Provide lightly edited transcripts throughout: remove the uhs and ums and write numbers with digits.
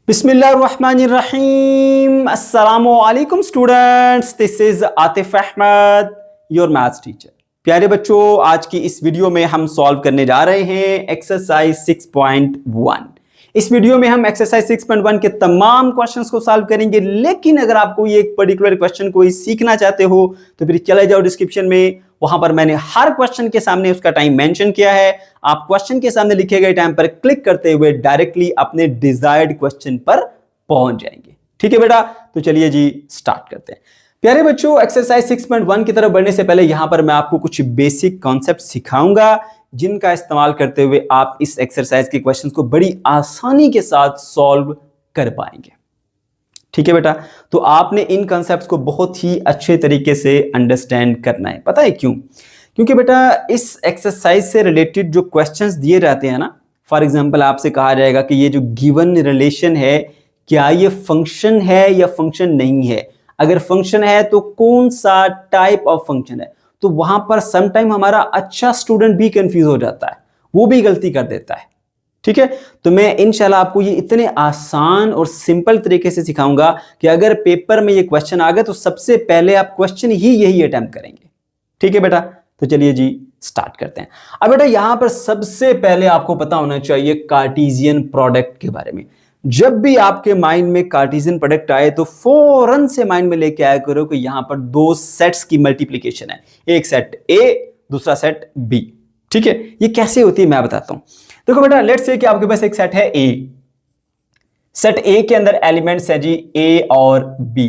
बिस्मिल्लाहिर्रहमानिर्रहीम। अस्सलामु अलैकुम students, this is Atif Ahmad, your maths teacher. प्यारे बच्चों, आज की इस वीडियो में हम सॉल्व करने जा रहे हैं एक्सरसाइज 6.1। इस वीडियो में हम एक्सरसाइज 6.1 के तमाम क्वेश्चंस को सॉल्व करेंगे, लेकिन अगर आप कोई एक पर्टिकुलर क्वेश्चन को सीखना चाहते हो तो फिर चले जाओ डिस्क्रिप्शन में, वहां पर मैंने हर क्वेश्चन के सामने उसका टाइम मेंशन किया है। आप क्वेश्चन के सामने लिखे गए टाइम पर क्लिक करते हुए डायरेक्टली अपने डिजायर्ड क्वेश्चन पर पहुंच जाएंगे। ठीक है बेटा, तो चलिए जी स्टार्ट करते हैं। प्यारे बच्चों, एक्सरसाइज 6.1 की तरफ बढ़ने से पहले यहां पर मैं आपको कुछ बेसिक कॉन्सेप्ट सिखाऊंगा, जिनका इस्तेमाल करते हुए आप इस एक्सरसाइज के क्वेश्चंस को बड़ी आसानी के साथ सॉल्व कर पाएंगे। ठीक है बेटा, तो आपने इन कॉन्सेप्ट्स को बहुत ही अच्छे तरीके से अंडरस्टैंड करना है। पता है क्यों? क्योंकि बेटा इस एक्सरसाइज से रिलेटेड जो क्वेश्चंस दिए जाते हैं ना, फॉर एग्जांपल आपसे कहा जाएगा कि ये जो गिवन रिलेशन है, क्या ये फंक्शन है या फंक्शन नहीं है। अगर फंक्शन है तो कौन सा टाइप ऑफ फंक्शन है। तो वहां पर समटाइम हमारा अच्छा स्टूडेंट भी कंफ्यूज हो जाता है, वो भी गलती कर देता है। ठीक है, तो मैं इंशाल्लाह आपको ये इतने आसान और सिंपल तरीके से सिखाऊंगा कि अगर पेपर में ये क्वेश्चन आ गए तो सबसे पहले आप क्वेश्चन ही यही अटेम्प्ट करेंगे। ठीक है बेटा, तो चलिए जी स्टार्ट करते हैं। अब बेटा यहां पर सबसे पहले आपको पता होना चाहिए कार्टेशियन प्रोडक्ट के बारे में। जब भी आपके माइंड में कार्टेशियन प्रोडक्ट आए तो फौरन से माइंड में लेके आया करो कि यहां पर दो सेट्स की मल्टीप्लीकेशन है, एक सेट ए दूसरा सेट बी। ठीक है, ये कैसे होती है मैं बताता हूं। देखो बेटा, लेट्स से कि आपके पास एक सेट है ए। सेट ए के अंदर एलिमेंट्स है जी ए और बी।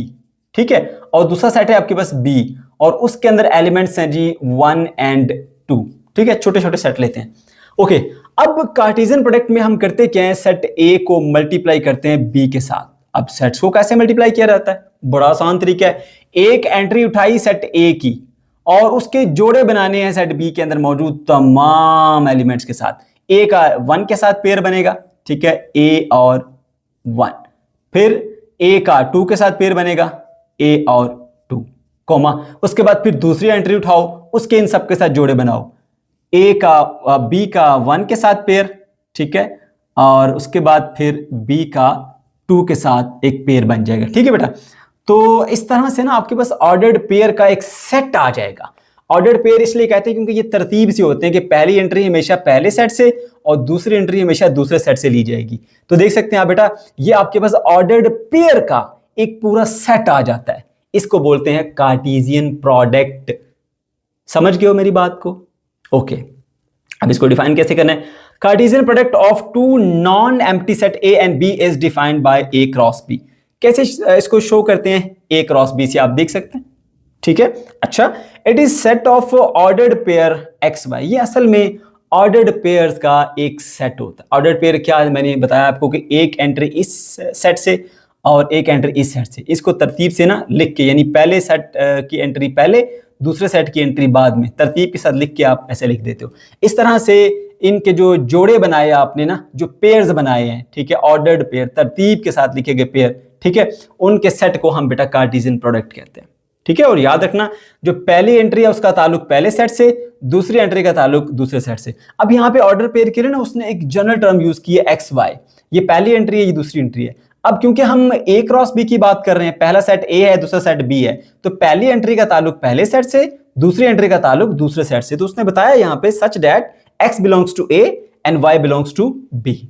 ठीक है, और दूसरा सेट है आपके पास बी और उसके अंदर एलिमेंट्स हैं जी 1 एंड 2। ठीक है, छोटे छोटे सेट लेते हैं। ओके, अब कार्टेशियन प्रोडक्ट में हम करते क्या है, सेट ए को मल्टीप्लाई करते हैं बी के साथ। अब सेट्स को कैसे मल्टीप्लाई किया जाता है? बड़ा आसान तरीका है। एक एंट्री उठाई सेट ए की और उसके जोड़े बनाने हैं सेट बी के अंदर मौजूद तमाम एलिमेंट्स के साथ। ए का 1 के साथ पेयर बनेगा, ठीक है, ए और 1। फिर ए का 2 के साथ पेयर बनेगा, ए और 2, कॉमा। उसके बाद फिर दूसरी एंट्री उठाओ, उसके इन सब के साथ जोड़े बनाओ। ए का बी का 1 के साथ पेयर, ठीक है, और उसके बाद फिर बी का 2 के साथ एक पेयर बन जाएगा। ठीक है बेटा, तो इस तरह से ना आपके पास ऑर्डर्ड पेयर का एक सेट आ जाएगा। ऑर्डर्ड पेयर इसलिए कहते हैं क्योंकि ये तरतीब से होते हैं कि पहली एंट्री हमेशा पहले सेट से और दूसरी एंट्री हमेशा दूसरे सेट से ली जाएगी। तो देख सकते हैं आप बेटा, ये आपके पास ऑर्डर्ड पेयर का एक पूरा सेट आ जाता है। इसको बोलते हैं कार्टेशियन प्रोडक्ट। समझ गए हो मेरी बात को? ओके, अब इसको डिफाइन कैसे करना है। Cartesian product of two non empty set A and B is defined by A cross B. कैसे इसको शो करते हैं? ए क्रॉस बी से आप देख सकते हैं। ठीक है, अच्छा, it is set of ordered pair X Y. ये असल में ऑर्डर्ड पेयर्स का एक सेट होता है। ऑर्डर्ड पेयर क्या है, मैंने बताया आपको कि एक एंट्री इस सेट से और एक एंट्री इस सेट से। इसको तरतीब से ना लिख के, यानी पहले सेट की एंट्री पहले, दूसरे सेट की एंट्री बाद में, तरतीब के साथ लिख के आप ऐसे लिख देते हो। इस तरह से इनके जो जोड़े बनाए आपने ना, जो पेयर्स बनाए हैं, ठीक है, ऑर्डर्ड पेयर, तरतीब के साथ लिखे गए पेयर, ठीक है, उनके सेट को हम बेटा कार्टेशियन प्रोडक्ट कहते हैं। ठीक है, और याद रखना जो पहली एंट्री है उसका ताल्लुक पहले सेट से, दूसरी एंट्री का ताल्लुक दूसरे सेट से। अब यहाँ पे ऑर्डर पेयर के लिए ना उसने एक जनरल टर्म यूज की है एक्स वाई। ये पहली एंट्री है, ये दूसरी एंट्री है। अब क्योंकि हम ए क्रॉस बी की बात कर रहे हैं, पहला सेट ए है दूसरा सेट बी है, तो पहली एंट्री का ताल्लुक पहले सेट से, दूसरी एंट्री का ताल्लुक दूसरे सेट से। तो उसने बताया यहाँ पे such that X belongs to A and Y belongs to B.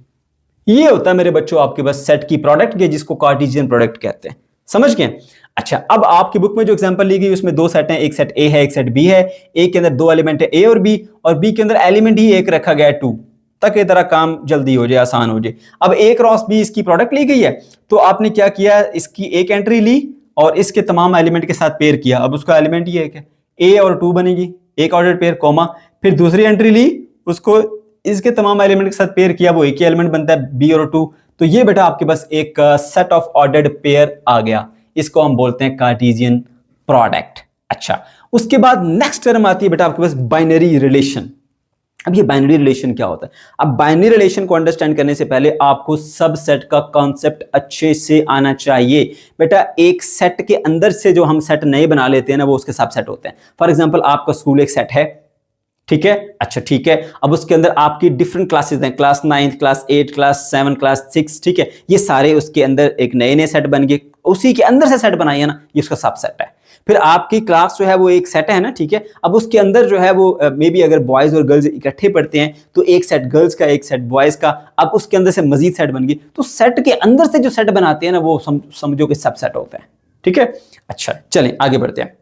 ये होता है मेरे बच्चों आपके पास सेट की प्रोडक्ट, जिसको कार्टेशियन प्रोडक्ट कहते हैं। समझ गए? अच्छा, अब आपकी बुक में जो एग्जांपल ली गई उसमें दो सेट हैं, एक सेट ए है एक सेट बी है। ए के अंदर दो एलिमेंट है ए और बी के अंदर एलिमेंट ही एक रखा गया है 2, ताकि तरह काम जल्दी हो जाए, आसान हो जाए। अब ए क्रॉस बी इसकी प्रोडक्ट ली गई है, तो आपने क्या किया, इसकी एक एंट्री ली और इसके तमाम एलिमेंट के साथ पेयर किया। अब उसका एलिमेंट ये है, ए और 2 बनेगी, एक ऑर्डर पेयर, कॉमा। फिर दूसरी एंट्री ली, उसको इसके तमाम एलिमेंट के साथ पेयर किया, वो एक ही एलिमेंट बनता है बी और 2। तो ये बेटा आपके पास एक सेट ऑफ ऑर्डर्ड पेयर आ गया। इसको हम बोलते हैं कार्टेशियन प्रोडक्ट। अच्छा, उसके बाद नेक्स्ट टर्म आती है बेटा आपके पास बाइनरी रिलेशन। अब ये बाइनरी रिलेशन क्या होता है? अब बाइनरी रिलेशन को अंडरस्टैंड करने से पहले आपको सब सेट का कॉन्सेप्ट अच्छे से आना चाहिए। बेटा एक सेट के अंदर से जो हम सेट नए बना लेते हैं ना, वो उसके सब सेट होते हैं। फॉर एग्जांपल आपका स्कूल एक सेट है, ठीक है, अच्छा ठीक है। अब उसके अंदर आपकी डिफरेंट क्लासेस हैं, क्लास 9, क्लास 8, क्लास 7, क्लास 6, ठीक है। ये सारे उसके अंदर एक नए नए सेट बन गए, उसी के अंदर से सेट बनाई है ना, ये उसका सबसेट है। फिर आपकी क्लास जो है वो एक सेट है ना, ठीक है। अब उसके अंदर जो है वो मे बी अगर बॉयज और गर्ल्स इकट्ठे पढ़ते हैं तो एक सेट गर्ल्स का, एक सेट बॉयज का। अब उसके अंदर से मजीद सेट बन गई, तो सेट के अंदर से जो सेट बनाते हैं ना वो समझो कि सबसेट होता है, ठीक है। अच्छा चलें आगे बढ़ते हैं।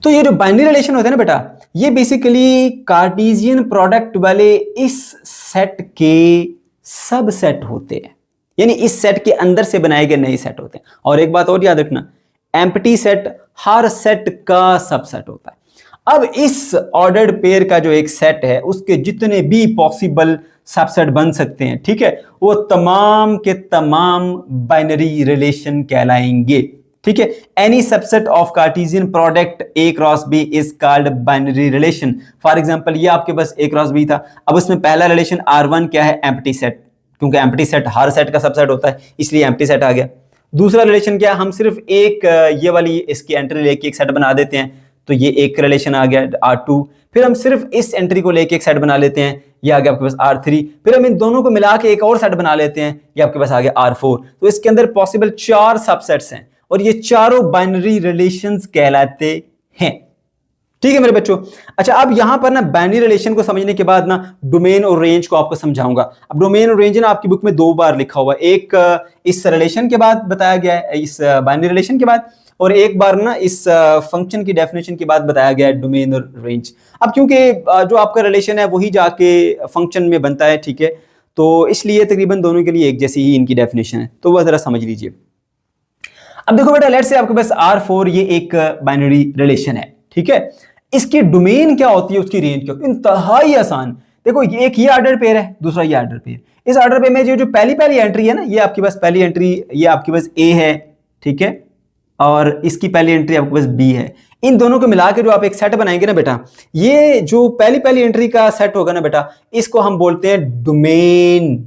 तो ये जो बाइनरी रिलेशन होते हैं ना बेटा, ये बेसिकली कार्टेशियन प्रोडक्ट वाले इस सेट के सबसेट होते हैं, यानी इस सेट के अंदर से बनाए गए नए सेट होते हैं। और एक बात और याद रखना, एम्प्टी सेट हर सेट का सबसेट होता है। अब इस ऑर्डर्ड पेयर का जो एक सेट है उसके जितने भी पॉसिबल सबसेट बन सकते हैं, ठीक है, वो तमाम के तमाम बाइनरी रिलेशन कहलाएंगे, ठीक है। Any subset of Cartesian product A cross B is called binary relation. For example ये आपके पास A क्रॉस B था, अब उसमें पहला रिलेशन R1 क्या है, एम्प्टी सेट, क्योंकि एम्प्टी सेट हर सेट का सबसेट होता है इसलिए एम्प्टी सेट आ गया। दूसरा रिलेशन क्या, हम सिर्फ एक ये वाली इसकी एंट्री लेके एक सेट बना देते हैं, तो ये एक रिलेशन आ गया R2। फिर हम सिर्फ इस एंट्री को लेके एक सेट बना लेते हैं, ये आ गया आपके पास R3। फिर हम इन दोनों को मिला के एक और सेट बना लेते हैं, ये आपके पास आ गया R4। तो इसके अंदर पॉसिबल 4 सबसेट्स हैं और ये चारों बाइनरी रिलेशंस कहलाते हैं, ठीक है मेरे बच्चों। अच्छा अब यहां पर ना बाइनरी रिलेशन को समझने के बाद ना डोमेन और रेंज को आपको समझाऊंगा। अब डोमेन और रेंज ना आपकी बुक में 2 बार लिखा हुआ है, एक इस रिलेशन के बाद बताया गया है, इस बाइनरी रिलेशन के बाद, और एक बार ना इस फंक्शन की डेफिनेशन के बाद बताया गया है डोमेन और रेंज। अब क्योंकि जो आपका रिलेशन है वही जाके फंक्शन में बनता है, ठीक है, तो इसलिए तकरीबन दोनों के लिए एक जैसी ही इनकी डेफिनेशन है, तो वह जरा समझ लीजिए। अब देखो बेटा, लेट्स से आपके पास R4 ये एक बाइनरी रिलेशन है, ठीक है। इसकी डोमेन क्या होती है, उसकी रेंज क्या होती है, इंतहाई आसान। देखो एक ये ऑर्डर पेयर है, दूसरा ये ऑर्डर पेयर। इस ऑर्डर पेयर में जो पहली एंट्री है ना, ये आपके पास पहली एंट्री, ये आपके पास A है, ठीक है, और इसकी पहली एंट्री आपके पास B है। इन दोनों को मिला के जो आप एक सेट बनाएंगे ना बेटा, ये जो पहली एंट्री का सेट होगा ना बेटा, इसको हम बोलते हैं डोमेन,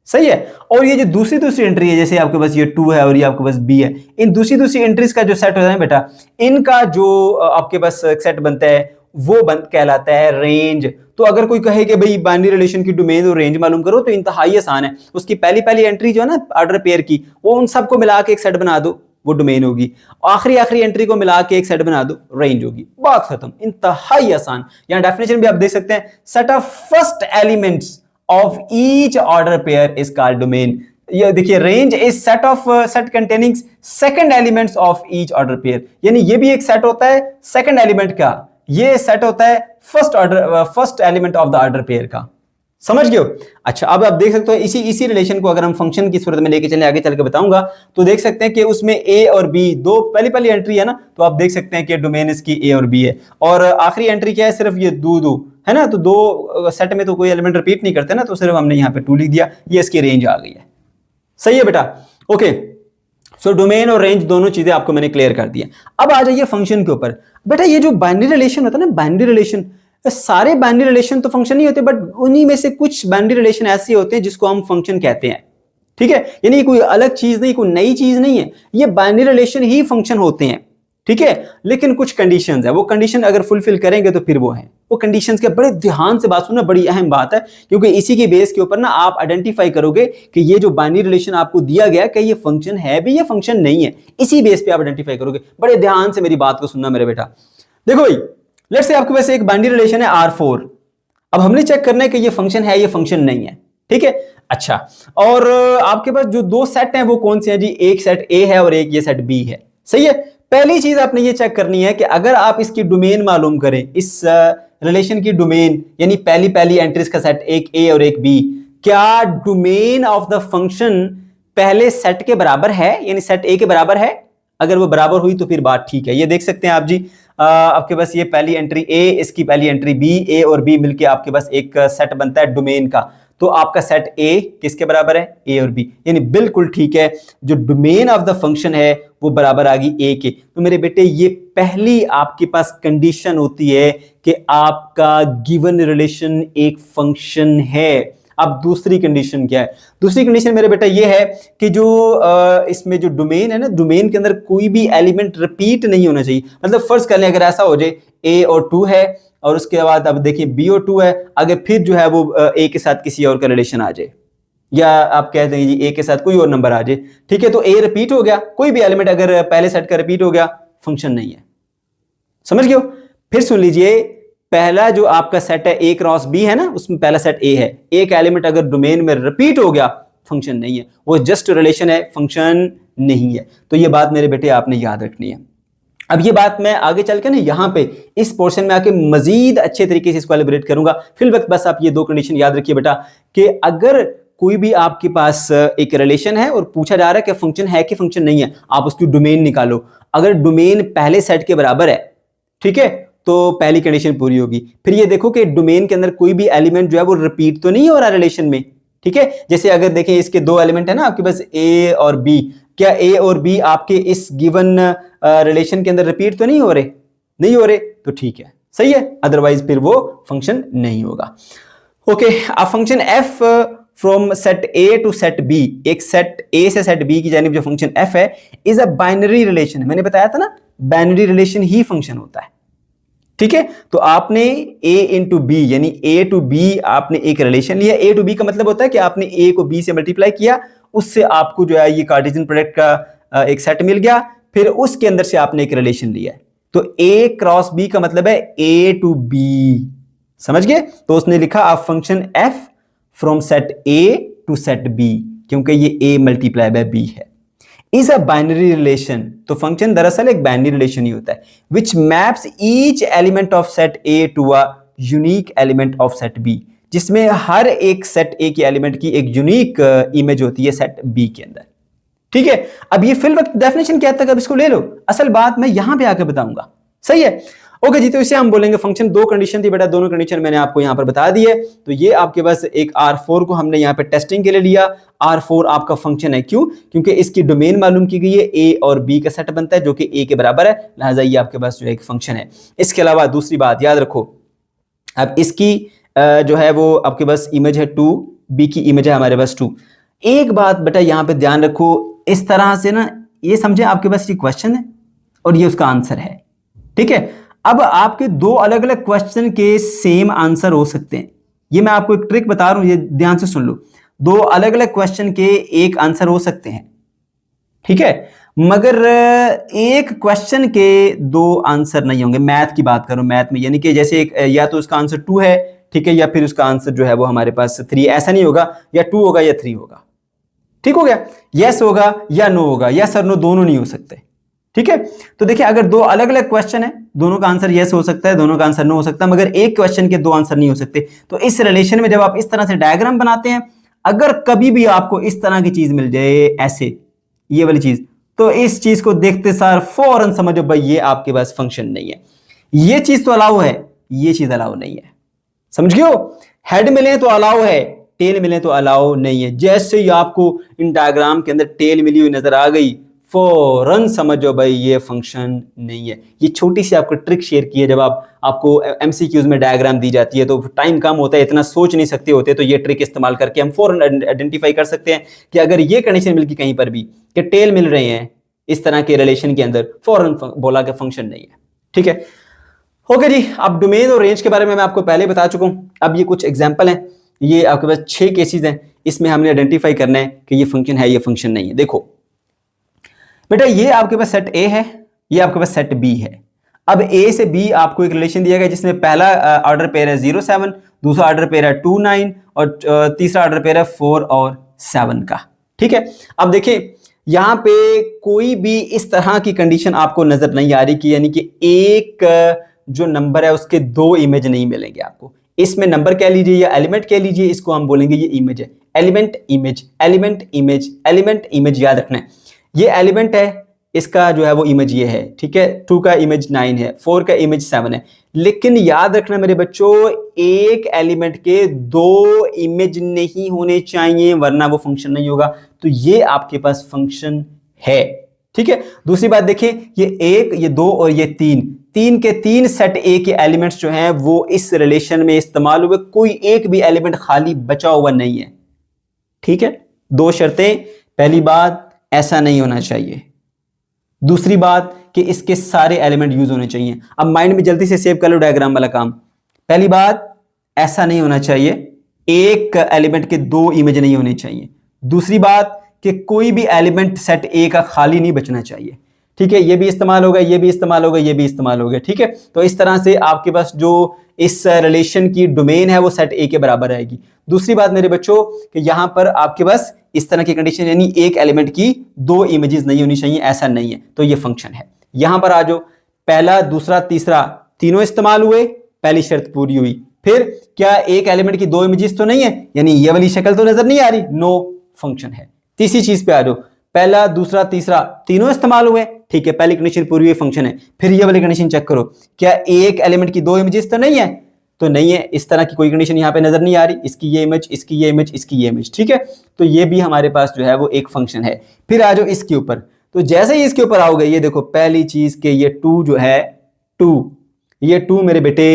सही है। और ये जो दूसरी एंट्री है, जैसे आपके पास ये 2 है और ये आपके पास B है, इन दूसरी एंट्रीज का जो सेट होता है बेटा, इनका जो आपके पास सेट बनता है वो कहलाता है रेंज। तो अगर कोई कहे कि भाई बाइनरी रिलेशन की डोमेन और रेंज मालूम करो, तो इंतहाई आसान है। उसकी पहली एंट्री जो है ना ऑर्डर पेयर की, वो उन सबको मिला के एक सेट बना दो, वो डोमेन होगी। आखिरी एंट्री को मिला के एक सेट बना दो, रेंज होगी। बात खत्म, इंतहाई आसान। यहाँ डेफिनेशन भी आप देख सकते हैं, set of first elements of each order pair is called domain। ये देखिए, range is set of set containing second elements of each order pair, यानी ये भी एक सेट होता है सेकंड एलिमेंट का, ये सेट होता है first element of the order pair का, समझ गए हो। अच्छा अब आप देख सकते हो इसी रिलेशन को अगर हम फंक्शन की सूरत में लेके चले, आगे चल के बताऊंगा, तो देख सकते हैं कि उसमें A और B दो पहली एंट्री है ना, तो आप देख सकते हैं कि डोमेन इसकी A और B है, और आखिरी एंट्री क्या है, सिर्फ ये दो है ना, तो 2 सेट में तो कोई एलिमेंट रिपीट नहीं करते ना, तो सिर्फ हमने यहाँ पे 2 लिख दिया, ये इसकी रेंज आ गई है, सही है बेटा। ओके, सो डोमेन और रेंज दोनों चीजें आपको मैंने क्लियर कर दी है। अब आ जाइए फंक्शन के ऊपर। बेटा ये जो बाइनरी रिलेशन होता है ना, बाइनरी रिलेशन, सारे बाइनरी रिलेशन तो फंक्शन नहीं होते, बट उन्हीं में से कुछ बाइनरी रिलेशन ऐसे होते हैं जिसको हम फंक्शन कहते हैं, ठीक है। यानी कोई अलग चीज नहीं, कोई नई चीज नहीं है, ये बाइनरी रिलेशन ही फंक्शन होते हैं, ठीक है। लेकिन कुछ कंडीशंस है, वो कंडीशन अगर फुलफिल करेंगे तो फिर वो है। वो कंडीशंस के बड़े ध्यान से बात सुनना, बड़ी अहम बात है, क्योंकि इसी के बेस के ऊपर ना आप आइडेंटिफाई करोगे कि ये जो बाइनरी रिलेशन आपको दिया गया कि ये फंक्शन है भी, ये फंक्शन नहीं है, इसी बेस पे आप आइडेंटिफाई करोगे। बड़े ध्यान से मेरी बात को सुनना मेरे बेटा। देखो भाई, लेट्स से आपके पास एक बाइनरी रिलेशन है R4। अब हमने चेक करना है कि ये फंक्शन है, ये फंक्शन नहीं है, ठीक है। अच्छा, और आपके पास जो 2 सेट हैं वो कौन से हैं जी, एक सेट A है और एक ये सेट B है, सही है। पहली चीज आपने ये चेक करनी है कि अगर आप इसकी डोमेन मालूम करें, इस रिलेशन की डोमेन, यानी पहली एंट्रीज का सेट एक A और एक B, क्या डोमेन ऑफ द फंक्शन पहले सेट के बराबर है, यानी सेट A के बराबर है। अगर वो बराबर हुई तो फिर बात ठीक है। ये देख सकते हैं आप जी, आपके पास ये पहली एंट्री A, इसकी पहली एंट्री B, A और B मिलके आपके पास एक सेट बनता है डोमेन का। तो आपका सेट A किसके बराबर है, A और B, यानी बिल्कुल ठीक है। जो डोमेन ऑफ द फंक्शन है वो बराबर आ गई A के। तो मेरे बेटे ये पहली आपके पास कंडीशन होती है कि आपका गिवन रिलेशन एक फंक्शन है। अब दूसरी कंडीशन क्या है, दूसरी कंडीशन मेरे बेटा ये है कि जो इसमें जो डोमेन है ना, डोमेन के अंदर कोई भी एलिमेंट रिपीट नहीं होना चाहिए। मतलब फर्ज कर लें अगर ऐसा हो जाए A और 2 है और उसके बाद अब देखिए BO2 है, अगर फिर जो है वो A के साथ किसी और का रिलेशन आ जाए, या आप कह दें जी A के साथ कोई और नंबर आ जाए, ठीक है, तो A रिपीट हो गया, कोई भी एलिमेंट अगर पहले सेट का रिपीट हो गया, फंक्शन नहीं है। समझ गए? फिर सुन लीजिए, पहला जो आपका सेट है A क्रॉस B है ना, उसमें पहला सेट A है, एक एलिमेंट अगर डोमेन में रिपीट हो गया, फंक्शन नहीं है, वो जस्ट रिलेशन है, फंक्शन नहीं है। तो ये बात मेरे बेटे आपने याद रखनी है। अब ये बात मैं आगे चलकर ना यहाँ पे इस पोर्शन में आके मजीद अच्छे तरीके से इसको एलिब्रेट करूंगा। फिल वक्त बस आप ये दो कंडीशन याद रखिए बेटा, कि अगर कोई भी आपके पास एक रिलेशन है और पूछा जा रहा है कि फंक्शन है कि फंक्शन नहीं है, आप उसकी डोमेन निकालो। अगर डोमेन पहले सेट के बराबर है, ठीक है, तो पहली कंडीशन पूरी होगी। फिर ये देखो कि डोमेन के अंदर कोई भी एलिमेंट जो है वो रिपीट तो नहीं हो रहा रिलेशन में, ठीक है। जैसे अगर देखें इसके दो एलिमेंट है ना आपके पास A और B, क्या A और B आपके इस गिवन रिलेशन के अंदर रिपीट तो नहीं हो रहे? नहीं हो रहे, तो ठीक है, सही है, अदरवाइज फिर वो फंक्शन नहीं होगा। ओके, अब function f from set A to set B, एक सेट A से सेट B की जानिब जो फंक्शन f है, इज अ बाइनरी रिलेशन। मैंने बताया था ना, बाइनरी रिलेशन ही फंक्शन होता है, ठीक है। तो आपने A इंटू बी यानी A टू B आपने एक रिलेशन लिया। A टू B का मतलब होता है कि आपने A को B से मल्टीप्लाई किया, उससे आपको जो है ये कार्टेशियन प्रोडक्ट का एक सेट मिल गया, फिर उसके अंदर से आपने एक रिलेशन लिया है। तो A क्रॉस B का मतलब है A टू B, समझ गए? तो उसने लिखा आप function f from set A to set B, क्योंकि ये A मल्टीप्लाई बाय B है, इज अ बाइनरी रिलेशन। तो फंक्शन दरअसल एक बाइनरी रिलेशन ही होता है, which maps each element of set A to a unique element of set B, जिसमें हर एक सेट A के एलिमेंट की एक यूनिक इमेज होती है सेट B के अंदर, ठीक है। अब ये फिल वक्त डेफिनेशन क्या तक, अब इसको ले लो, असल बात मैं यहां पे आकर बताऊंगा, सही है। ओके जी, तो इसे हम बोलेंगे फंक्शन। दो कंडीशन थी बेटा, दोनों कंडीशन मैंने आपको यहां पर बता दी है। तो ये आपके पास एक R4 को हमने यहां पे टेस्टिंग के लिए लिया। R4 आपका फंक्शन है, क्यों? क्योंकि इसकी डोमेन मालूम की गई है, A और B का सेट बनता है जो कि A के बराबर है, लिहाजा ये आपके पास जो है एक फंक्शन है। इसके अलावा दूसरी बात याद रखो, अब इसकी जो है वो आपके पास इमेज है 2, B की इमेज है हमारे पास 2। एक बात बेटा यहां पे ध्यान रखो, इस तरह से ना ये समझे आपके पास ये क्वेश्चन है और ये उसका आंसर है, ठीक है। अब आपके दो अलग अलग क्वेश्चन के सेम आंसर हो सकते हैं, ये मैं आपको एक ट्रिक बता रहा हूं, ये ध्यान से सुन लो। दो अलग अलग क्वेश्चन के एक आंसर हो सकते हैं, ठीक है, मगर एक क्वेश्चन के दो आंसर नहीं होंगे। मैथ की बात करूं, मैथ में यानी कि जैसे एक या तो उसका आंसर 2 है, ठीक है, या फिर उसका आंसर जो है वो हमारे पास 3, ऐसा नहीं होगा, या 2 होगा या 3 होगा, ठीक हो गया। यस होगा या नो होगा, यस और नो दोनों नहीं हो सकते, ठीक है। तो देखिए, अगर दो अलग अलग क्वेश्चन है, दोनों का आंसर यस हो सकता है, दोनों का आंसर नो हो सकता है, मगर एक क्वेश्चन के दो आंसर नहीं हो सकते। तो इस रिलेशन में जब आप इस तरह से डायग्राम बनाते हैं, अगर कभी भी आपको इस तरह की चीज मिल जाए, ऐसे ये वाली चीज, तो इस चीज को देखते सार फौरन समझो भाई ये आपके पास फंक्शन नहीं है। ये चीज तो अलाउ है, ये चीज अलाउ नहीं है, समझ गए हो? हेड मिले तो अलाउ है, टेल मिले तो अलाउ नहीं है। जैसे ही आपको इन डायग्राम के अंदर टेल मिली हुई नजर आ गई, फौरन समझो भाई ये फंक्शन नहीं है। ये छोटी सी आपको ट्रिक शेयर की है, जब आपको एमसीक्यूज में डायग्राम दी जाती है तो टाइम कम होता है, इतना सोच नहीं सकते होते, तो ये ट्रिक इस्तेमाल करके हम फौरन आइडेंटिफाई कर सकते हैं कि अगर ये कंडीशन मिल गई कहीं पर भी कि टेल मिल रहे हैं इस तरह के रिलेशन के अंदर, फौरन बोला कि फंक्शन नहीं है, ठीक है। ओके जी, अब डोमेन और रेंज के बारे में मैं आपको पहले बता चुका हूं। अब ये कुछ एग्जांपल हैं, ये आपके पास 6 केसेस हैं, इसमें हमने आइडेंटिफाई करना है कि ये फंक्शन है, ये फंक्शन नहीं है। देखो बेटा, ये आपके पास सेट A है, ये आपके पास सेट B है। अब A से B आपको एक रिलेशन दिया गया जिसमें पहला ऑर्डर पेयर है 0 7, दूसरा ऑर्डर पेयर है 2 9 और तीसरा ऑर्डर पेयर है 4 और 7 का, ठीक है। अब देखिए यहां पे कोई भी इस तरह की कंडीशन आपको नजर नहीं आ रही कि यानी कि एक जो नंबर है उसके दो इमेज नहीं मिलेंगे आपको। इसमें नंबर कह लीजिए या एलिमेंट कह लीजिए, इसको हम बोलेंगे ये इमेज है। Element image, element image, element image, याद रखना है। ये एलिमेंट है, इसका जो है वो इमेज ये है, ठीक है। 2 का इमेज 9 है, 4 का इमेज 7 है। लेकिन याद रखना मेरे बच्चों, एक एलिमेंट के दो इमेज नहीं होने चाहिए, वरना वो फंक्शन नहीं होगा। तो ये आपके पास फंक्शन है, ठीक है। दूसरी बात देखिए, ये 1, ये 2 और ये 3 के 3 सेट A के एलिमेंट्स जो हैं वो इस रिलेशन में इस्तेमाल हुए, कोई एक भी एलिमेंट खाली बचा हुआ नहीं है, ठीक है। दो शर्तें, पहली बात ऐसा नहीं होना चाहिए, दूसरी बात कि इसके सारे एलिमेंट यूज होने चाहिए। अब माइंड में जल्दी से सेव कर लो डायग्राम वाला काम। पहली बात, ऐसा नहीं होना चाहिए, एक एलिमेंट के दो इमेज नहीं होने चाहिए। दूसरी बात कि कोई भी एलिमेंट सेट ए का खाली नहीं बचना चाहिए। ठीक है, ये भी इस्तेमाल होगा, ये भी इस्तेमाल होगा, ये भी इस्तेमाल होगा। ठीक है, तो इस तरह से आपके पास जो इस रिलेशन की डोमेन है वो सेट ए के बराबर आएगी। दूसरी बात मेरे बच्चों कि यहां पर आपके पास इस तरह की कंडीशन, यानी एक एलिमेंट की दो इमेजेस नहीं होनी चाहिए, ऐसा नहीं है, तो ये फंक्शन है। यहां पर आ जाओ, पहला, दूसरा, तीसरा तीनों इस्तेमाल हुए, पहली शर्त पूरी हुई। फिर क्या एक एलिमेंट की दो इमेजेस तो नहीं है, यानी ये वाली शक्ल तो नजर नहीं आ रही, नो, फंक्शन है। तीसरी चीज पे आ जाओ, पहला, दूसरा, तीसरा तीनों इस्तेमाल हुए, ठीक है, पहली कंडीशन पूरी हुई, फंक्शन है। फिर ये वाली कंडीशन चेक करो, क्या एक एलिमेंट की दो इमेजेस तो नहीं है, तो नहीं है, इस तरह की कोई कंडीशन यहां पे नजर नहीं आ रही, इसकी ये इमेज, इसकी ये इमेज, इसकी ये इमेज। ठीक है, तो ये भी हमारे पास जो है वो एक फंक्शन है। फिर आ जाओ इसके ऊपर, तो जैसे ही इसके ऊपर आओगे, ये देखो पहली चीज के ये टू जो है, ये टू मेरे बेटे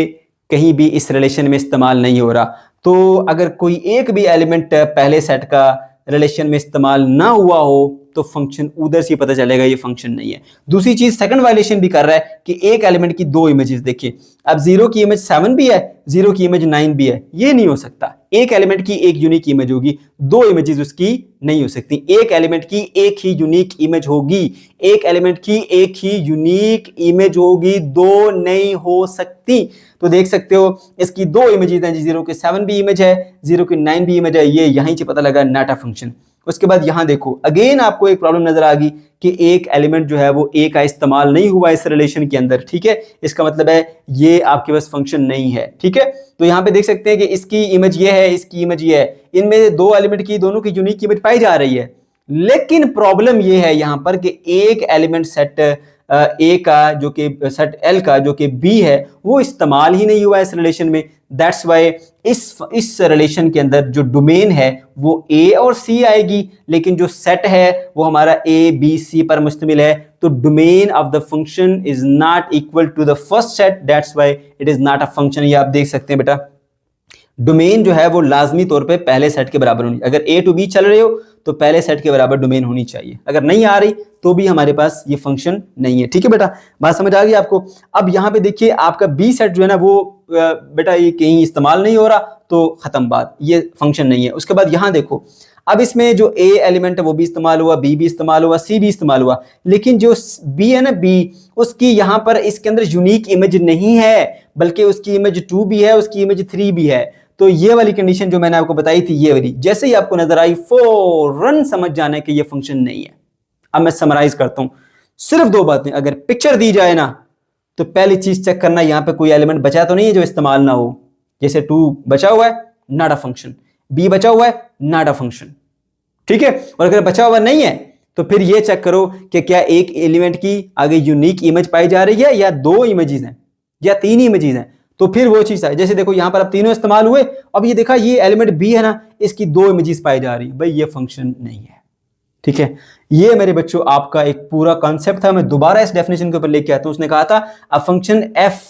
कहीं भी इस रिलेशन में इस्तेमाल नहीं हो रहा। तो अगर कोई एक भी एलिमेंट पहले सेट का रिलेशन में इस्तेमाल ना हुआ हो तो फंक्शन उधर से पता चलेगा ये फंक्शन नहीं है। दूसरी चीज, सेकंड वायलेशन भी कर रहा है कि एक एलिमेंट की दो इमेजेस, देखिए अब 0 की इमेज 7 भी है, 0 की इमेज 9 भी है, ये नहीं हो सकता। एक एलिमेंट की एक यूनिक इमेज होगी, दो इमेजेस उसकी नहीं हो सकती। एक एलिमेंट की एक ही यूनिक इमेज होगी, एक एलिमेंट की एक ही यूनिक इमेज होगी, दो नहीं हो सकती। तो देख सकते हो इसकी दो इमेजेस हैं, 0 की 7 भी इमेज है, 0 की 9 भी इमेज है, ये यहीं से पता लगा नॉट अ फंक्शन। उसके बाद यहां देखो, अगेन आपको एक प्रॉब्लम नजर आ गई कि एक एलिमेंट जो है वो ए का इस्तेमाल नहीं हुआ इस रिलेशन के अंदर। ठीक है, इसका मतलब है ये आपके पास फंक्शन नहीं है। ठीक है, तो यहां पे देख सकते हैं कि इसकी इमेज ये है, इसकी इमेज ये है, इनमें दो एलिमेंट की दोनों की यूनिक इमेज पाई जा रही है। लेकिन प्रॉब्लम ये है यहां पर कि एक एलिमेंट सेट ए का जो कि सेट एल का जो कि बी है वो इस्तेमाल ही नहीं हुआ इस रिलेशन में। दैट्स वाई इस रिलेशन के अंदर जो डोमेन है वो ए और सी आएगी, लेकिन जो सेट है वो हमारा ए बी सी पर मुश्तमिल है। तो domain of the function is not equal to the first set, that's why it is not a function. ये आप देख सकते हैं बेटा, डोमेन जो है वो लाजमी तौर पे पहले सेट के बराबर होनी, अगर ए टू बी चल रहे हो तो पहले सेट के बराबर डोमेन होनी चाहिए। अगर नहीं आ रही तो भी हमारे पास ये फंक्शन नहीं है। ठीक है बेटा, बात समझ आ गई आपको। अब यहाँ पे देखिए आपका बी सेट जो है ना वो बेटा ये कहीं इस्तेमाल नहीं हो रहा, तो खत्म बात, ये फंक्शन नहीं है। उसके बाद यहाँ देखो, अब इसमें जो ए एलिमेंट है वो भी इस्तेमाल हुआ, बी भी इस्तेमाल हुआ, सी भी इस्तेमाल हुआ, लेकिन जो बी है ना, बी उसकी यहाँ पर इसके अंदर यूनिक इमेज नहीं है, बल्कि उसकी इमेज 2 भी है, उसकी इमेज 3 भी है। तो ये वाली कंडीशन जो मैंने आपको बताई थी, ये वाली जैसे ही आपको नजर आई फौरन समझ जाना है कि ये फंक्शन नहीं है। अब मैं समराइज करता हूं, सिर्फ दो बातें, अगर पिक्चर दी जाए ना तो पहली चीज चेक करना यहाँ पे कोई एलिमेंट बचा तो नहीं है जो इस्तेमाल ना हो। जैसे 2 बचा हुआ है, नॉट अ फंक्शन, बी बचा हुआ है, नॉट अ फंक्शन। ठीक है, और अगर बचा हुआ नहीं है तो फिर ये चेक करो कि क्या एक एलिमेंट की आगे यूनिक इमेज पाई जा रही है, या दो इमेजेस हैं, या 3 इमेजेस हैं, तो फिर वो चीज है। जैसे देखो यहां पर अब तीनों इस्तेमाल हुए, अब ये देखा ये एलिमेंट बी है ना, इसकी 2 इमेजेस पाई जा रही है, भाई ये फंक्शन नहीं है। ठीक है, ये मेरे बच्चों आपका एक पूरा कॉन्सेप्ट था। मैं दोबारा इस डेफिनेशन के ऊपर लेके आता हूं। उसने कहा था a function F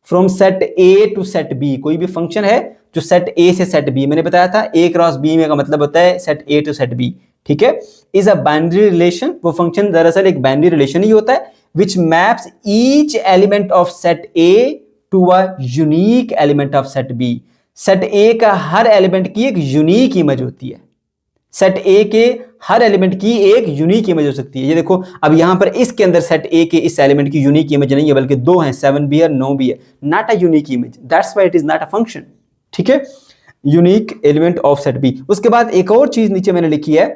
from set A to set B, कोई भी फंक्शन है जो सेट ए से सेट बी, मैंने बताया था ए क्रॉस बी में का मतलब होता है set A to set B. ठीक है, इज अ बाइनरी रिलेशन, वो फंक्शन दरअसल एक बाइनरी रिलेशन ही होता है, which maps each element of set A to a unique element of set B. Set A का हर एलिमेंट की एक यूनिक इमेज होती है, सेट ए के हर एलिमेंट की एक यूनिक इमेज हो सकती है। ये देखो अब यहां पर इसके अंदर सेट ए के इस एलिमेंट की यूनिक इमेज नहीं है, बल्कि 2 हैं, 7 भी है, 9 भी है, not a unique image, that's why it is not a function. ठीक है, unique element of set B. उसके बाद एक और चीज नीचे मैंने लिखी है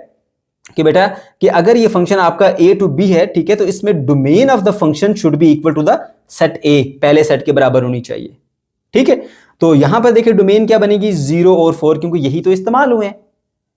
कि बेटा कि अगर ये फंक्शन आपका ए टू बी है, ठीक है, तो इसमें domain of the function should be equal to the set A, पहले सेट के बराबर होनी चाहिए। ठीक है, तो यहां पर देखिए डोमेन क्या बनेगी, 0 और 4, क्योंकि यही तो इस्तेमाल हुए हैं।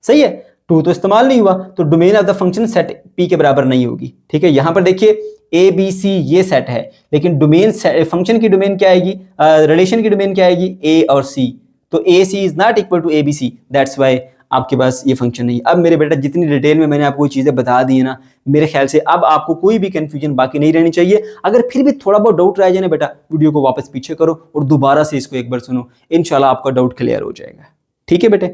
सही है, 2 तो इस्तेमाल नहीं हुआ, तो domain of the function set P के बराबर नहीं होगी। ठीक है, यहां पर देखिए ए बी सी ये सेट है, लेकिन डोमेन फंक्शन की डोमेन क्या आएगी, रिलेशन की डोमेन क्या आएगी, ए और सी। तो A C is not equal to A B C, that's why आपके पास ये फंक्शन नहीं। अब मेरे बेटा जितनी डिटेल में मैंने आपको चीजें बता दी है ना, मेरे ख्याल से अब आपको कोई भी कंफ्यूजन बाकी नहीं रहनी चाहिए। अगर फिर भी थोड़ा बहुत डाउट रह जाए ना बेटा, वीडियो को वापस पीछे करो और दोबारा से इसको एक बार सुनो, इंशाल्लाह आपका डाउट क्लियर हो जाएगा। ठीक है बेटे,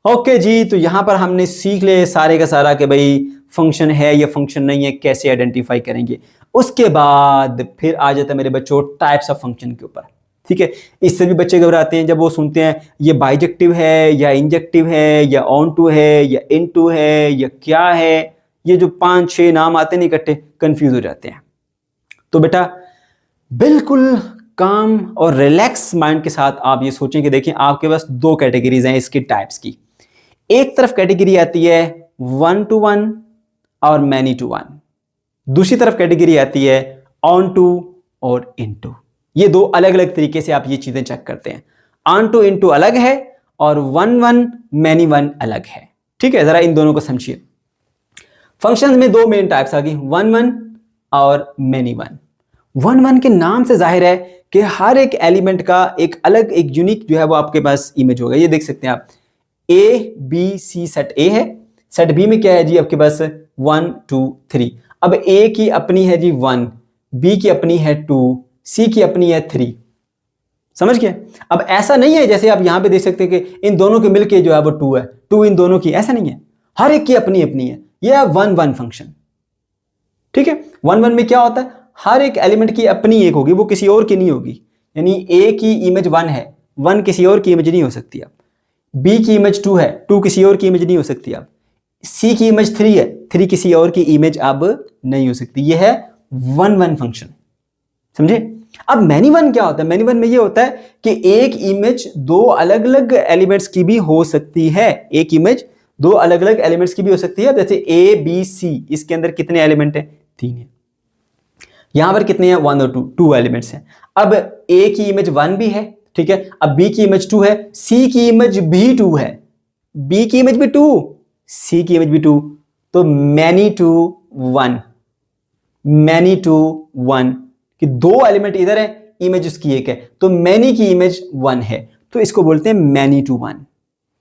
ओके जी। तो यहां पर हमने सीख ले सारे का सारा कि भाई फंक्शन है या फंक्शन नहीं है, कैसे आइडेंटिफाई करेंगे। उसके बाद फिर आ जाता है मेरे बच्चों टाइप्स ऑफ फंक्शन के ऊपर। ठीक है, इससे भी बच्चे घबराते हैं जब वो सुनते हैं ये बाइजेक्टिव है या इंजेक्टिव है या ऑन टू है या इन टू है या क्या है, ये जो 5-6 नाम आते हैं इकट्ठे, कंफ्यूज हो जाते हैं। तो बेटा बिल्कुल काम और रिलैक्स माइंड के साथ आप ये सोचें कि देखिए आपके पास 2 कैटेगरीज हैं इसकी टाइप्स की। एक तरफ कैटेगरी आती है 1 to 1 और मैनी टू 1, दूसरी तरफ कैटेगरी आती है ऑन टू और इन टू। ये 2 अलग अलग तरीके से आप ये चीजें चेक करते हैं। ऑन टू इन टू अलग है और 1-1 मैनी 1 अलग है। ठीक है, जरा इन दोनों को समझिए। फंक्शंस में 2 मेन टाइप्स आ गई, 1-1 और मैनी 1। 1-1 के नाम से जाहिर है कि हर एक एलिमेंट का एक अलग एक यूनिक जो है वो आपके पास इमेज होगा। ये देख सकते हैं आप, ए बी सी सेट ए है, सेट बी में क्या है जी आपके पास 1 2 3। अब ए की अपनी है जी 1, बी की अपनी है 2, सी की अपनी है 3। समझ गए? अब ऐसा नहीं है जैसे आप यहां पे देख सकते हैं कि इन दोनों के मिलके जो है वो 2 है, 2 इन दोनों की, ऐसा नहीं है। हर एक की अपनी अपनी है। यह है 1-1 फंक्शन। ठीक है, 1-1 में क्या होता है, हर एक एलिमेंट की अपनी एक होगी, वो किसी और की नहीं होगी। यानी ए की इमेज 1 है, 1 किसी और की इमेज नहीं हो सकती। अब बी की इमेज 2 है, 2 किसी और की इमेज नहीं हो सकती। अब सी की इमेज 3 है, 3 किसी और की इमेज अब नहीं हो सकती। यह है 1-1 फंक्शन। समझे? अब मैनी 1 क्या होता है? मैनी 1 में यह होता है कि एक इमेज 2 अलग अलग एलिमेंट्स की भी हो सकती है। एक इमेज 2 अलग अलग एलिमेंट्स की भी हो सकती है। जैसे ए बी सी, इसके अंदर कितने एलिमेंट है? 3 है। यहां पर कितने हैं? 1 और 2 एलिमेंट्स हैं। अब ए की इमेज 1 भी है, ठीक है, अब बी की इमेज 2 है, सी की इमेज भी 2 है, बी की इमेज भी 2, सी की इमेज भी 2। तो मैनी टू 1, मैनी टू 1 कि 2 एलिमेंट इधर है, इमेज उसकी एक है, तो मैनी की इमेज 1 है, तो इसको बोलते हैं मैनी टू 1।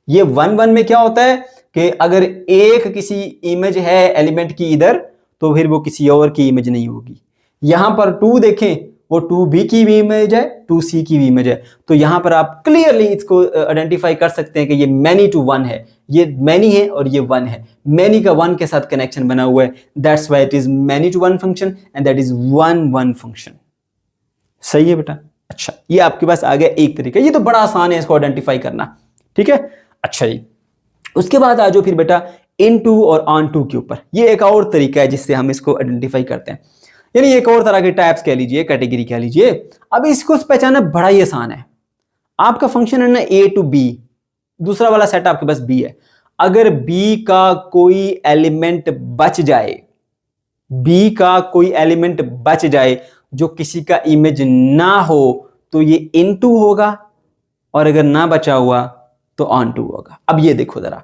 ये 1-1 में क्या होता है कि अगर एक किसी इमेज है एलिमेंट की इधर, तो फिर वो किसी और की इमेज नहीं होगी। यहां पर 2 देखें, वो 2b की भी इमेज है, 2c की भी इमेज है, तो यहां पर आप क्लियरली इसको आइडेंटिफाई कर सकते हैं कि ये मैनी टू 1 है, ये मैनी है और ये 1 है। मैनी का 1 के साथ कनेक्शन बना हुआ है, that's why it is many to 1 function and that is 1-1 function. सही है बेटा? अच्छा, ये आपके पास आ गया एक तरीका। ये तो बड़ा आसान है इसको आइडेंटिफाई करना। ठीक है, अच्छा जी, उसके बाद आ जाओ फिर बेटा इन टू और ऑन टू के ऊपर। ये एक और तरीका है जिससे हम इसको आइडेंटिफाई करते हैं, यानी एक और तरह के टाइप्स कह लीजिए, कैटेगरी कह लीजिए। अब इसको पहचानना बड़ा ही आसान है। आपका फंक्शन है ना ए टू बी, दूसरा वाला सेट आपके पास बी है। अगर बी का कोई एलिमेंट बच जाए, बी का कोई एलिमेंट बच जाए जो किसी का इमेज ना हो, तो ये इनटू होगा, और अगर ना बचा हुआ तो ऑन टू होगा। अब ये देखो जरा,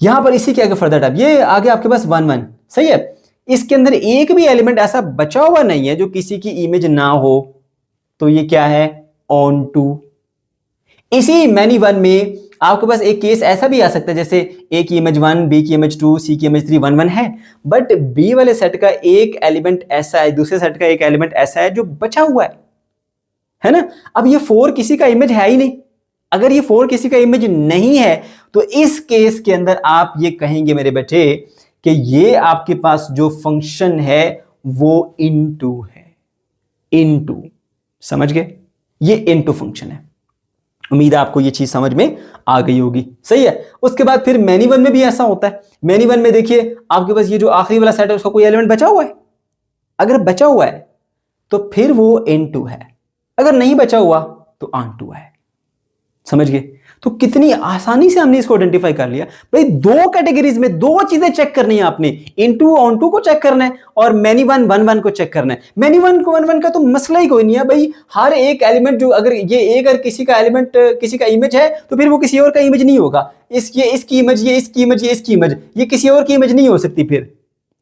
यहां पर इसी के आगे फर्दर टाइप, ये आगे आपके पास 1-1। सही है, इसके अंदर एक भी एलिमेंट ऐसा बचा हुआ नहीं है जो किसी की इमेज ना हो, तो ये क्या है? On to. इसी मैनी 1 में आपके पास एक केस ऐसा भी आ सकता है, जैसे ए की इमेज 1, बी की इमेज 2, सी की इमेज 3, 1-1 है, बट बी वाले सेट का एक एलिमेंट ऐसा है, दूसरे सेट का एक एलिमेंट ऐसा है जो बचा हुआ है ना? अब ये 4 किसी का इमेज है ही नहीं। अगर ये 4 किसी का इमेज नहीं है, तो इस केस के अंदर आप ये कहेंगे मेरे बेटे कि ये आपके पास जो फंक्शन है वो इनटू है। इनटू, समझ गए? ये इनटू फंक्शन है। उम्मीद है आपको ये चीज समझ में आ गई होगी। सही है, उसके बाद फिर मैनी 1 में भी ऐसा होता है। मैनी 1 में देखिए आपके पास ये जो आखिरी वाला सेट है उसका कोई एलिमेंट बचा हुआ है। अगर बचा हुआ है तो फिर वो इनटू है, अगर नहीं बचा हुआ तो ऑन टू है। समझ गए? तो कितनी आसानी से हमने इसको आइडेंटिफाई कर लिया। भाई 2 कैटेगरीज में 2 चीजें चेक करनी है आपने, इनटू ऑन टू को चेक करना है और मैनी 1-1 को चेक करना है। मैनी 1 का तो मसला ही कोई नहीं है भाई। हर एक एलिमेंट जो अगर ये अगर किसी का एलिमेंट किसी का इमेज है, तो फिर वो किसी और का इमेज नहीं होगा। इसकी इमेज, ये इसकी इमेज, ये इसकी इमेज, ये किसी और की इमेज नहीं हो सकती, फिर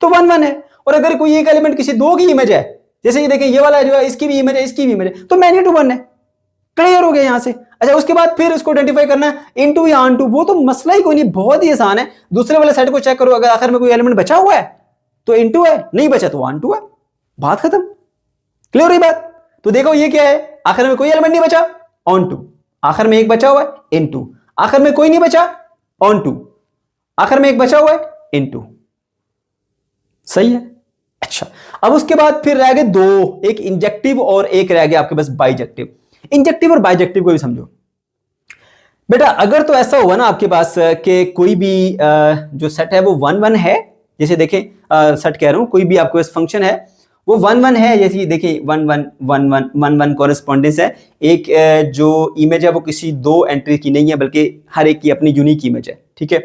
तो 1-1 है। और अगर कोई एक एलिमेंट किसी 2 की इमेज है, जैसे ये देखें ये वाला जो है इसकी भी इमेज है, इसकी भी इमेज है, तो मैनी टू 1 है। क्लियर हो गया यहां से? अच्छा, उसके बाद फिर इसको आइडेंटिफाई करना है इनटू या ऑन टू, वो तो मसला ही कोई नहीं, बहुत ही आसान है। दूसरे वाले सेट को चेक करो, अगर आखिर में कोई एलिमेंट बचा हुआ है तो इनटू है, नहीं बचा तो ऑन टू है, बात खत्म। क्लियर हुई बात? तो देखो ये क्या है, आखिर में कोई एलिमेंट नहीं बचा, ऑन टू, आखिर में एक बचा हुआ है इनटू, आखिर में कोई नहीं बचा, ऑन टू, आखिर में एक बचा हुआ है इनटू। सही है? अच्छा, अब उसके बाद फिर रह गए 2, एक इंजेक्टिव और एक रह गया आपके पास बाइजेक्टिव। इंजेक्टिव और बाइजेक्टिव को भी समझो बेटा। अगर तो ऐसा हुआ ना आपके पास कि कोई भी जो सेट है वो 1 1 है, जैसे देखें सेट कह रहा हूं, कोई भी आपके पास फंक्शन है वो 1 1 है, जैसे देखिए 1 1 1 1 1 1 कॉरेस्पॉन्डेंस है। एक जो इमेज है वो किसी दो एंट्री की नहीं है, बल्कि हर एक की अपनी यूनिक इमेज है, ठीक है।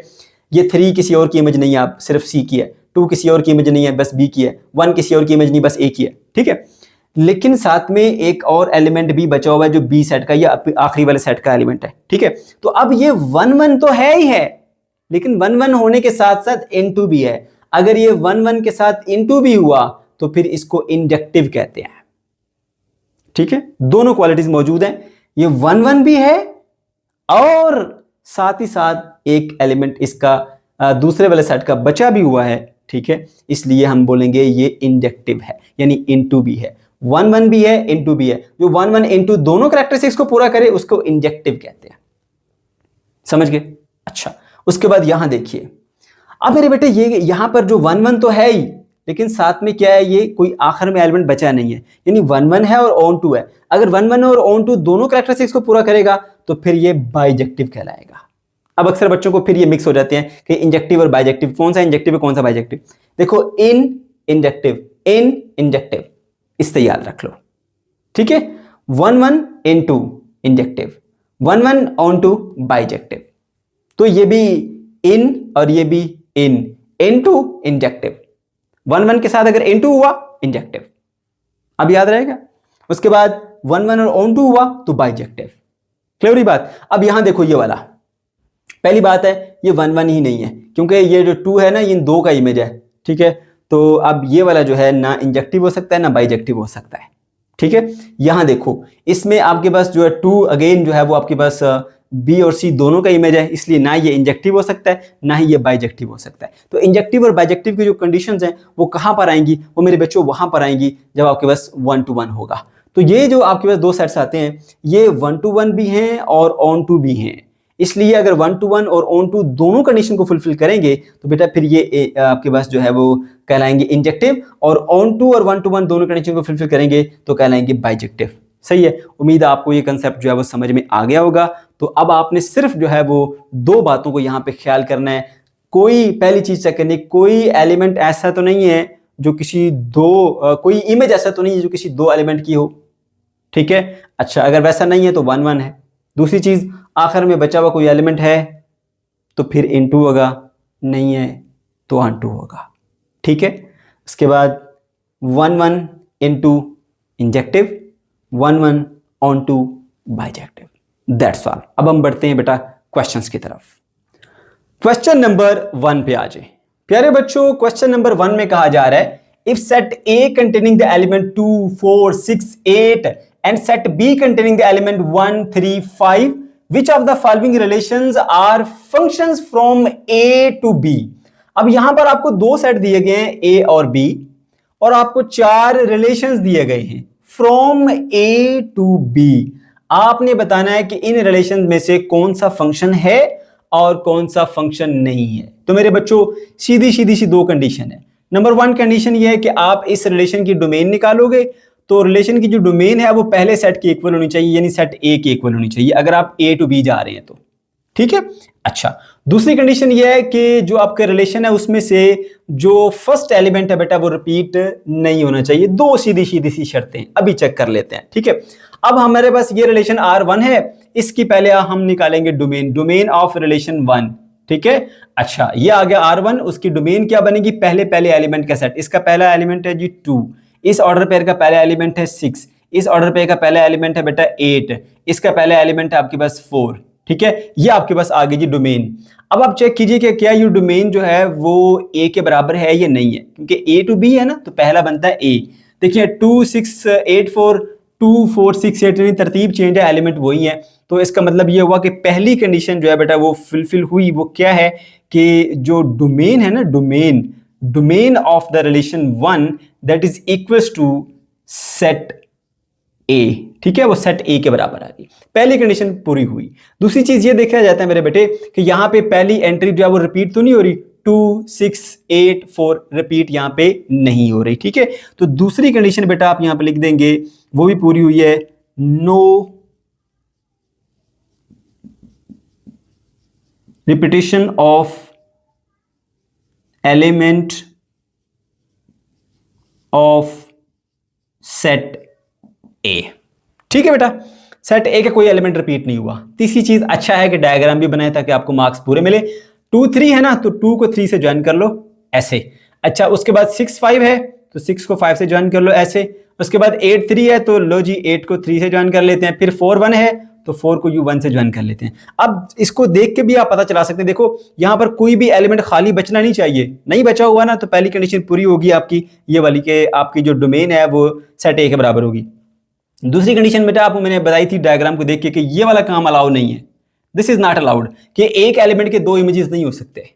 ये 3 किसी और की इमेज नहीं है, आप सिर्फ सी की है, 2 किसी और की इमेज नहीं है, बस बी की है, 1 किसी और की इमेज नहीं, बस ए की है, ठीक है। लेकिन साथ में एक और एलिमेंट भी बचा हुआ है जो बी सेट का या आखिरी वाले सेट का एलिमेंट है, ठीक है। तो अब ये 1 1 तो है ही है, लेकिन 1 1 होने के साथ साथ इनटू भी है। अगर ये 1 1 के साथ इनटू भी हुआ तो फिर इसको इंजेक्टिव कहते हैं, ठीक है। दोनों क्वालिटीज मौजूद हैं, ये 1 1 भी है और साथ ही साथ एक एलिमेंट इसका दूसरे वाले सेट का बचा भी हुआ है, ठीक है। इसलिए हम बोलेंगे ये इंजेक्टिव है, यानी इनटू भी है, 1 1 भी है, इनटू भी है। जो 1 1 इनटू दोनों कैरेक्टरिस्टिक्स को पूरा करे उसको इंजेक्टिव कहते हैं, समझ गए। अच्छा, उसके बाद यहां देखिए, अब मेरे बेटे ये यहां पर जो 1 1 तो है ही, लेकिन साथ में क्या है, ये कोई आखिर में एलिमेंट बचा नहीं है, यानी 1 1 है और ऑन टू है। अगर 1 1 और ऑन टू दोनों कैरेक्टरिस्टिक्स को पूरा करेगा तो फिर ये बाइजेक्टिव कहलाएगा। अब अक्सर बच्चों को फिर ये मिक्स हो जाते हैं कि इंजेक्टिव और बाइजेक्टिव, कौन सा इंजेक्टिव है कौन सा बाइजेक्टिव। देखो, इन इंजेक्टिव, इससे याद रख लो, ठीक है। 1 1 into injective, 1 1 onto bijective. तो ये भी इन और ये भी इनटू इंजेक्टिव। 1 1 के साथ अगर इनटू हुआ इंजेक्टिव, अब याद रहेगा। उसके बाद 1 1 और ऑन टू हुआ तो बाइजेक्टिव। क्लियर बात। अब यहां देखो, ये वाला पहली बात है, ये 1 1 ही नहीं है, क्योंकि ये जो 2 है ना, इन दो का इमेज है, ठीक है। तो अब ये वाला जो है ना इंजेक्टिव हो सकता है ना बाइजेक्टिव हो सकता है, ठीक है। यहां देखो, इसमें आपके पास जो है 2 अगेन जो है वो आपके पास बी और सी दोनों का इमेज है, इसलिए ना ये इंजेक्टिव हो सकता है ना ही ये बाइजेक्टिव हो सकता है। तो इंजेक्टिव और बाइजेक्टिव की जो कंडीशंस हैं वो कहां पर आएंगी, वो मेरे बच्चों वहां पर आएंगी जब आपके पास 1 to 1 होगा। तो ये जो आपके पास दो सेट्स आते हैं, ये 1 to 1 भी हैं और ऑन टू भी हैं, इसलिए अगर 1 to 1 और ऑन टू दोनों कंडीशन को फुलफिल करेंगे तो बेटा फिर ये आपके पास जो है वो कहलाएंगे इंजेक्टिव, और ऑन टू और 1 to 1 दोनों कंडीशन को फुलफिल करेंगे तो कहलाएंगे बाइजेक्टिव। सही है, उम्मीद है आपको ये कंसेप्ट जो है वो समझ में आ गया होगा। तो अब आपने सिर्फ जो है वो दो बातों को यहाँ पे ख्याल करना है। कोई पहली चीज चेक करनी, कोई एलिमेंट ऐसा तो नहीं है जो किसी कोई इमेज ऐसा तो नहीं है जो किसी दो एलिमेंट की हो, ठीक है। अच्छा, अगर वैसा नहीं है तो 1 1 है। दूसरी चीज, आखिर में बचा हुआ कोई एलिमेंट है तो फिर इनटू होगा, नहीं है तो ऑनटू होगा, ठीक है। उसके बाद 1 1 into injective, 1 1 onto bijective, that's all. अब हम बढ़ते हैं बेटा क्वेश्चंस की तरफ। क्वेश्चन नंबर 1 पे आ जाए प्यारे बच्चों। क्वेश्चन नंबर 1 में कहा जा रहा है, if set A containing the element 2 4 6 8 and set B containing the element 1 3 5, which of the following relations are functions from A to B। अब यहां पर आपको दो सेट दिए गए हैं A और B, और आपको 4 रिलेशंस दिए गए हैं फ्रॉम A to B। आपने बताना है कि इन रिलेशन में से कौन सा फंक्शन है और कौन सा फंक्शन नहीं है। तो मेरे बच्चों सीधी सीधी सी दो कंडीशन है। नंबर 1 कंडीशन ये है कि आप इस रिलेशन की डोमेन निकालोगे, तो रिलेशन की जो डोमेन है वो पहले सेट के इक्वल होनी चाहिए, यानी सेट A के इक्वल होनी चाहिए अगर आप A to B जा रहे हैं तो, ठीक है। अच्छा, दूसरी कंडीशन ये है कि जो आपका रिलेशन है उसमें से जो फर्स्ट एलिमेंट है बेटा वो रिपीट नहीं होना चाहिए। दो सीधी सीधी सी शर्तें अभी चेक कर लेते हैं, ठीक है। अब हमारे पास ये रिलेशन R1 है, इसकी पहले हम निकालेंगे डोमेन ऑफ रिलेशन 1, ठीक है। अच्छा, ये आ गया R1, उसकी डोमेन क्या बनेगी, पहले एलिमेंट का सेट। इसका पहला एलिमेंट है जी 2, इस ऑर्डर पेयर का पहला एलिमेंट है 6, इस ऑर्डर पेयर का पहला एलिमेंट है बेटा 8, इसका पहला एलिमेंट है आपके पास 4, ठीक है। ये आपके पास आ गई जी डोमेन। अब आप चेक कीजिए कि क्या ये डोमेन जो है वो A के बराबर है या नहीं है, क्योंकि A to B है ना, तो पहला बनता है A। देखिए 2 6 8 4 2 4 6 8, तरतीब चेंज है, एलिमेंट वही है। तो इसका मतलब ये हुआ कि पहली कंडीशन जो है बेटा वो फुलफिल हुई। वो क्या है कि जो डोमेन है ना, domain of the relation 1 that is equals to set A, ठीक है, वो सेट A के बराबर आ गई। पहली कंडीशन पूरी हुई। दूसरी चीज ये देखा जाता है मेरे बेटे कि यहाँ पे पहली एंट्री जो है वो रिपीट तो नहीं हो रही, 2 6 8 4 रिपीट यहाँ पे नहीं हो रही, ठीक है। तो दूसरी कंडीशन बेटा आप यहाँ पे लिख देंगे, वो भी पूरी हुई है, no repetition of element of set A. ठीक है बेटा, सेट ए का कोई एलिमेंट रिपीट नहीं हुआ। तीसरी चीज अच्छा है कि डायग्राम भी बनाए ताकि आपको मार्क्स पूरे मिले। 2 3 है ना, तो 2 को 3 से ज्वाइन कर लो ऐसे। अच्छा, उसके बाद 6 5 है तो 6 को 5 से ज्वाइन कर लो ऐसे। उसके बाद 8 3 है तो लो जी 8 को 3 से ज्वाइन कर लेते हैं। फिर 4 1 है तो 4 को यू 1 से ज्वाइन कर लेते हैं। अब इसको देख के भी आप पता चला सकते हैं, देखो यहां पर कोई भी एलिमेंट खाली बचना नहीं चाहिए। नहीं बचा हुआ ना तो पहली कंडीशन पूरी होगी आपकी, ये वाली के आपकी जो डोमेन है वो सेट ए के बराबर होगी। दूसरी कंडीशन बेटा आपको मैंने बताई थी डायग्राम को देख के कि ये वाला काम अलाउ नहीं है, दिस इज नॉट अलाउड, कि एक एलिमेंट के 2 इमेजेस नहीं हो सकते।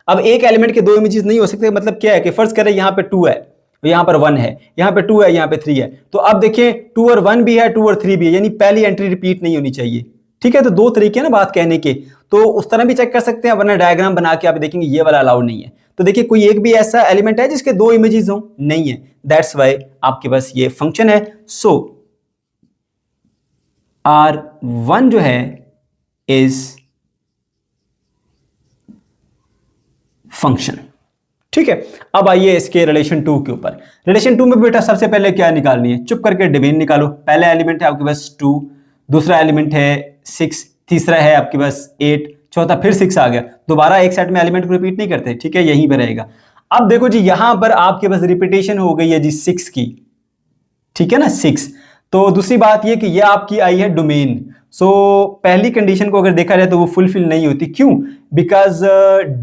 अब एक एलिमेंट के 2 इमेजेस नहीं हो सकते मतलब क्या है कि फर्ज करें यहां पे 2 है, यहां पर 1 है, यहां पे 2 है, यहां पे 3 है, तो अब देखिए 2 और 1 भी है, 2 और 3 भी है, यानी पहली एंट्री रिपीट नहीं होनी चाहिए। ठीक है, तो 2 तरीके हैं ना बात कहने के, तो उस तरह भी चेक कर सकते हैं, वरना डायग्राम बना के आप देखेंगे ये वाला अलाउड नहीं है। तो देखिए कोई एक भी ऐसा एलिमेंट है जिसके 2 इमेजेस हो, नहीं है, दैट्स वाई आपके पास ये फंक्शन है। सो R1 जो है इज फंक्शन। ठीक है, अब आइए इसके रिलेशन 2 के ऊपर। रिलेशन 2 में बेटा सबसे पहले क्या निकालनी है, चुप करके डोमेन निकालो। पहला एलिमेंट है आपके पास 2, दूसरा एलिमेंट है 6, तीसरा है आपके पास 8, चौथा फिर 6 आ गया। दोबारा एक सेट में एलिमेंट को रिपीट नहीं करते, ठीक है, यहीं पर रहेगा। अब देखो जी यहां पर आपके पास रिपीटेशन हो गई है जी 6 की, ठीक है ना 6। तो दूसरी बात यह कि यह आपकी आई है डोमेन। सो पहली कंडीशन को अगर देखा जाए तो वो फुलफिल नहीं होती, क्यों? Because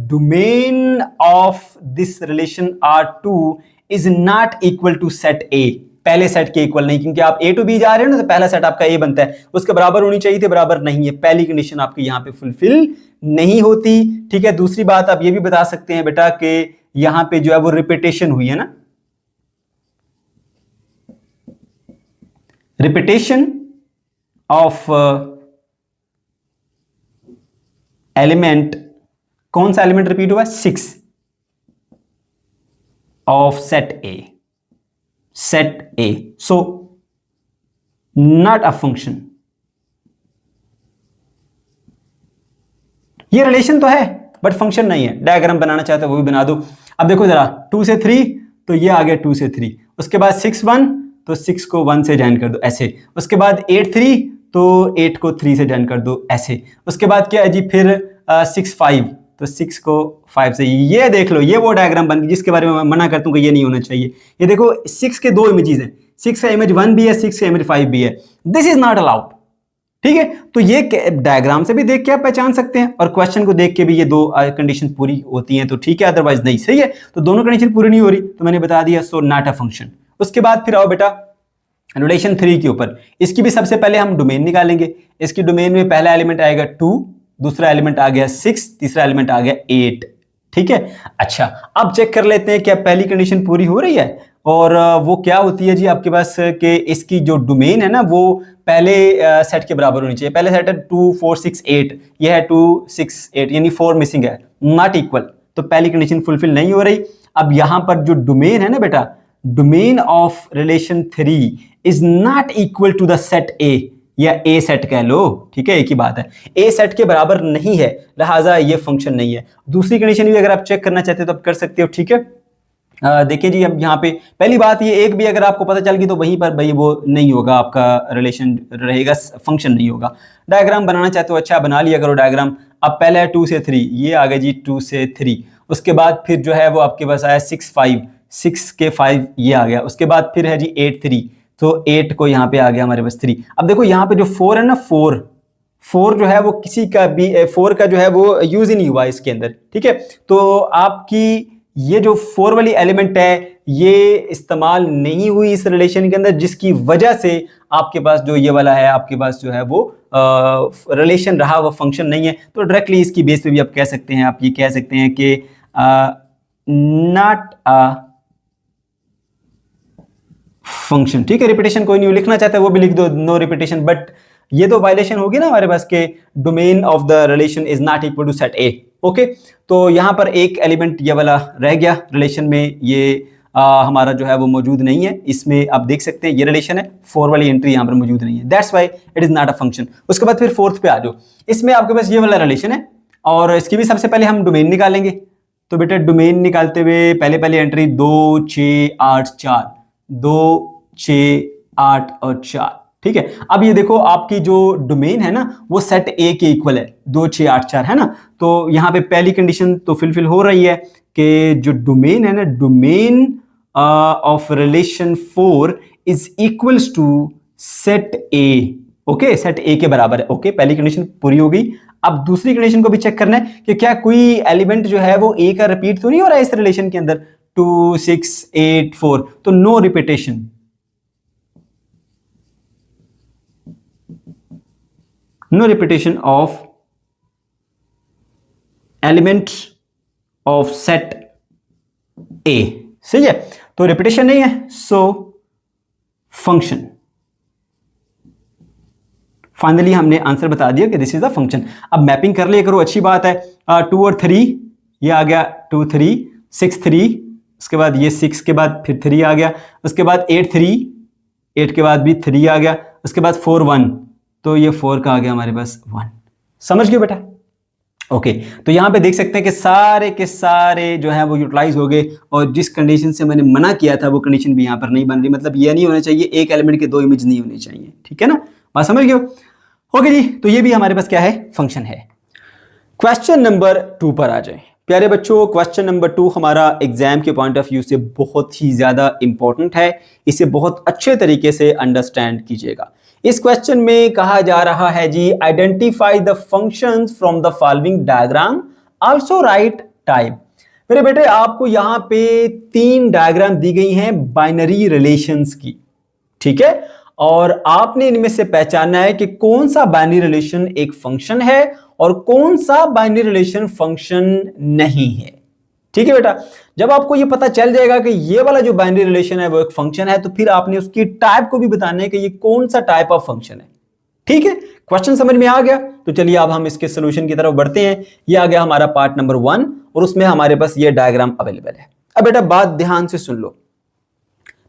domain of this relation R2 is not equal to set A, पहले सेट के इक्वल नहीं, क्योंकि आप A to B जा रहे हो ना, तो पहला सेट आपका A बनता है, उसके बराबर होनी चाहिए थी, बराबर नहीं है, पहली कंडीशन आपकी यहां पे फुलफिल नहीं होती। ठीक है, दूसरी बात आप ये भी बता सकते हैं बेटा कि यहां पे जो है वो रिपीटेशन हुई है ना, रिपीटेशन ऑफ एलिमेंट, कौन सा एलिमेंट रिपीट हुआ है? 6 of set A, set A, so not a function. ये रिलेशन तो है बट फंक्शन नहीं है। डायग्राम बनाना चाहते हो वो भी बना दो। अब देखो जरा 2 से 3 तो ये आ गया 2 से 3, उसके बाद 6 1 तो 6 को 1 से ज्वाइन कर दो ऐसे, उसके बाद 8 3 तो 8 को 3 से ज्वाइन कर दो ऐसे, उसके बाद क्या है जी फिर 6 5 तो 6 को 5 से। ये देख लो, ये वो डायग्राम बन गई जिसके बारे में मैं मना करता हूं कि ये नहीं होना चाहिए। ये देखो 6 के 2 इमेजेस हैं, 6 का इमेज 1 भी है, 6 का इमेज 5 भी है, दिस इज नॉट अलाउड। ठीक है, तो ये डायग्राम से भी देख के आप पहचान सकते हैं और क्वेश्चन को देख के भी ये 2 कंडीशन पूरी होती हैं तो ठीक है, अदरवाइज नहीं। सही है, तो दोनों कंडीशन पूरी नहीं हो रही तो मैंने बता दिया, सो नॉट अ फंक्शन। उसके बाद फिर आओ बेटा रिलेशन 3 के ऊपर। इसकी भी सबसे पहले हम डोमेन निकालेंगे। इसकी डोमेन में पहला एलिमेंट आएगा 2, दूसरा एलिमेंट आ गया 6, तीसरा एलिमेंट आ गया 8। ठीक है, अच्छा अब चेक कर लेते हैं क्या पहली कंडीशन पूरी हो रही है, और वो क्या होती है जी आपके पास कि इसकी जो डोमेन है ना वो पहले सेट के बराबर होनी चाहिए। पहले सेट है 2 4 6 8, यह है 2 6 8, यानी 4 मिसिंग है, नॉट इक्वल, तो पहली कंडीशन फुलफिल नहीं हो रही। अब यहां पर जो डोमेन है ना बेटा, domain of relation 3 is not equal to the set A, या A सेट कह लो, ठीक है, एक ही बात है, A सेट के बराबर नहीं है, लिहाजा ये फंक्शन नहीं है। दूसरी कंडीशन भी अगर आप चेक करना चाहते हो तो आप कर सकते हो। ठीक है, देखिए जी अब यहाँ पे पहली बात ये एक भी अगर आपको पता चल गई तो वहीं पर भाई वो नहीं होगा, आपका रिलेशन रहेगा, फंक्शन नहीं होगा। डायग्राम बनाना चाहते हो, अच्छा बना लिया करो डायग्राम। अब पहले है 2 से 3, ये आ गया जी 2 से 3, उसके बाद फिर जो है वो आपके पास आया 6 5, 6 के 5 ये आ गया, उसके बाद फिर है जी 8 3, तो 8 को यहाँ पे आ गया हमारे पास 3। अब देखो यहाँ पे जो 4 है ना, 4 जो है वो किसी का भी 4 का जो है वो यूज ही नहीं हुआ इसके अंदर। ठीक है, तो आपकी ये जो 4 वाली एलिमेंट है ये इस्तेमाल नहीं हुई इस रिलेशन के अंदर, जिसकी वजह से आपके पास जो ये वाला है आपके पास जो है वो रिलेशन रहा, वो फंक्शन नहीं है। तो डायरेक्टली इसकी बेस पे भी आप कह सकते हैं, आप ये कह सकते हैं कि नॉट अ फंक्शन। ठीक है, रिपीटेशन कोई नहीं लिखना चाहता है वो भी लिख दो, नो रिपीटेशन, बट ये तो वायलेशन होगी ना हमारे पास के domain of the relation is not equal to set A। Okay, तो यहां पर एक एलिमेंट ये वाला रह गया रिलेशन में, ये हमारा जो है वो मौजूद नहीं है इसमें। आप देख सकते हैं ये रिलेशन है, 4 वाली एंट्री यहां पर मौजूद नहीं है, that's why it is not a function. उसके बाद फिर 4th पे आ जाओ, इसमें आपके पास ये वाला रिलेशन है और इसकी भी सबसे पहले हम डोमेन निकालेंगे। तो बेटा डोमेन निकालते हुए पहले पहले एंट्री 2 6 8 4, 2 6 8 और 4, ठीक है। अब ये देखो आपकी जो डोमेन है ना वो सेट ए के इक्वल है, 2 6 8 4 है ना। तो यहाँ पे पहली कंडीशन तो फुलफिल हो रही है कि जो डोमेन है ना, domain of relation 4 is equals to set A. Okay, set A के बराबर है। ओके, पहली कंडीशन पूरी हो गई। अब दूसरी कंडीशन को भी चेक करना है कि क्या कोई एलिमेंट जो है वो ए का रिपीट तो नहीं हो रहा है इस रिलेशन के अंदर, 2 6 8 4, तो no repetition. No repetition of element of set A, सही है। तो रिपीटेशन नहीं है, सो फंक्शन। फाइनली हमने आंसर बता दिया कि दिस इज द फंक्शन। अब मैपिंग कर लिया करो, अच्छी बात है। 2 और 3 ये आ गया, 2 3 6 3, उसके बाद ये 6 के बाद फिर 3 आ गया, उसके बाद 8 3, 8 के बाद भी 3 आ गया, उसके बाद 4 1, तो ये 4 का आ गया हमारे पास 1। समझ गए बेटा? ओके, तो यहां पे देख सकते हैं कि सारे के सारे जो है वो यूटिलाइज हो गए, और जिस कंडीशन से मैंने मना किया था वो कंडीशन भी यहां पर नहीं बन रही। मतलब ये नहीं होना चाहिए एक एलिमेंट के 2 इमेज नहीं होने चाहिए, ठीक है ना, बात समझ गए? ओके जी, तो ये भी हमारे पास क्या है, फंक्शन है। क्वेश्चन नंबर 2 पर आ जाए प्यारे बच्चों। क्वेश्चन नंबर 2 हमारा एग्जाम के पॉइंट ऑफ व्यू से बहुत ही ज्यादा इंपॉर्टेंट है, इसे बहुत अच्छे तरीके से अंडरस्टैंड कीजिएगा। इस क्वेश्चन में कहा जा रहा है जी, identify the functions from the following diagram, also write type. मेरे बेटे आपको यहां पे 3 डायग्राम दी गई हैं बाइनरी रिलेशंस की, ठीक है, और आपने इनमें से पहचानना है कि कौन सा बाइनरी रिलेशन एक फंक्शन है और कौन सा बाइनरी रिलेशन फंक्शन नहीं है, ठीक है बेटा। जब आपको ये पता चल जाएगा कि ये वाला जो बाइनरी रिलेशन है वो एक फंक्शन है, तो फिर आपने उसकी टाइप को भी बताना है कि ये कौन सा टाइप ऑफ फंक्शन है, ठीक है। क्वेश्चन समझ में आ गया? तो चलिए अब हम इसके सोल्यूशन की तरफ बढ़ते हैं। ये आ गया हमारा पार्ट नंबर 1 और उसमें हमारे पास ये डायग्राम अवेलेबल है। अब बेटा बात ध्यान से सुन लो।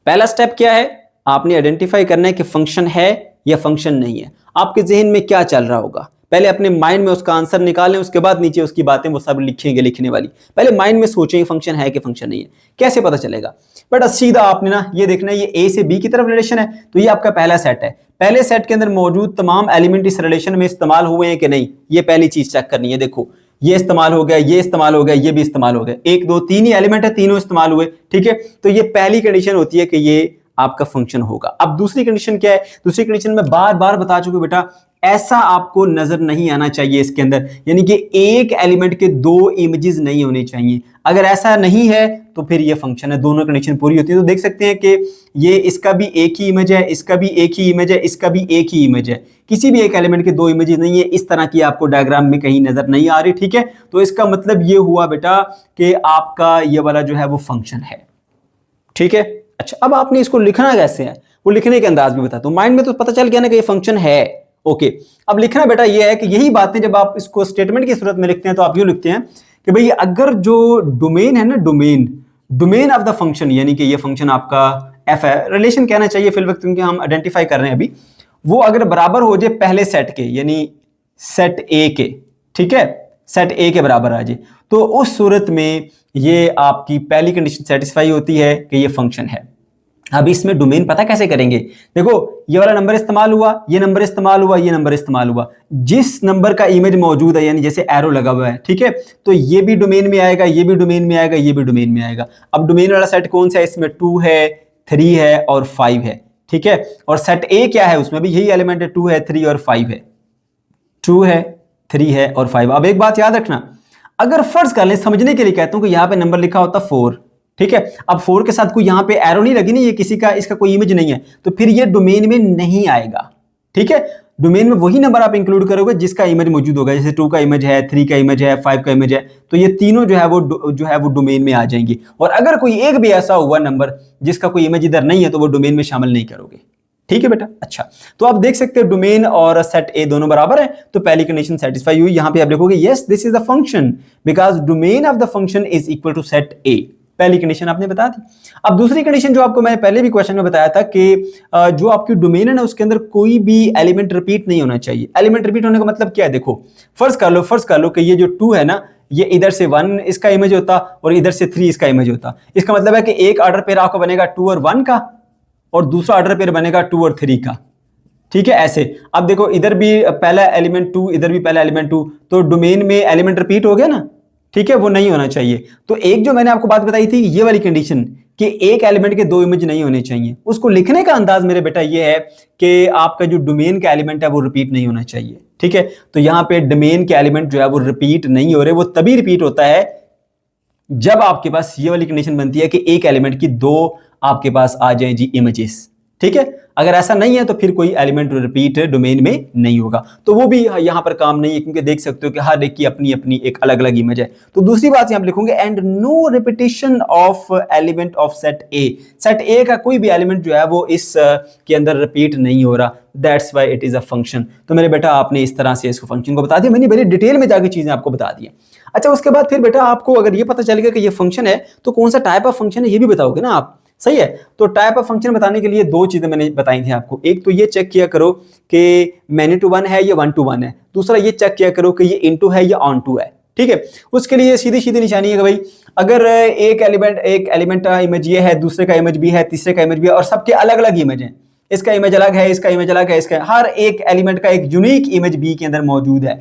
पहला स्टेप क्या है, आपने आइडेंटिफाई करना है कि फंक्शन है या फंक्शन नहीं है। आपके जहन में क्या चल रहा होगा, पहले अपने माइंड में उसका आंसर निकालें, उसके बाद नीचे उसकी बातें वो सब लिखेंगे लिखने वाली। पहले माइंड में सोचें फंक्शन है कि फंक्शन नहीं है। कैसे पता चलेगा बेटा? सीधा आपने ना ये देखना है, ये ए से बी की तरफ रिलेशन है, तो ये आपका पहला सेट है। पहले सेट के अंदर मौजूद तमाम एलिमेंट इस रिलेशन में इस्तेमाल हुए हैं कि नहीं, ये पहली चीज चेक करनी है। देखो ये इस्तेमाल हो गया, ये इस्तेमाल हो गया, ये भी इस्तेमाल हो गया, 1 2 3 ही एलिमेंट है, तीनों इस्तेमाल हुए, ठीक है। तो ये पहली कंडीशन होती है कि ये आपका फंक्शन होगा। अब दूसरी कंडीशन क्या है? दूसरी कंडीशन में बार बार बता चुके बेटा, ऐसा आपको नजर नहीं आना चाहिए इसके अंदर, यानी कि एक एलिमेंट के 2 इमेजेस नहीं होने चाहिए। अगर ऐसा नहीं है तो फिर ये फंक्शन है, दोनों कंडीशन पूरी होती है। तो देख सकते हैं कि ये इसका भी एक ही इमेज है, इसका भी एक ही इमेज है, इसका भी एक ही इमेज है, किसी भी एक एलिमेंट के 2 इमेजेस नहीं है। इस तरह की आपको डायग्राम में कहीं नजर नहीं आ रही, ठीक है। तो इसका मतलब ये हुआ बेटा कि आपका ये वाला जो है वो फंक्शन है, ठीक है। अच्छा, अब आपने इसको लिखना कैसे है, वो लिखने के अंदाज भी बताता हूं। माइंड में तो पता चल गया ना कि ये फंक्शन है, ओके। अब लिखना बेटा ये है कि यही बातें जब आप इसको स्टेटमेंट की सूरत में लिखते हैं तो आप यूं लिखते हैं कि भाई अगर जो डोमेन है ना, डोमेन ऑफ द फंक्शन, यानी कि ये फंक्शन आपका एफ है, रिलेशन कहना चाहिए फिल वक्त क्योंकि हम आइडेंटिफाई कर रहे हैं अभी, वो अगर बराबर हो जाए पहले सेट के, यानी सेट ए के, ठीक है, सेट ए के बराबर आ जाए, तो उस सूरत में ये आपकी पहली कंडीशन सेटिस्फाई होती है कि ये फंक्शन है। अब इसमें डोमेन पता कैसे करेंगे? देखो ये वाला नंबर इस्तेमाल हुआ, ये नंबर इस्तेमाल हुआ, ये नंबर इस्तेमाल हुआ, जिस नंबर का इमेज मौजूद है, यानी जैसे एरो लगा हुआ है, ठीक है, तो ये भी डोमेन में आएगा, ये भी डोमेन में आएगा, ये भी डोमेन में आएगा। अब डोमेन वाला सेट कौन सा है? इसमें 2 है, 3 है और 5 है, ठीक है। और सेट ए क्या है? उसमें भी यही एलिमेंट है, 2 है, 3 और 5 है, 2 है, 3 है और 5। अब एक बात याद रखना, अगर फर्ज कर लें, समझने के लिए कहता हूं कि यहां पे नंबर लिखा होता 4, ठीक है। अब 4 के साथ कोई यहां पे एरो नहीं लगी, नहीं, ये किसी का इसका कोई इमेज नहीं है, तो फिर ये डोमेन में नहीं आएगा, ठीक है। डोमेन में वही नंबर आप इंक्लूड करोगे जिसका इमेज मौजूद होगा, जैसे 2 का इमेज है, 3 का इमेज है, 5 का इमेज है, तो ये तीनों जो है वो डोमेन में आ जाएंगे। और अगर कोई एक भी ऐसा हुआ नंबर जिसका कोई इमेज इधर नहीं है तो वो डोमेन में शामिल नहीं करोगे, ठीक है बेटा। अच्छा, तो आप देख सकते हो डोमेन और सेट ए दोनों बराबर है, तो पहली कंडीशन सेटिस्फाई हुई। यहां पे आप लिखोगे yes this is the function because domain of the function is equal to set A. पहली कंडीशन आपने बता दी। अब दूसरी कंडीशन जो आपको मैंने पहले भी क्वेश्चन में बताया था कि जो आपकी डोमेन है ना उसके अंदर कोई भी एलिमेंट रिपीट नहीं होना चाहिए। एलिमेंट रिपीट होने का मतलब क्या है, देखो फर्ज कर लो कि ये जो 2 है ना, ये इधर से 1 इसका इमेज होता और इधर से 3 इसका इमेज होता। इसका मतलब है कि एक ऑर्डर पेयर आपको बनेगा 2 और 1 का और दूसरा ऑर्डर पेयर बनेगा 2 और 3 का। ठीक है, ऐसे। अब देखो इधर भी पहला एलिमेंट 2, इधर भी पहला एलिमेंट 2, तो डोमेन में एलिमेंट रिपीट हो गया ना। ठीक है, वो नहीं होना चाहिए। तो एक जो मैंने आपको बात बताई थी ये वाली कंडीशन कि एक एलिमेंट के 2 इमेज नहीं होने चाहिए, उसको लिखने का अंदाज मेरे बेटा ये है कि आपका जो डोमेन का एलिमेंट है वो रिपीट नहीं होना चाहिए। ठीक है, तो यहां पे डोमेन के एलिमेंट जो है वो रिपीट नहीं हो रहे। वो तभी रिपीट होता है जब आपके पास ये वाली कंडीशन बनती है कि एक एलिमेंट की 2 आपके पास आ जाए जी इमेजेस। ठीक है, अगर ऐसा नहीं है तो फिर कोई एलिमेंट रिपीट डोमेन में नहीं होगा। तो वो भी यहां पर काम नहीं है, क्योंकि देख सकते हो कि हर एक की अपनी अपनी एक अलग अलग इमेज है। तो दूसरी बात यहां पर लिखोगे and no repetition of element of set A. Set A का कोई भी एलिमेंट जो है वो इस के अंदर रिपीट नहीं हो रहा, that's why it is a function. तो मेरे बेटा आपने इस तरह से इसको फंक्शन को बता दिया, मैंने बड़ी डिटेल में जाके चीजें आपको बता दी। अच्छा, उसके बाद फिर बेटा आपको अगर ये पता चल गया कि ये फंक्शन है तो कौन सा टाइप ऑफ फंक्शन है ये भी बताओगे ना आप। सही है, तो टाइप ऑफ फंक्शन बताने के लिए 2 चीजें मैंने बताई थी आपको। एक तो ये चेक किया करो कि मैनी टू 1 है या 1 to 1 है। दूसरा ये चेक किया करो कि ये इनटू है या ऑन टू है। ठीक है, उसके लिए सीधी सीधी निशानी है कि भाई अगर एक एलिमेंट का इमेज ये है, दूसरे का इमेज भी है, तीसरे का इमेज भी है और सबके अलग अलग इमेज है, इसका इमेज अलग है, इसका इमेज अलग है, इसका हर एक एलिमेंट का एक यूनिक इमेज बी के अंदर मौजूद है।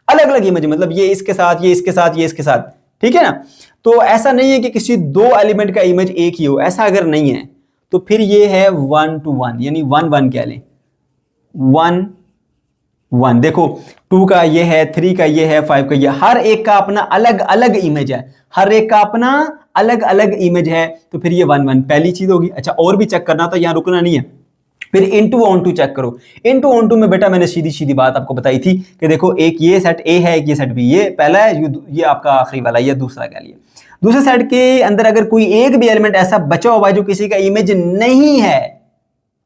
अलग अलग इमेज, मतलब ये इसके साथ, ये इसके साथ, ये इसके साथ। ठीक है ना, तो ऐसा नहीं है कि किसी 2 एलिमेंट का इमेज एक ही हो, ऐसा अगर नहीं है तो फिर ये है 1 to 1, यानी 1 1 कह लें, 1 1। देखो 2 का ये है, 3 का ये है, 5 का ये, हर एक का अपना अलग अलग इमेज है, हर एक का अपना अलग अलग इमेज है, तो फिर ये 1 1 पहली चीज होगी। अच्छा, और भी चेक करना, तो यहां रुकना नहीं है। फिर इनटू ऑन टू चेक करो। इनटू ऑन टू में बेटा मैंने सीधी सीधी बात आपको बताई थी कि देखो एक ये सेट ए है, एक ये सेट बी, ये पहला है, ये आपका आखिरी वाला, ये दूसरा कह लिए। दूसरे सेट के अंदर अगर कोई एक भी एलिमेंट ऐसा बचा हुआ है जो किसी का इमेज नहीं है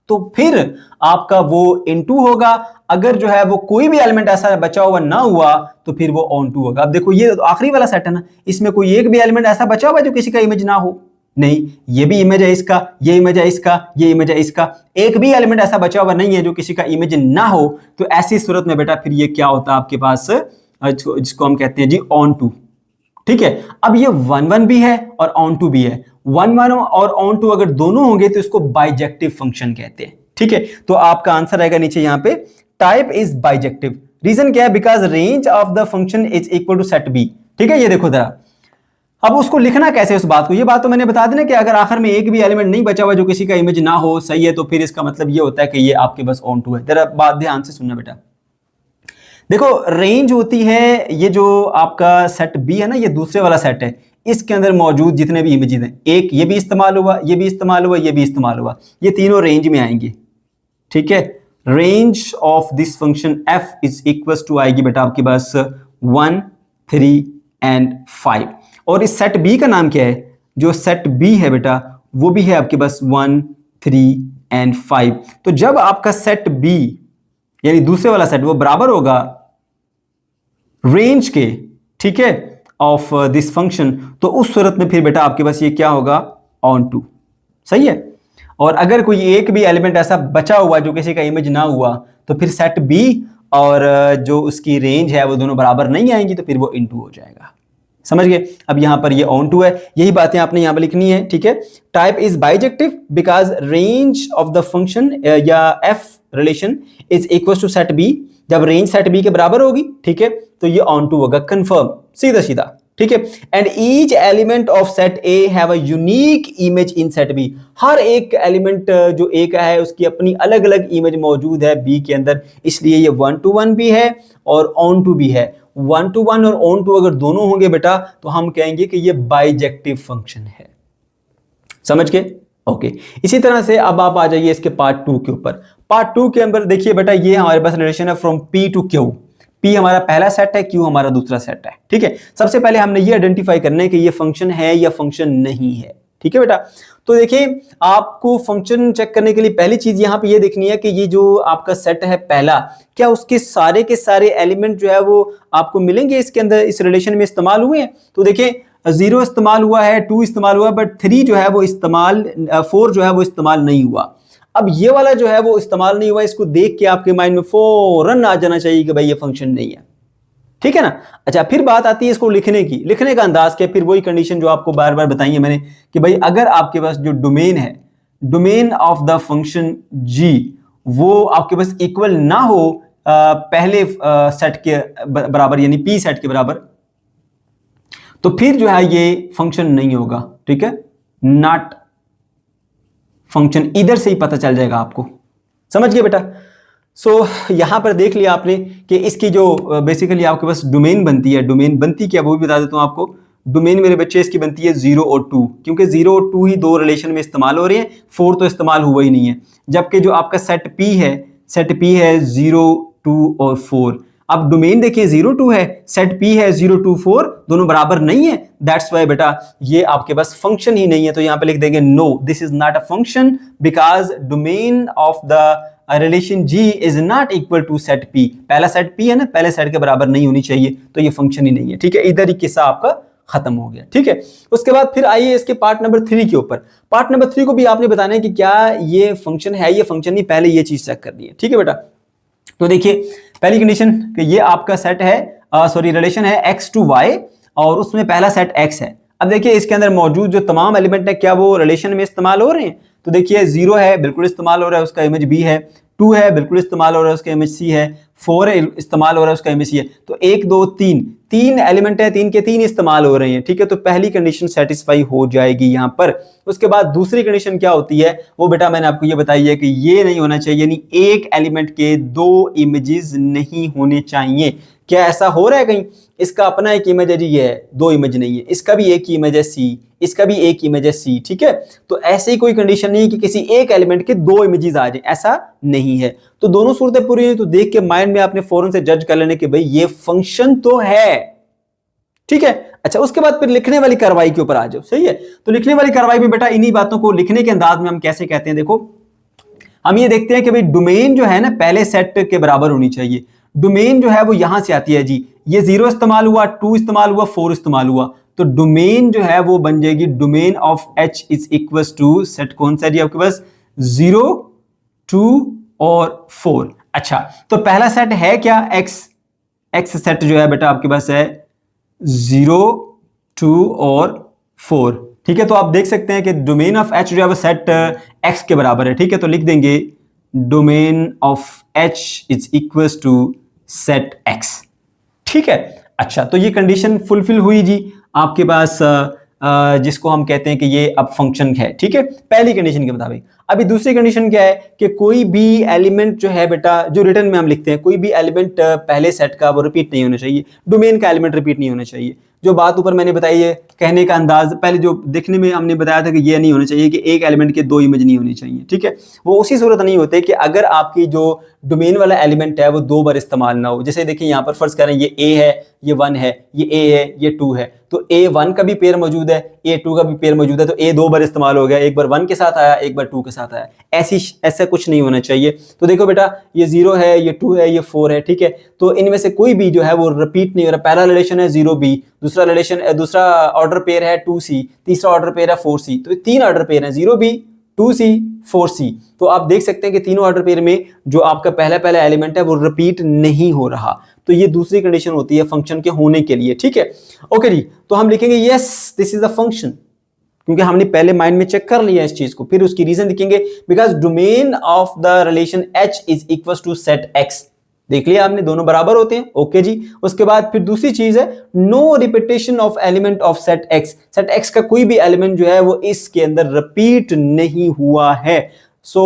तो फिर आपका वो इनटू होगा। अगर जो है वो कोई भी एलिमेंट ऐसा बचा हुआ ना हुआ तो फिर वो ऑन टू होगा। अब देखो ये आखिरी वाला सेट है ना, इसमें कोई एक भी एलिमेंट ऐसा बचा हुआ है जो किसी का इमेज ना हो, नहीं, ये भी इमेज है इसका, ये इमेज है इसका, ये इमेज है इसका, एक भी एलिमेंट ऐसा बचा हुआ नहीं है जो किसी का इमेज ना हो। तो ऐसी सूरत में बेटा फिर ये क्या होता है आपके पास, जिसको हम कहते हैं जी ऑन टू। ठीक है, अब ये 1 1 भी है और ऑन टू भी है। 1 1 और ऑन टू अगर दोनों होंगे तो इसको बाइजेक्टिव फंक्शन कहते हैं। ठीक है, तो आपका आंसर आएगा नीचे यहां पे, टाइप इज बाइजेक्टिव। रीजन क्या है, because range of the function is equal to set B. ठीक है, ये देखो जरा, अब उसको लिखना कैसे उस बात को, ये बात तो मैंने बता दी ना कि अगर आखिर में एक भी एलिमेंट नहीं बचा हुआ जो किसी का इमेज ना हो, सही है, तो फिर इसका मतलब ये होता है कि ये आपके पास ऑन टू है। जरा बात ध्यान से सुनना बेटा, देखो रेंज होती है, ये जो आपका सेट बी है ना, ये दूसरे वाला सेट है, इसके अंदर मौजूद जितने भी इमेजेस हैं, एक ये भी इस्तेमाल हुआ, ये भी इस्तेमाल हुआ, ये भी इस्तेमाल हुआ, ये तीनों रेंज में आएंगे। ठीक है, range of this function f is equal to आएगी बेटा आपके पास 1 3 एंड 5। और इस सेट बी का नाम क्या है, जो सेट बी है बेटा वो भी है आपके पास 1 3 एंड 5। तो जब आपका सेट बी यानी दूसरे वाला सेट वो बराबर होगा रेंज के, ठीक है, ऑफ दिस फंक्शन, तो उस सूरत में फिर बेटा आपके पास ये क्या होगा, ऑन टू। सही है, और अगर कोई एक भी एलिमेंट ऐसा बचा हुआ जो किसी का इमेज ना हुआ तो फिर सेट बी और जो उसकी रेंज है वो दोनों बराबर नहीं आएंगी, तो फिर वो इनटू हो जाएगा। समझ गए, अब यहां पर ये ऑन टू है, यही बातें आपने यहां पर लिखनी है। ठीक है, type is bijective because range of the function या F relation is equal to set B. जब रेंज सेट बी के बराबर होगी, ठीक है, तो ये ऑन टू होगा, कंफर्म, सीधा सीधा। ठीक है, and each element of set A have a unique image in set B. हर एक एलिमेंट जो ए का है उसकी अपनी अलग अलग इमेज मौजूद है बी के अंदर, इसलिए ये 1 to 1 भी है और ऑन टू भी है। 1 to 1 और ऑन टू अगर दोनों होंगे बेटा तो हम कहेंगे कि ये बाइजेक्टिव फंक्शन है। समझ के, ओके। इसी तरह से अब आप आ जाइए इसके पार्ट 2 के ऊपर। पार्ट 2 के अंदर देखिए बेटा, ये हमारे पास रिलेशन है from P to Q. P हमारा पहला सेट है, क्यू हमारा दूसरा सेट है। ठीक है, सबसे पहले हमने ये आइडेंटिफाई करना है कि ये फंक्शन है या फंक्शन नहीं है। ठीक है बेटा, तो देखिए आपको फंक्शन चेक करने के लिए पहली चीज यहां पे ये देखनी है कि ये जो आपका सेट है पहला, क्या उसके सारे के सारे एलिमेंट जो है वो आपको मिलेंगे इसके अंदर, इस रिलेशन में इस्तेमाल हुए हैं। तो देखिए 0 इस्तेमाल हुआ है, 2 इस्तेमाल हुआ, बट 3 जो है वो इस्तेमाल, 4 जो है वो इस्तेमाल नहीं हुआ। अब ये वाला जो है वो इस्तेमाल नहीं हुआ, इसको देख के आपके माइंड में फौरन आ जाना चाहिए कि भाई ये फंक्शन नहीं है, ठीक है ना। अच्छा, फिर बात आती है इसको लिखने की। लिखने का अंदाज क्या, फिर वही कंडीशन जो आपको बार बार बताई है मैंने कि भाई अगर आपके पास जो डोमेन है, domain of the function g, वो आपके पास इक्वल ना हो पहले सेट के बराबर, यानी p सेट के बराबर, तो फिर जो है ये फंक्शन नहीं होगा, ठीक है, नॉट फंक्शन। इधर से ही पता चल जाएगा आपको, समझ गए बेटा। यहां पर देख लिया आपने कि इसकी जो बेसिकली आपके पास डोमेन बनती है, डोमेन बनती क्या वो भी बता देता हूं आपको। डोमेन मेरे बच्चे इसकी बनती है 0 और 2, क्योंकि 0 और 2 ही दो रिलेशन में इस्तेमाल हो रहे हैं, 4 तो इस्तेमाल हुआ ही नहीं है। जबकि जो आपका सेट P है, सेट P है 0, 2 और 4। अब डोमेन देखिए 0, 2 है, सेट P है 0, 2, 4, दोनों बराबर नहीं है। दैट्स वाई बेटा ये आपके पास फंक्शन ही नहीं है। तो यहां पे लिख देंगे no, this is not a function because domain of the relation G is not equal to set P। पहला सेट P है ना, पहले सेट के बराबर नहीं होनी चाहिए, तो ये फंक्शन ही नहीं है, ठीक है। इधर ही किस्सा आपका खत्म हो गया, ठीक है। उसके बाद फिर आइए इसके पार्ट नंबर 3 के ऊपर। पार्ट नंबर 3 को भी आपने बताना है कि क्या ये फंक्शन है, ये फंक्शन नहीं, पहले ये चीज चेक करनी है, ठीक है बेटा। तो देखिए पहली कंडीशन कि ये आपका सेट है, रिलेशन है x to y, और उसमें पहला सेट x है। अब देखिए इसके अंदर मौजूद जो तमाम एलिमेंट है क्या वो रिलेशन में इस्तेमाल हो रहे हैं। तो देखिए 0 है, बिल्कुल इस्तेमाल हो रहा है, उसका इमेज b है। 2 है, बिल्कुल इस्तेमाल हो रहा है, उसका इमेज c है। 4 है, इस्तेमाल हो रहा है, उसका इमेज c है। तो 1, 2, 3 एलिमेंट है, 3 के 3 इस्तेमाल हो रहे हैं, ठीक है। तो पहली कंडीशन सेटिस्फाई हो जाएगी यहां पर। उसके बाद दूसरी कंडीशन क्या होती है वो बेटा मैंने आपको ये बताई है कि ये नहीं होना चाहिए, यानी एक एलिमेंट के 2 इमेजेस नहीं होने चाहिए। क्या ऐसा हो रहा है कहीं? इसका अपना एक इमेज है जी, ये 2 इमेज नहीं है, इसका भी एक ही इमेज है c, इसका भी एक इमेज है c, ठीक है। तो ऐसी कोई कंडीशन नहीं है कि किसी एक एलिमेंट के 2 इमेजेस आ जाए, ऐसा नहीं है। तो दोनों सूरतें पूरी हैं, तो देख के माइंड में आपने फौरन से जज कर लेने कि भाई ये फंक्शन तो है, ठीक है। अच्छा, उसके बाद फिर लिखने वाली कार्रवाई के ऊपर आ जाओ, सही है। तो लिखने वाली कार्रवाई में बेटा इन्हीं बातों को लिखने के अंदाज में हम कैसे कहते हैं, देखो हम ये देखते हैं कि भाई डोमेन जो है ना पहले सेट के बराबर होनी चाहिए। डोमेन जो है वो यहां से आती है जी, ये 0 इस्तेमाल हुआ, 2 इस्तेमाल हुआ, 4 इस्तेमाल हुआ, तो डोमेन जो है वो बन जाएगी domain of h is equal to set कौन सा जी आपके पास, 0, 2 और 4। अच्छा, तो पहला सेट है क्या, x सेट जो है बेटा आपके पास है 0, 2 और 4, ठीक है। तो आप देख सकते हैं कि डोमेन ऑफ h जो है वो सेट x के बराबर है, ठीक है। तो लिख देंगे domain of h is equal to set x, ठीक है। अच्छा, तो ये कंडीशन फुलफिल हुई जी आपके पास, जिसको हम कहते हैं कि ये अब फंक्शन है, ठीक है, पहली कंडीशन के मुताबिक। अभी दूसरी कंडीशन क्या है कि कोई भी एलिमेंट जो है बेटा, जो रिटर्न में हम लिखते हैं, कोई भी एलिमेंट पहले सेट का वो रिपीट नहीं होना चाहिए, डोमेन का एलिमेंट रिपीट नहीं होना चाहिए। जो बात ऊपर मैंने बताई है, कहने का अंदाज पहले जो देखने में हमने बताया था कि ये नहीं होना चाहिए कि एक एलिमेंट के 2 इमेज नहीं होनी चाहिए, ठीक है। वो उसी सूरत नहीं होते कि अगर आपकी जो डोमेन वाला एलिमेंट है वो 2 बार इस्तेमाल ना हो। जैसे देखिए यहाँ पर फर्ज करें ये a है, ये 1 है, ये a है, ये 2 है, तो a1 का भी पेयर मौजूद है, a2 का भी पेयर मौजूद है, तो a 2 बार इस्तेमाल हो गया, एक बार 1 के साथ आया, एक बार 2 के साथ आया, ऐसा कुछ नहीं होना चाहिए। तो देखो बेटा ये 0 है, ये 2 है, ये 4 है, ठीक है। तो इनमें से कोई भी जो है वो रिपीट नहीं हो रहा। पहला रिलेशन है 0b, दूसरा रिलेशन, दूसरा ऑर्डर पेयर है 2c, तीसरा ऑर्डर पेयर है 4c, तो 3 ऑर्डर पेयर है 0b, 2c, 4c। तो आप देख सकते हैं कि तीनों ऑर्डर पेयर में जो आपका पहला एलिमेंट है वो रिपीट नहीं हो रहा। तो ये दूसरी कंडीशन होती है फंक्शन के होने के लिए, ठीक है। ओके जी, तो हम लिखेंगे yes this is a function, क्योंकि हमने पहले माइंड में चेक कर लिया इस चीज को। फिर उसकी रीजन लिखेंगे because domain of the relation h is equal to set x। देख लिया आपने, दोनों बराबर होते हैं, ओके जी। उसके बाद फिर दूसरी चीज है no repetition of element of set x। Set x का कोई भी एलिमेंट जो है वो इसके अंदर रिपीट नहीं हुआ है। सो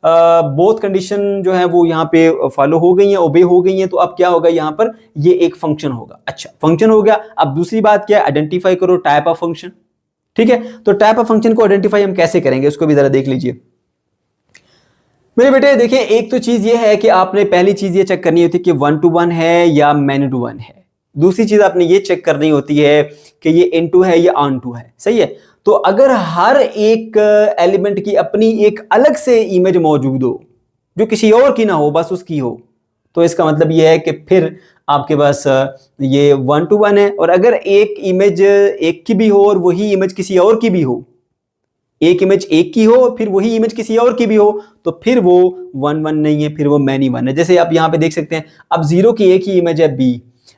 बोथ कंडीशन जो है वो यहाँ पे फॉलो हो गई है, ओबे हो गई है। तो अब क्या होगा यहाँ पर, ये एक फंक्शन होगा। अच्छा, फंक्शन हो गया। अब दूसरी बात क्या है, आइडेंटिफाई करो टाइप ऑफ फंक्शन, ठीक है। तो टाइप ऑफ फंक्शन को आइडेंटिफाई हम कैसे करेंगे उसको भी जरा देख लीजिए मेरे बेटे। देखिए एक तो चीज ये है कि आपने पहली चीज ये चेक करनी होती है कि 1 to 1 है या मैनी टू 1 है। दूसरी चीज आपने ये चेक करनी होती है कि ये इनटू है या ऑन टू है, सही है। तो अगर हर एक एलिमेंट की अपनी एक अलग से इमेज मौजूद हो जो किसी और की ना हो, बस उसकी हो, तो इसका मतलब ये है कि फिर आपके पास ये 1 to 1 है। और अगर एक इमेज एक की भी हो और वही इमेज किसी और की भी हो, एक इमेज एक की हो फिर वही इमेज किसी और की भी हो, तो फिर वो 1 1 नहीं है, फिर वो मैनी 1 है। जैसे आप यहाँ पे देख सकते हैं, अब 0 की एक ही इमेज है B,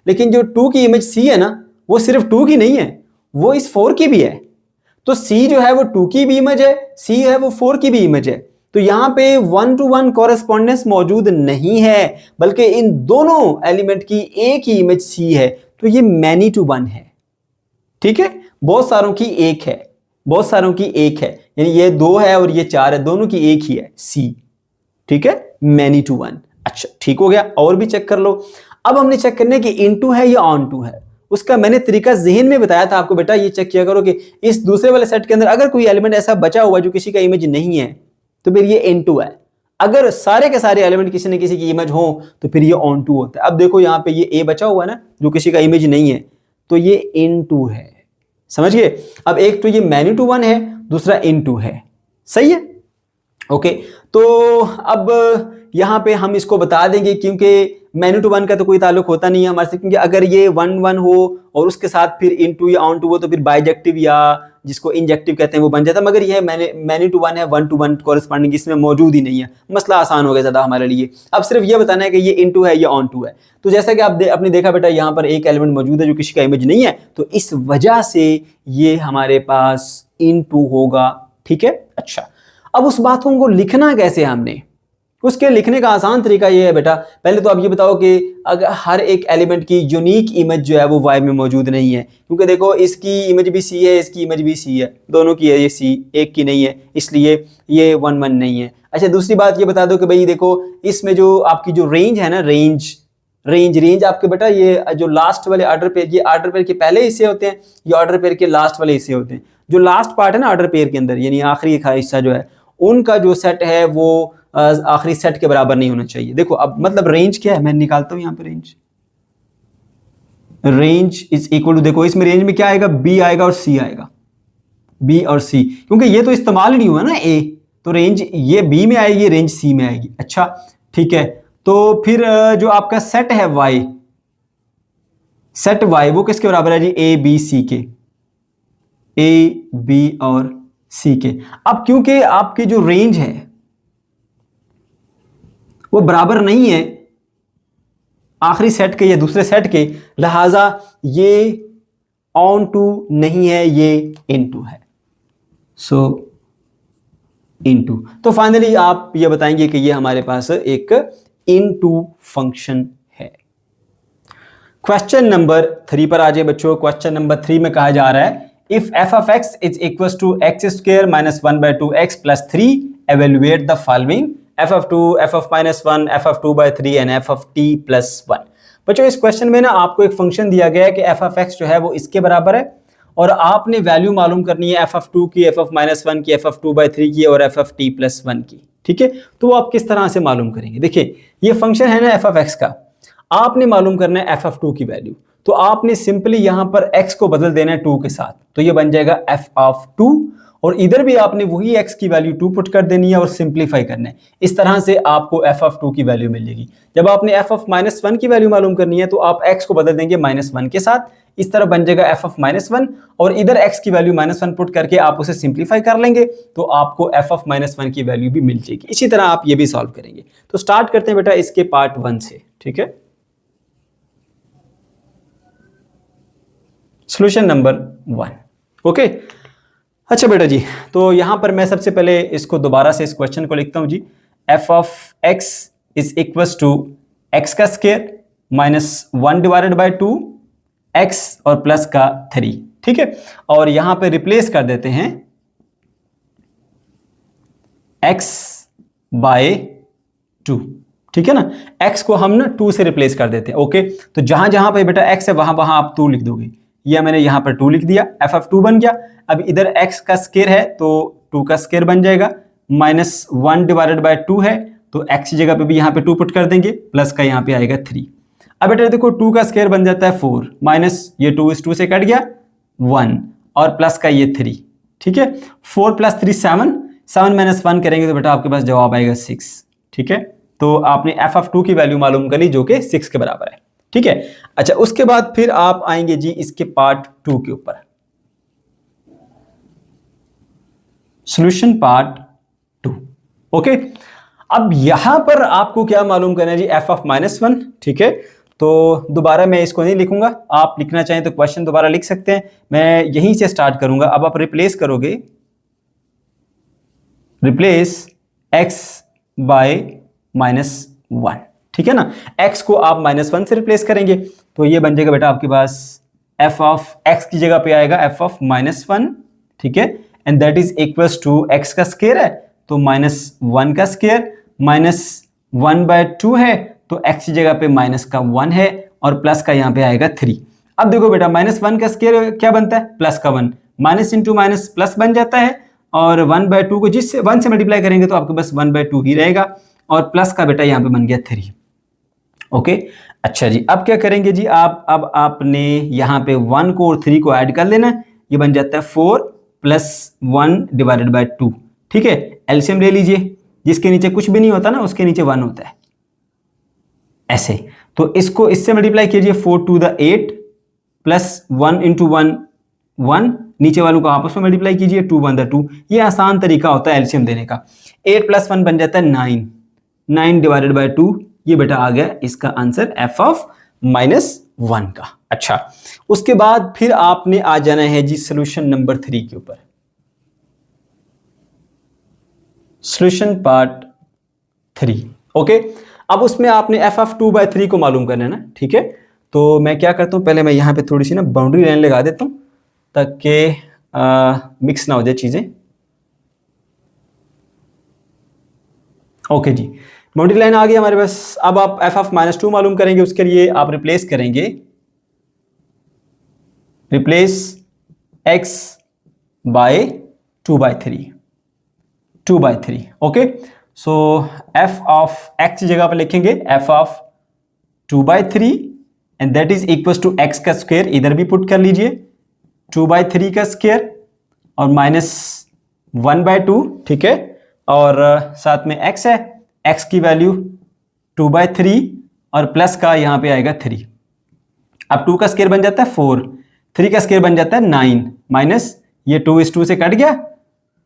लेकिन जो 2 की इमेज C है ना, वो सिर्फ 2 की नहीं है, वो इस 4 की भी है। तो C जो है वो 2 की भी इमेज है, C है वो 4 की भी इमेज है। तो यहाँ पे 1 to 1 कॉरेस्पॉन्डेंस मौजूद नहीं है, बल्कि इन दोनों एलिमेंट की एक ही इमेज C है, तो ये मैनी टू 1 है। ठीक है, बहुत सारों की एक है, बहुत सारों की एक है, यानी ये 2 है और ये 4 है, दोनों की एक ही है C। ठीक है, मैनी टू 1। अच्छा ठीक हो गया, और भी चेक कर लो। अब हमने चेक करना है कि इनटू है या ऑन टू है। उसका मैंने तरीका ज़हन में बताया था आपको, बेटा ये चेक किया करो कि इस दूसरे वाले सेट के अंदर अगर कोई एलिमेंट ऐसा बचा हुआ जो किसी का इमेज नहीं है, तो फिर ये इनटू है। अगर सारे के सारे एलिमेंट किसी न किसी की इमेज हो, तो फिर ये ऑन टू होता है। अब देखो यहाँ पे ये A बचा हुआ है ना, जो किसी का इमेज नहीं है, तो ये इनटू है। समझ गए? अब एक तो ये मैनी टू 1 है, दूसरा इनटू है। सही है, ओके। तो अब यहाँ पे हम इसको बता देंगे, क्योंकि मैनी टू 1 का तो कोई ताल्लुक होता नहीं है हमारे से, क्योंकि अगर ये 1 1 हो और उसके साथ फिर इनटू या ऑन टू हो, तो फिर बाइजेक्टिव या जिसको इंजेक्टिव कहते हैं वो बन जाता है। मगर यह मैनी टू 1 है, 1 to 1 कॉरेस्पॉन्डिंग इसमें मौजूद ही नहीं है। मसला आसान हो गया ज़्यादा हमारे लिए। अब सिर्फ ये बताना है कि ये इनटू है या ऑन टू है। तो जैसा कि आपने देखा बेटा, यहाँ पर एक एलिमेंट मौजूद है जो किसी का इमेज नहीं है, तो इस वजह से ये हमारे पास इनटू होगा। ठीक है, अच्छा। अब उस बातों को लिखना कैसे हमने, उसके लिखने का आसान तरीका ये है बेटा, पहले तो आप ये बताओ कि अगर हर एक एलिमेंट की यूनिक इमेज जो है वो Y में मौजूद नहीं है, क्योंकि देखो इसकी इमेज भी C है, इसकी इमेज भी C है, दोनों की है, ये C एक की नहीं है, इसलिए ये 1 1 नहीं है। अच्छा, दूसरी बात ये बता दो कि भाई देखो इसमें जो आपकी जो रेंज है ना, रेंज आपके बेटा ये जो लास्ट वाले ऑर्डर पेयर, ये ऑर्डर पेयर के पहले हिस्से होते हैं, ये ऑर्डर पेयर के लास्ट वाले हिस्से होते हैं। जो लास्ट पार्ट है ना ऑर्डर पेयर के अंदर, यानी आखिरी हिस्सा जो है, उनका जो सेट है वो आखिरी सेट के बराबर नहीं होना चाहिए। देखो अब मतलब रेंज क्या है, मैं निकालता हूं यहां पे रेंज इज इक्वल टू, देखो इसमें रेंज में क्या आएगा, B आएगा और C आएगा, B और C, क्योंकि ये तो इस्तेमाल ही नहीं हुआ ना A, तो रेंज ये B में आएगी, रेंज C में आएगी। अच्छा ठीक है, तो फिर जो आपका सेट है Y, सेट Y वो किसके बराबर है जी, A B C के, A B और C के। अब क्योंकि आपकी जो रेंज है वो बराबर नहीं है आखिरी सेट के या दूसरे सेट के, लिहाजा ये ऑन टू नहीं है, ये इनटू है। सो इनटू, तो फाइनली आप ये बताएंगे कि ये हमारे पास एक इनटू फंक्शन है। क्वेश्चन नंबर 3 पर आ जाए बच्चों। क्वेश्चन नंबर 3 में कहा जा रहा है, if f of x is equals to x square minus 1 by 2x plus 3, evaluate the following: f of 2, f of minus 1, f of 2 by 3 and f of t plus 1। बच्चों इस question में ना आपको एक फंक्शन दिया गया है कि f of x जो है वो इसके बराबर है, और आपने वैल्यू मालूम करनी है f of 2 की, f of minus 1 की, f of 2 by 3 की और f of t plus 1 की। ठीक है, तो आप किस तरह से मालूम करेंगे? देखिए ये फंक्शन है ना f of x का, आपने मालूम करना है f of 2 की वैल्यू, तो आपने सिंपली यहां पर x को बदल देना है 2 के साथ, तो ये बन जाएगा f of 2, और इधर भी आपने वही x की वैल्यू 2 पुट कर देनी है और सिंप्लीफाई करना है। इस तरह से आपको f of 2 की वैल्यू मिल जाएगी। जब आपने f of minus 1 की वैल्यू मालूम करनी है, तो आप x को बदल देंगे -1 के साथ, इस तरह बन जाएगा f of -1, और इधर x की वैल्यू -1 पुट करके आप उसे सिंप्लीफाई कर लेंगे, तो आपको f of -1 की वैल्यू भी मिल जाएगी। इसी तरह आप ये भी सॉल्व करेंगे। तो स्टार्ट करते हैं बेटा इसके पार्ट 1 से। ठीक है, सॉल्यूशन नंबर 1। ओके, अच्छा बेटा जी, तो यहां पर मैं सबसे पहले इसको दोबारा से इस क्वेश्चन को लिखता हूं जी। f of x is equal to x का square minus 1 divided by 2 x और प्लस का 3। ठीक है, और यहां पे रिप्लेस कर देते हैं x बाय 2। ठीक है ना, x को हम ना 2 से रिप्लेस कर देते हैं। ओके, तो जहां जहां पे बेटा x है वहां वहां आप 2 लिख दोगे। यह मैंने यहां पर 2 लिख दिया, f of 2 बन गया। अब इधर x का स्क्वायर है तो 2 का स्क्वायर बन जाएगा, -1 डिवाइडेड बाय 2 है तो x की जगह पे भी यहाँ पे 2 पुट कर देंगे, प्लस का यहाँ पे आएगा 3। अब बेटा देखो 2 का स्क्वायर बन जाता है 4, माइनस ये 2 इस 2 से कट गया 1 और प्लस का ये 3। ठीक है, 4 + 3 7, 7 - 1 करेंगे तो बेटा आपके पास जवाब आएगा 6। ठीक है, तो आपने एफ ऑफ 2 की वैल्यू मालूम कर ली जो कि 6 के बराबर है। ठीक है, अच्छा उसके बाद फिर आप आएंगे जी इसके पार्ट 2 के ऊपर, सॉल्यूशन पार्ट 2। ओके, अब यहां पर आपको क्या मालूम करना है जी, एफ ऑफ -1। ठीक है, तो दोबारा मैं इसको नहीं लिखूंगा, आप लिखना चाहें तो क्वेश्चन दोबारा लिख सकते हैं, मैं यहीं से स्टार्ट करूंगा। अब आप रिप्लेस करोगे, रिप्लेस x बाय -1। ठीक है ना, x को आप -1 से रिप्लेस करेंगे तो ये बन जाएगा बेटा आपके पास f ऑफ x की जगह पे आएगा f ऑफ -1। ठीक है, and that is equals to x का स्क्वायर है तो -1 का स्क्वायर, -1/2 है तो x की जगह पे -1 है और प्लस का यहाँ पे आएगा 3। अब देखो बेटा -1 का स्क्वायर क्या बनता है, प्लस का 1, माइनस इंटू माइनस प्लस बन जाता है, और 1/2 को जिससे 1 से मल्टीप्लाई करेंगे तो आपके पास 1/2 ही रहेगा, और प्लस का बेटा यहाँ पे बन गया 3। ओके, अच्छा जी, अब क्या करेंगे जी आप, अब आपने यहाँ पे 1 को और 3 को ऐड कर लेना, ये बन जाता है 4 + 1/2। ठीक है, एलसीएम ले लीजिए, जिसके नीचे कुछ भी नहीं होता ना उसके नीचे 1 होता है, ऐसे। तो इसको इससे मल्टीप्लाई कीजिए, 4 × 8 + 1 × 1 1, नीचे वालों को आपस में मल्टीप्लाई कीजिए, 2 × 2। ये आसान तरीका होता है एलसीएम देने का। 8 + 1 बन जाता है 9, 9/2, ये बेटा आ गया इसका आंसर f ऑफ -1 का। अच्छा, उसके बाद फिर आपने आ जाना है जी सॉल्यूशन नंबर 3 के ऊपर, सॉल्यूशन पार्ट 3। ओके, अब उसमें आपने f ऑफ 2/3 को मालूम करना है ना। ठीक है, तो मैं क्या करता हूं, पहले मैं यहां पे थोड़ी सी ना बाउंड्री लाइन लगा देता हूं ताकि मिक्स ना हो जाए चीजें। ओके जी, बाउंड्री लाइन आ गई हमारे पास। अब आप f ऑफ -2 मालूम करेंगे, उसके लिए आप रिप्लेस करेंगे, replace x by 2/3, 2/3। Okay, so f of x की जगह पर लिखेंगे f of 2/3 and that is equal to x का स्क्वायर, इधर भी पुट कर लीजिए, 2/3 का स्क्वायर और -1/2। ठीक है, और साथ में x है, x की वैल्यू 2/3 और प्लस का यहाँ पे आएगा 3। अब 2 का स्क्वायर बन जाता है 4, 3 का स्क्वायर बन जाता है 9, माइनस ये 2 इस 2 से कट गया,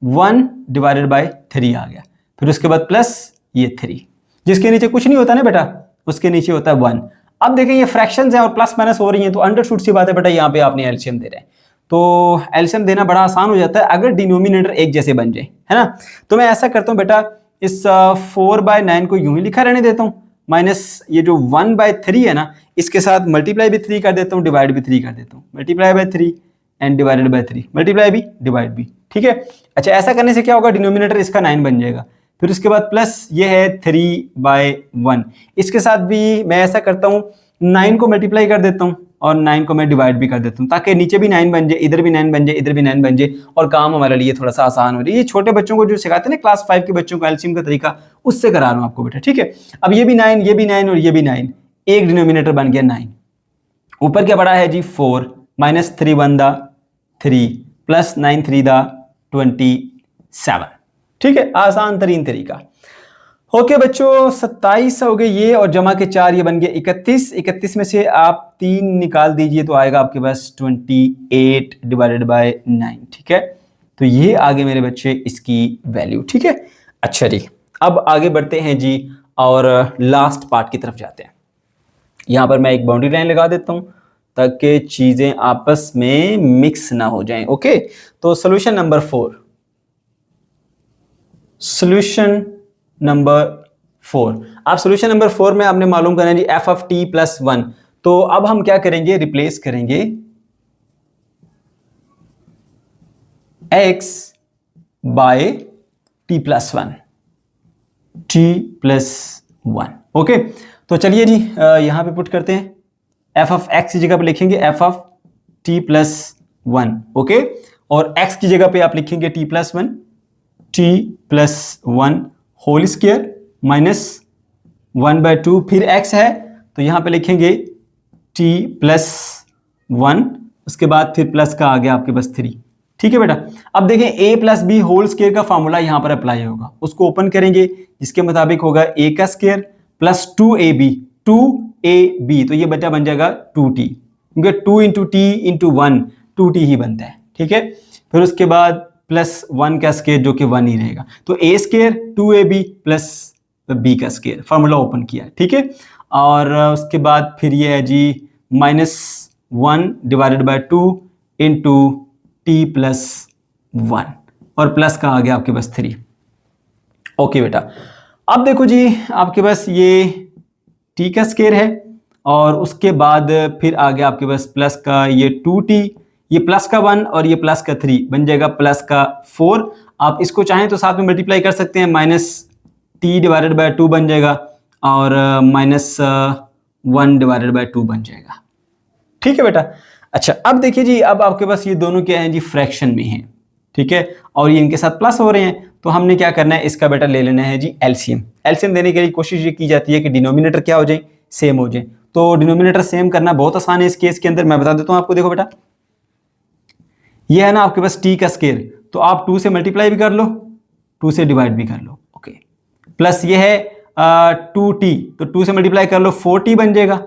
1/3 आ गया, फिर उसके बाद प्लस ये 3, जिसके नीचे कुछ नहीं होता ना बेटा, उसके नीचे होता है 1। अब देखें ये फ्रैक्शंस हैं और प्लस माइनस हो रही हैं, तो अंडरशूट सी बात है बेटा, यहाँ पे आपने एलसीएम दे रहे हैं, तो एलसीएम देना बड़ा आसान हो जाता है अगर डिनोमिनेटर एक जैसे बन जाए, है ना। तो मैं ऐसा करता हूँ बेटा, इस 4/9 को यूं ही लिखा रहने देता हूँ, माइनस ये जो 1/3 है ना, इसके साथ मल्टीप्लाई भी 3 कर देता हूँ, डिवाइड भी 3 कर देता हूँ, multiply by 3 and divided by 3, multiply भी डिवाइड भी। ठीक है, अच्छा ऐसा करने से क्या होगा, डिनोमिनेटर इसका 9 बन जाएगा, फिर उसके बाद प्लस ये है 3/1, इसके साथ भी मैं ऐसा करता हूँ 9 को मल्टीप्लाई कर देता हूँ और 9 को मैं डिवाइड भी कर देता हूँ, ताकि नीचे भी 9 बन जाए, इधर भी 9 बन जाए, इधर भी 9 बन जाए, और काम हमारे लिए थोड़ा सा आसान हो जाए। ये छोटे बच्चों को जो सिखाते हैं ना, क्लास 5 के बच्चों को एलसीएम का तरीका, उससे करा रहा हूँ आपको बेटा। ठीक है, अब ये भी 9, ये भी 9 और ये भी 9, एक डिनोमिनेटर बन गया 9। ऊपर क्या पड़ा है जी 4, -3 × 1 = 3 + 9 × 3 = 27। ठीक है, आसान तरीन तरीका। ओके बच्चों, 27 हो गए ये, और जमा के 4 ये बन गए 31। 31 में से आप 3 निकाल दीजिए तो आएगा आपके पास 28/9। ठीक है, तो ये आगे मेरे बच्चे इसकी वैल्यू। ठीक है, अच्छा जी, अब आगे बढ़ते हैं जी और लास्ट पार्ट की तरफ जाते हैं। यहाँ पर मैं एक बाउंड्री लाइन लगा देता हूँ ताकि चीजें आपस में मिक्स ना हो जाएं। ओके, तो सॉल्यूशन नंबर 4, सॉल्यूशन नंबर 4। आप सॉल्यूशन नंबर 4 में आपने मालूम करना है जी f ऑफ t + 1। तो अब हम क्या करेंगे, रिप्लेस करेंगे x by t + 1, t + 1। Okay, तो चलिए जी यहां पे पुट करते हैं, f ऑफ x की जगह पे लिखेंगे f ऑफ t + 1। ओके, और x की जगह पे आप लिखेंगे t + 1, t + 1 whole square minus 1/2, फिर x है तो यहाँ पे लिखेंगे t + 1, उसके बाद फिर प्लस का आ गया आपके पास 3। ठीक है बेटा। अब देखें a plus b whole square का फॉर्मूला यहाँ पर अप्लाई होगा, उसको ओपन करेंगे, जिसके मुताबिक होगा a का स्क्वायर प्लस 2ab, 2ab, तो ये बच्चा बन जाएगा 2t, क्योंकि 2 इंटू टी इंटू 1 2t ही बनता है। ठीक है, फिर उसके बाद प्लस 1 का स्क्वायर जो कि 1 ही रहेगा, तो a square 2ab plus b का स्क्वायर, फॉर्मूला ओपन किया। ठीक है, और उसके बाद फिर ये है जी -1 divided by 2 into T plus 1, और प्लस का आ गया आपके पास 3। ओके बेटा, अब देखो जी आपके पास ये टी का स्क्वायर है, और उसके बाद फिर आ गया आपके पास प्लस का ये 2t, ये प्लस का 1 और ये प्लस का 3 बन जाएगा प्लस का 4। आप इसको चाहें तो साथ में मल्टीप्लाई कर सकते हैं, -t डिवाइडेड बाय 2 बन जाएगा, और -1 डिवाइडेड बाय 2 बन जाएगा। ठीक है बेटा। अच्छा, अब देखिए जी, अब आपके पास ये दोनों क्या हैं जी, फ्रैक्शन में हैं। ठीक है, और ये इनके साथ प्लस हो रहे हैं, तो हमने क्या करना है, इसका बेटा ले लेना है जी एलसीएम। एलसीएम देने के लिए कोशिश ये की जाती है कि डिनोमिनेटर क्या हो जाए, सेम हो जाए। तो डिनोमिनेटर सेम करना बहुत आसान है इस केस के अंदर, मैं बता देता हूं आपको। देखो बेटा, ये है ना आपके पास टी का स्क्वायर, तो आप 2 से मल्टीप्लाई भी कर लो, 2 से डिवाइड भी कर लो। ओके, प्लस ये है 2t, तो 2 से मल्टीप्लाई कर लो, 4t बन जाएगा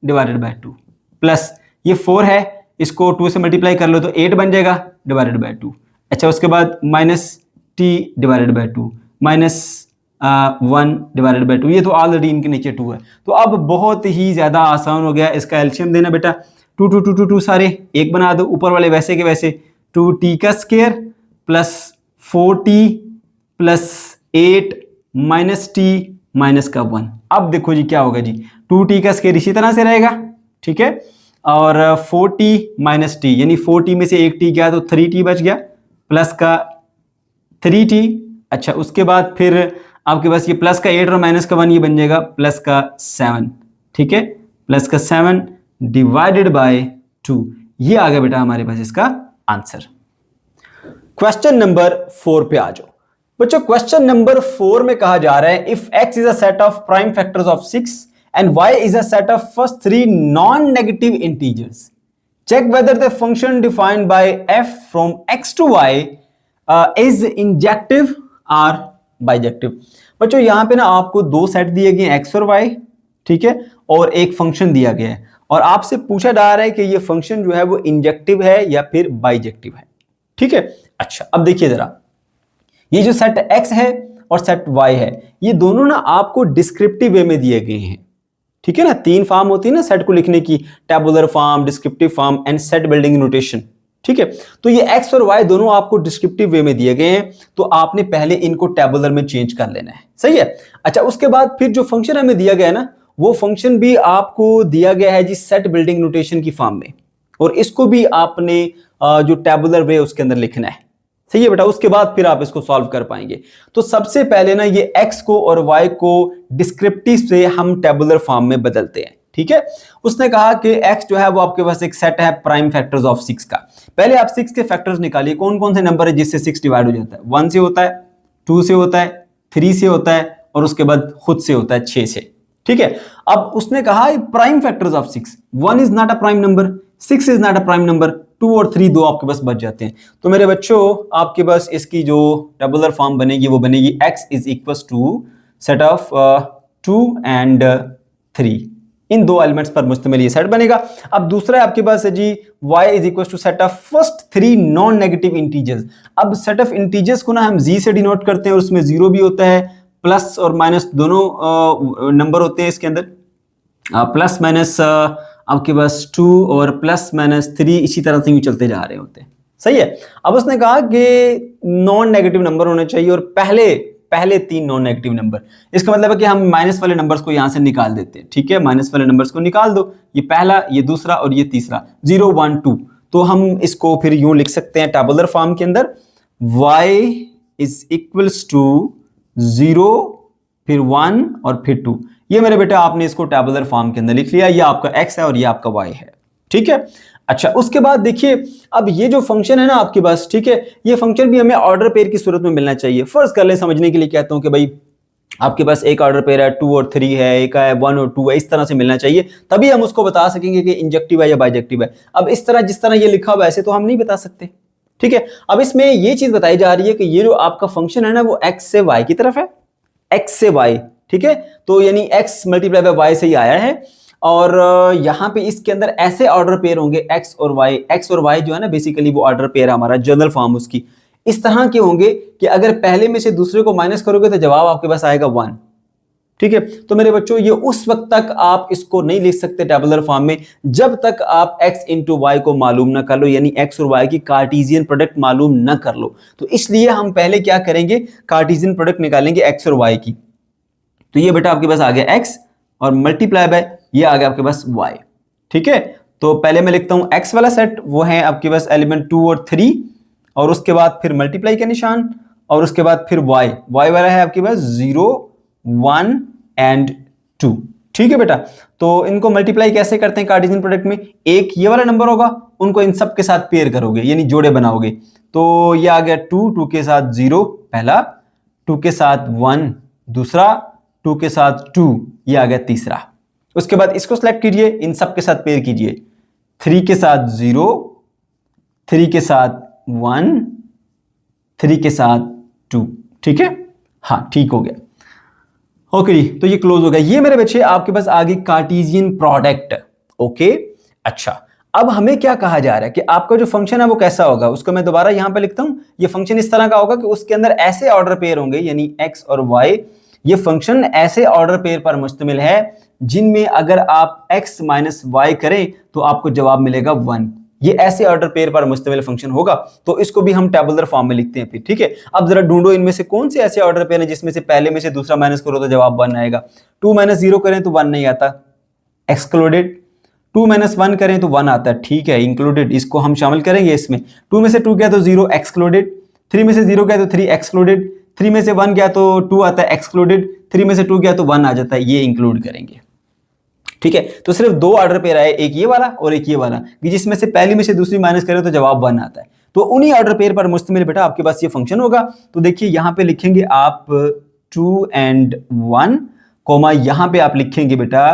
डिवाइडेड बाय 2, प्लस ये 4 है, इसको 2 से मल्टीप्लाई कर लो तो 8 बन जाएगा डिवाइडेड बाय 2। अच्छा, उसके बाद -t divided by 2 -1 divided by 2, ये तो ऑलरेडी इनके नीचे 2 है। तो अब बहुत ही ज़्यादा आसान हो गया इसका एलसीएम देना बेटा। 2 2 2 2 2 सारे एक बना दो, ऊपर वाले वैसे के वैसे, 2t का square plus 4t plus 8 -t minus का 1। अब देखो जी क्या होगा जी, 2t का स्क्वायर इसी तरह से रहेगा। ठीक है, और 4t माइनस टी, यानी 4t में से एक t गया तो 3t बच गया, प्लस का 3t। अच्छा, उसके बाद फिर आपके पास ये प्लस का 8 और माइनस का 1, ये बन जाएगा प्लस का 7। ठीक है, प्लस का 7 डिवाइडेड बाय 2, ये आ गया बेटा हमारे पास इसका आंसर। क्वेश्चन नंबर 4 पे आ जाओ बच्चों। क्वेश्चन नंबर 4 में कहा जा रहा है, if x is a set of prime factors of 6 and y is a set of first 3 non-negative integers, check whether the function defined by f from x to y is injective or bijective। बच्चों यहाँ पे ना आपको दो set दिए गए हैं x और y, ठीक है, और एक फंक्शन दिया गया है, और आपसे पूछा जा रहा है कि ये फंक्शन जो है वो इंजेक्टिव है या फिर बाइजेक्टिव है। ठीक है, अच्छा अब देखिए जरा, ये जो सेट x है और सेट y है, ये दोनों ना आपको डिस्क्रिप्टिव वे में दिए गए हैं। ठीक है ना, 3 फॉर्म होती है ना सेट को लिखने की, tabular form, descriptive form and set building notation. ठीक है, तो ये x और y दोनों आपको डिस्क्रिप्टिव वे में दिए गए हैं, तो आपने पहले इनको टेबुलर में चेंज कर लेना है। सही है। अच्छा, उसके बाद फिर जो फंक्शन हमें दिया गया है ना, वो फंक्शन भी आपको दिया गया है जी सेट बिल्डिंग नोटेशन की फॉर्म में, और इसको भी आपने जो टेबुलर वे उसके अंदर लिखना है। सही है बेटा, उसके बाद फिर आप इसको सॉल्व कर पाएंगे। तो सबसे पहले ना ये x को और y को डिस्क्रिप्टिव से हम टेबुलर फॉर्म में बदलते हैं। ठीक है, उसने कहा कि x जो है वो आपके पास एक सेट है प्राइम फैक्टर्स ऑफ 6 का। पहले आप 6 के फैक्टर्स निकालिए, कौन कौन से नंबर है जिससे 6 डिवाइड हो जाता है। 1 से होता है, 2 से होता है, 3 से होता है, और उसके बाद खुद से होता है 6 से। ठीक है, अब उसने कहा prime factors of 6, 1 is not a prime number, 6 is not a prime number, 2 और 3 दो आपके पास बच जाते हैं। तो मेरे बच्चों आपके पास इसकी जो टेबुलर फॉर्म बनेगी वो बनेगी x is equal to set of 2 and 3, इन दो एलिमेंट्स पर मुश्तमिल ये सेट बनेगा। अब दूसरा आपके पास है जी y is equal to set of first 3 non negative integers. अब सेट ऑफ इंटीजर्स को ना हम z से डिनोट करते हैं, और उसमें 0 भी होता है, प्लस और माइनस दोनों नंबर होते हैं इसके अंदर, प्लस माइनस आपके पास 2 और प्लस माइनस 3 इसी तरह से यूं चलते जा रहे होते हैं। सही है। अब उसने कहा कि नॉन नेगेटिव नंबर होने चाहिए, और पहले 3 नॉन नेगेटिव नंबर। इसका मतलब है कि हम माइनस वाले नंबर्स को यहां से निकाल देते हैं। ठीक है, माइनस वाले नंबर्स को निकाल दो, ये पहला, ये दूसरा और ये तीसरा, 0 1 2। तो हम इसको फिर यूं लिख सकते हैं टेबुलर फॉर्म के अंदर, y इज इक्वल्स टू 0 फिर 1 और फिर 2। ये मेरे बेटा आपने इसको टेबुलर फॉर्म के अंदर लिख लिया, ये आपका x है और ये आपका y है। ठीक है, अच्छा उसके बाद देखिए, अब ये जो फंक्शन है ना आपके पास, ठीक है, ये फंक्शन भी हमें ऑर्डर पेयर की सूरत में मिलना चाहिए। फर्ज कर ले, समझने के लिए कहता हूं कि भाई आपके पास एक ऑर्डर पेयर है 2 और 3 है, एक है 1 और 2 है, इस तरह से मिलना चाहिए, तभी हम उसको बता सकेंगे कि इंजेक्टिव है या बाइजेक्टिव है। अब इस तरह जिस तरह ये लिखा हुआ है ऐसे तो हम नहीं बता सकते। ठीक है। अब इसमें ये चीज बताई जा रही है कि ये जो आपका फंक्शन है ना वो x से y की तरफ है, x से y, ठीक है। तो यानी x मल्टीप्लाई बाय y से ही आया है। और यहाँ पे इसके अंदर ऐसे ऑर्डर पेयर होंगे x और y जो है ना बेसिकली वो ऑर्डर पेयर है हमारा, जनरल फॉर्म उसकी इस तरह के होंगे कि अगर पहले में से दूसरे को माइनस करोगे तो जवाब आपके पास आएगा 1, ठीक है। तो मेरे बच्चों ये उस वक्त तक आप इसको नहीं लिख सकते टेबुलर फॉर्म में जब तक आप x इंटू वाई को मालूम ना कर लो, यानी x और y की कार्टेशियन प्रोडक्ट मालूम ना कर लो। तो इसलिए हम पहले क्या करेंगे, कार्टेशियन प्रोडक्ट निकालेंगे x और y की। तो ये बेटा आपके पास आ गया x और मल्टीप्लाई बाय ये आ गया आपके पास y, ठीक है। तो पहले मैं लिखता हूं x वाला सेट, वो है आपके पास एलिमेंट 2 और 3, और उसके बाद फिर मल्टीप्लाई का निशान, और उसके बाद फिर y वाला है आपके पास 0 1 एंड 2, ठीक है बेटा। तो इनको मल्टीप्लाई कैसे करते हैं कार्टेशियन प्रोडक्ट में, एक ये वाला नंबर होगा, उनको इन सब के साथ पेयर करोगे यानी जोड़े बनाओगे। तो ये आ गया 2 के साथ 0 पहला, 2 के साथ 1 दूसरा, 2 के साथ 2 ये आ गया तीसरा। उसके बाद इसको सिलेक्ट कीजिए, इन सब के साथ पेयर कीजिए, 3 के साथ 0, 3 के साथ 1, 3 के साथ 2, ठीक है। हाँ ठीक हो गया, ओके जी। तो ये क्लोज हो गया। ये मेरे बच्चे आपके पास आ गई कार्टेशियन प्रोडक्ट, ओके। अच्छा अब हमें क्या कहा जा रहा है कि आपका जो फंक्शन है वो कैसा होगा, उसको मैं दोबारा यहां पे लिखता हूं। ये फंक्शन इस तरह का होगा कि उसके अंदर ऐसे ऑर्डर पेयर होंगे, यानी x और y, ये फंक्शन ऐसे ऑर्डर पेयर पर मुश्तमिल है जिनमें अगर आप x माइनस वाई करें तो आपको जवाब मिलेगा 1। ये ऐसे ऑर्डर पेयर पर मुश्तमिल फंक्शन होगा। तो इसको भी हम टेबुलर फॉर्म में लिखते हैं फिर, ठीक है। अब जरा ढूंढो इनमें से कौन से ऐसे ऑर्डर पेयर हैं जिसमें से पहले में से दूसरा माइनस करो तो जवाब 1 आएगा। 2 माइनस 0 करें तो 1 नहीं आता, एक्सक्लूडेड। 2 माइनस 1 करें तो 1 आता है, ठीक है, इंक्लूडेड, इसको हम शामिल करेंगे इसमें। 2 में से 2 गया तो 0 एक्सक्लूडेड, 3 में से 0 गया तो 3 एक्सक्लूडेड, 3 में से 1 गया तो 2 आता है एक्सक्लूडेड, 3 में से 2 गया तो 1 आ जाता है, ये इंक्लूड करेंगे, ठीक है। तो सिर्फ 2 ऑर्डर पेयर आए, एक ये वाला और एक ये वाला, कि जिसमें से पहली में से दूसरी माइनस करें तो जवाब 1 आता है। तो उन्हीं ऑर्डर पेयर पर मुश्तमिल बेटा आपके पास ये फंक्शन होगा। तो देखिए यहां पे लिखेंगे आप 2 एंड 1, कोमा यहां पे आप लिखेंगे बेटा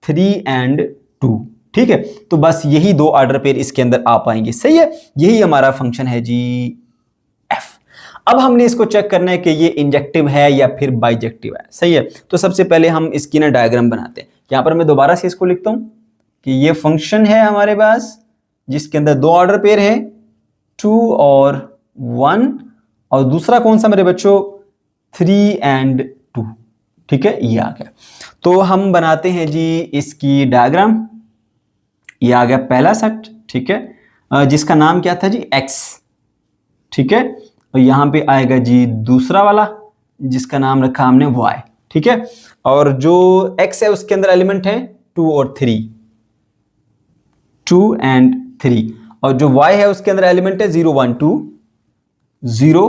3 एंड 2, ठीक है। तो बस यही 2 ऑर्डर पेयर इसके अंदर आ पाएंगे, सही है। यही हमारा फंक्शन है जी f। अब हमने इसको चेक करना है कि ये इंजेक्टिव है या फिर बाइजेक्टिव है, सही है। तो सबसे पहले हम इसकी ना डायग्राम बनाते हैं। यहां पर मैं दोबारा से इसको लिखता हूं कि ये फंक्शन है हमारे पास जिसके अंदर 2 ऑर्डर पेयर है, 2 और 1, और दूसरा कौन सा मेरे बच्चों 3 एंड 2, ठीक है, ये आ गया। तो हम बनाते हैं जी इसकी डायग्राम। ये आ गया पहला सेट, ठीक है, जिसका नाम क्या था जी x, ठीक है। और यहां पे आएगा जी दूसरा वाला जिसका नाम रखा हमने y, ठीक है। और जो x है उसके अंदर एलिमेंट है 2 और 3, 2 एंड 3, और जो y है उसके अंदर एलिमेंट है 0 1 2, 0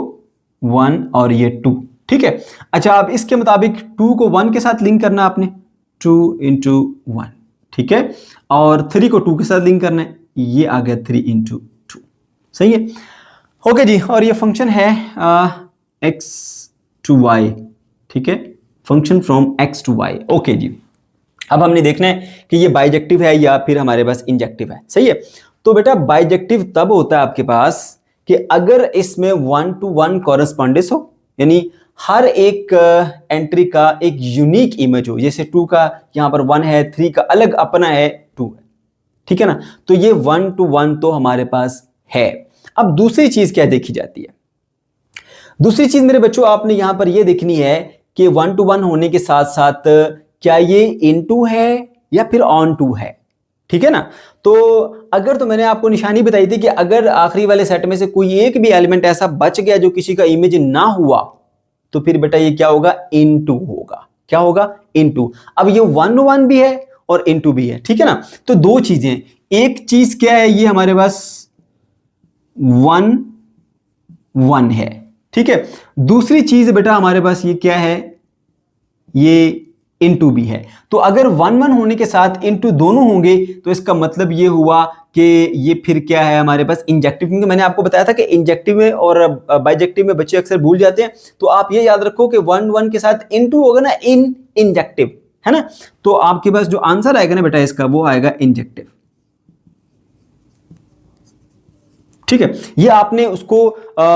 1 और ये 2, ठीक है। अच्छा अब इसके मुताबिक 2 को 1 के साथ लिंक करना आपने, 2 इंटू 1, ठीक है, और 3 को 2 के साथ लिंक करना है, ये आ गया 3 इंटू 2, सही है, ओके जी। और ये फंक्शन है x टू y, ठीक है, function from x to y, okay जी। अब हमने देखना है कि ये बाइजेक्टिव है या फिर हमारे पास इंजेक्टिव है, सही है। तो बेटा बाइजेक्टिव तब होता है आपके पास कि अगर इसमें 1 to 1 कॉरेस्पॉन्डेंस हो, यानी हर एक एंट्री का एक यूनिक इमेज हो। जैसे 2 का यहां पर 1 है, 3 का अलग अपना है 2 है, ठीक है ना। तो ये 1 to 1 तो हमारे पास है। अब दूसरी चीज क्या देखी जाती है, दूसरी चीज मेरे बच्चों आपने यहां पर यह देखनी है कि 1 to 1 होने के साथ साथ क्या ये इनटू है या फिर ऑन टू है, ठीक है ना। तो अगर तो मैंने आपको निशानी बताई थी कि अगर आखिरी वाले सेट में से कोई एक भी एलिमेंट ऐसा बच गया जो किसी का इमेज ना हुआ तो फिर बेटा ये क्या होगा, इनटू होगा। क्या होगा, इनटू। अब ये 1 1 भी है और इनटू भी है, ठीक है ना। तो दो चीजें, एक चीज क्या है, ये हमारे पास 1 1 है, ठीक है। दूसरी चीज बेटा हमारे पास ये क्या है, ये इनटू भी है। तो अगर 1 1 होने के साथ इनटू दोनों होंगे तो इसका मतलब ये हुआ कि ये फिर क्या है हमारे पास, इंजेक्टिव। क्योंकि मैंने आपको बताया था कि इंजेक्टिव में और बाइजेक्टिव में बच्चे अक्सर भूल जाते हैं। तो आप ये याद रखो कि 1 1 के साथ इनटू होगा ना, इंजेक्टिव है ना। तो आपके पास जो आंसर आएगा ना बेटा इसका, वो आएगा इंजेक्टिव, ठीक है, ये आपने उसको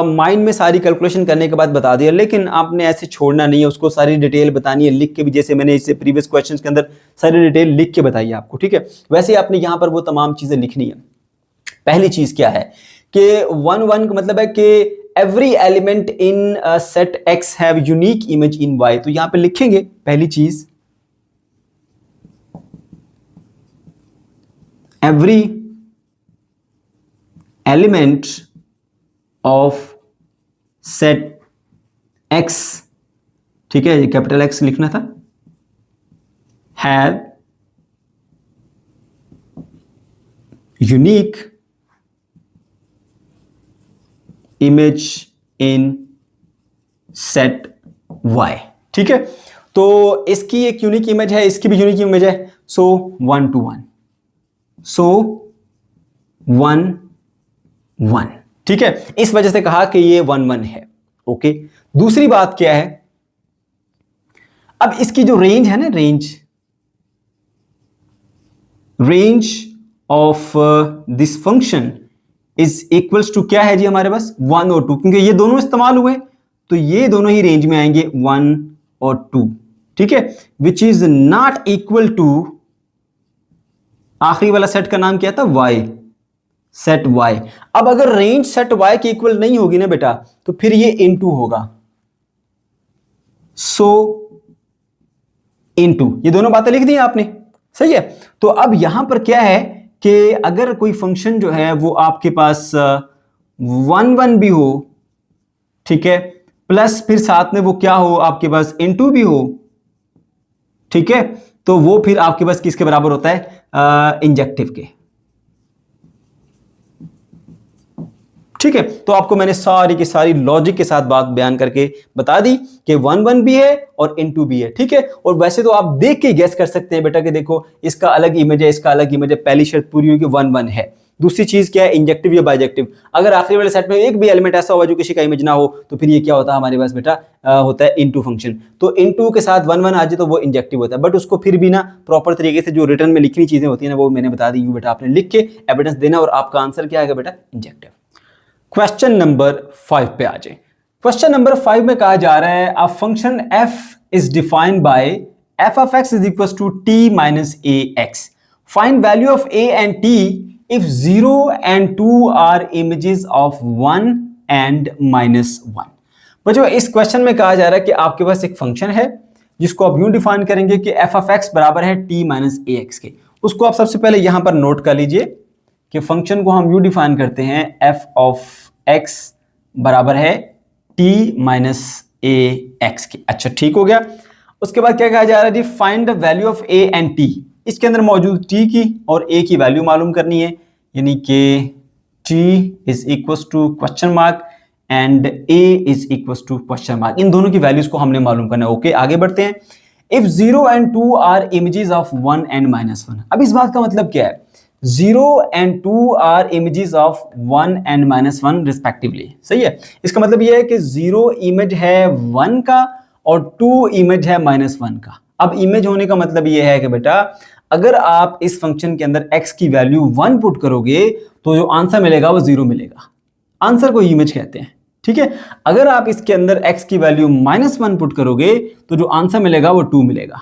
माइंड में सारी कैलकुलेशन करने के बाद बता दिया, लेकिन आपने ऐसे छोड़ना नहीं है, उसको सारी डिटेल बतानी है लिख के भी, जैसे मैंने इससे प्रीवियस क्वेश्चंस के अंदर सारी डिटेल लिख के बताई है आपको। ठीक है, वैसे आपने यहाँ पर वो तमाम चीजें लिखनी है। पहली चीज क्या है कि 1 का मतलब है कि every element in set x have unique image in y. तो यहां पे लिखेंगे पहली चीज, every element of set x, ठीक है, ये कैपिटल एक्स लिखना था, have unique image in set y. ठीक है, तो इसकी एक यूनिक इमेज है, इसकी भी यूनिक इमेज है, सो 1 to 1, सो 1 1। ठीक है, इस वजह से कहा कि ये 1 1 है। ओके, दूसरी बात क्या है, अब इसकी जो रेंज है ना, range of this function is equals to क्या है जी हमारे पास, 1 और 2, क्योंकि ये दोनों इस्तेमाल हुए तो ये दोनों ही रेंज में आएंगे 1 और 2। ठीक है, which is not equal to, आखिरी वाला सेट का नाम क्या था, वाई, सेट वाई। अब अगर रेंज सेट वाई की इक्वल नहीं होगी ना बेटा, तो फिर ये इनटू होगा, सो इनटू, ये दोनों बातें लिख दी आपने, सही है। तो अब यहां पर क्या है कि अगर कोई फंक्शन जो है वो आपके पास 1 1 भी हो, ठीक है, प्लस फिर साथ में वो क्या हो आपके पास इनटू भी हो, ठीक है, तो वो फिर आपके पास किसके बराबर होता है, इंजेक्टिव के। ठीक है, तो आपको मैंने सारी की सारी लॉजिक के साथ बात बयान करके बता दी कि 1 1 भी है और इनटू भी है। ठीक है, और वैसे तो आप देख के गेस कर सकते हैं बेटा कि देखो इसका अलग इमेज है, इसका अलग इमेज है, पहली शर्त पूरी हुई कि 1 1 है। दूसरी चीज क्या है, इंजेक्टिव या बाइजेक्टिव। अगर आखिरी वाले सेट में एक भी एलिमेंट ऐसा होगा जो किसी का इमेज ना हो, तो फिर ये क्या होता है हमारे पास बेटा, होता है इनटू फंक्शन। तो इनटू के साथ 1 1 आ जाए तो वो इंजेक्टिव होता है, बट उसको फिर भी ना प्रॉपर तरीके से जो रिटर्न में लिखनी चीजें होती है ना, वो मैंने बता दी बेटा, आपने लिख के एविडेंस देना और आपका आंसर क्या आएगा बेटा, इंजेक्टिव। क्वेश्चन नंबर 5 पे आ जाए। क्वेश्चन नंबर 5 में कहा जा रहा है a function f is defined by f of x is equals to t minus ax. Find value of a and t if 0 and 2 are images of 1 and -1. बच्चों इस question में कहा जा रहा है कि आपके पास एक फंक्शन है जिसको आप यूं डिफाइन करेंगे कि f of x बराबर है t minus ax के। उसको आप सबसे पहले यहां पर नोट कर लीजिए कि फंक्शन को हम यूं डिफाइन करते हैं f of x बराबर है t minus ax के। अच्छा ठीक हो गया। उसके बाद क्या कहा जा रहा है जी, find the value of a and t। इसके अंदर मौजूद t की और a की वैल्यू मालूम करनी है, यानी कि t is equal to question mark and a is equal to question mark. इन दोनों की वैल्यूज को हमने मालूम करना है। ओके, आगे बढ़ते हैं। If 0 and 2 are images of 1 and -1। अब इस बात का मतलब क्या है, 0 and 2 are images of 1 and -1 respectively. सही है, इसका मतलब यह है कि 0 इमेज है 1 का और 2 इमेज है -1 का। अब इमेज होने का मतलब यह है कि बेटा अगर आप इस फंक्शन के अंदर x की वैल्यू 1 पुट करोगे तो जो आंसर मिलेगा वो 0 मिलेगा। आंसर को इमेज कहते हैं। ठीक है, अगर आप इसके अंदर x की वैल्यू -1 पुट करोगे तो जो आंसर मिलेगा वो 2 मिलेगा।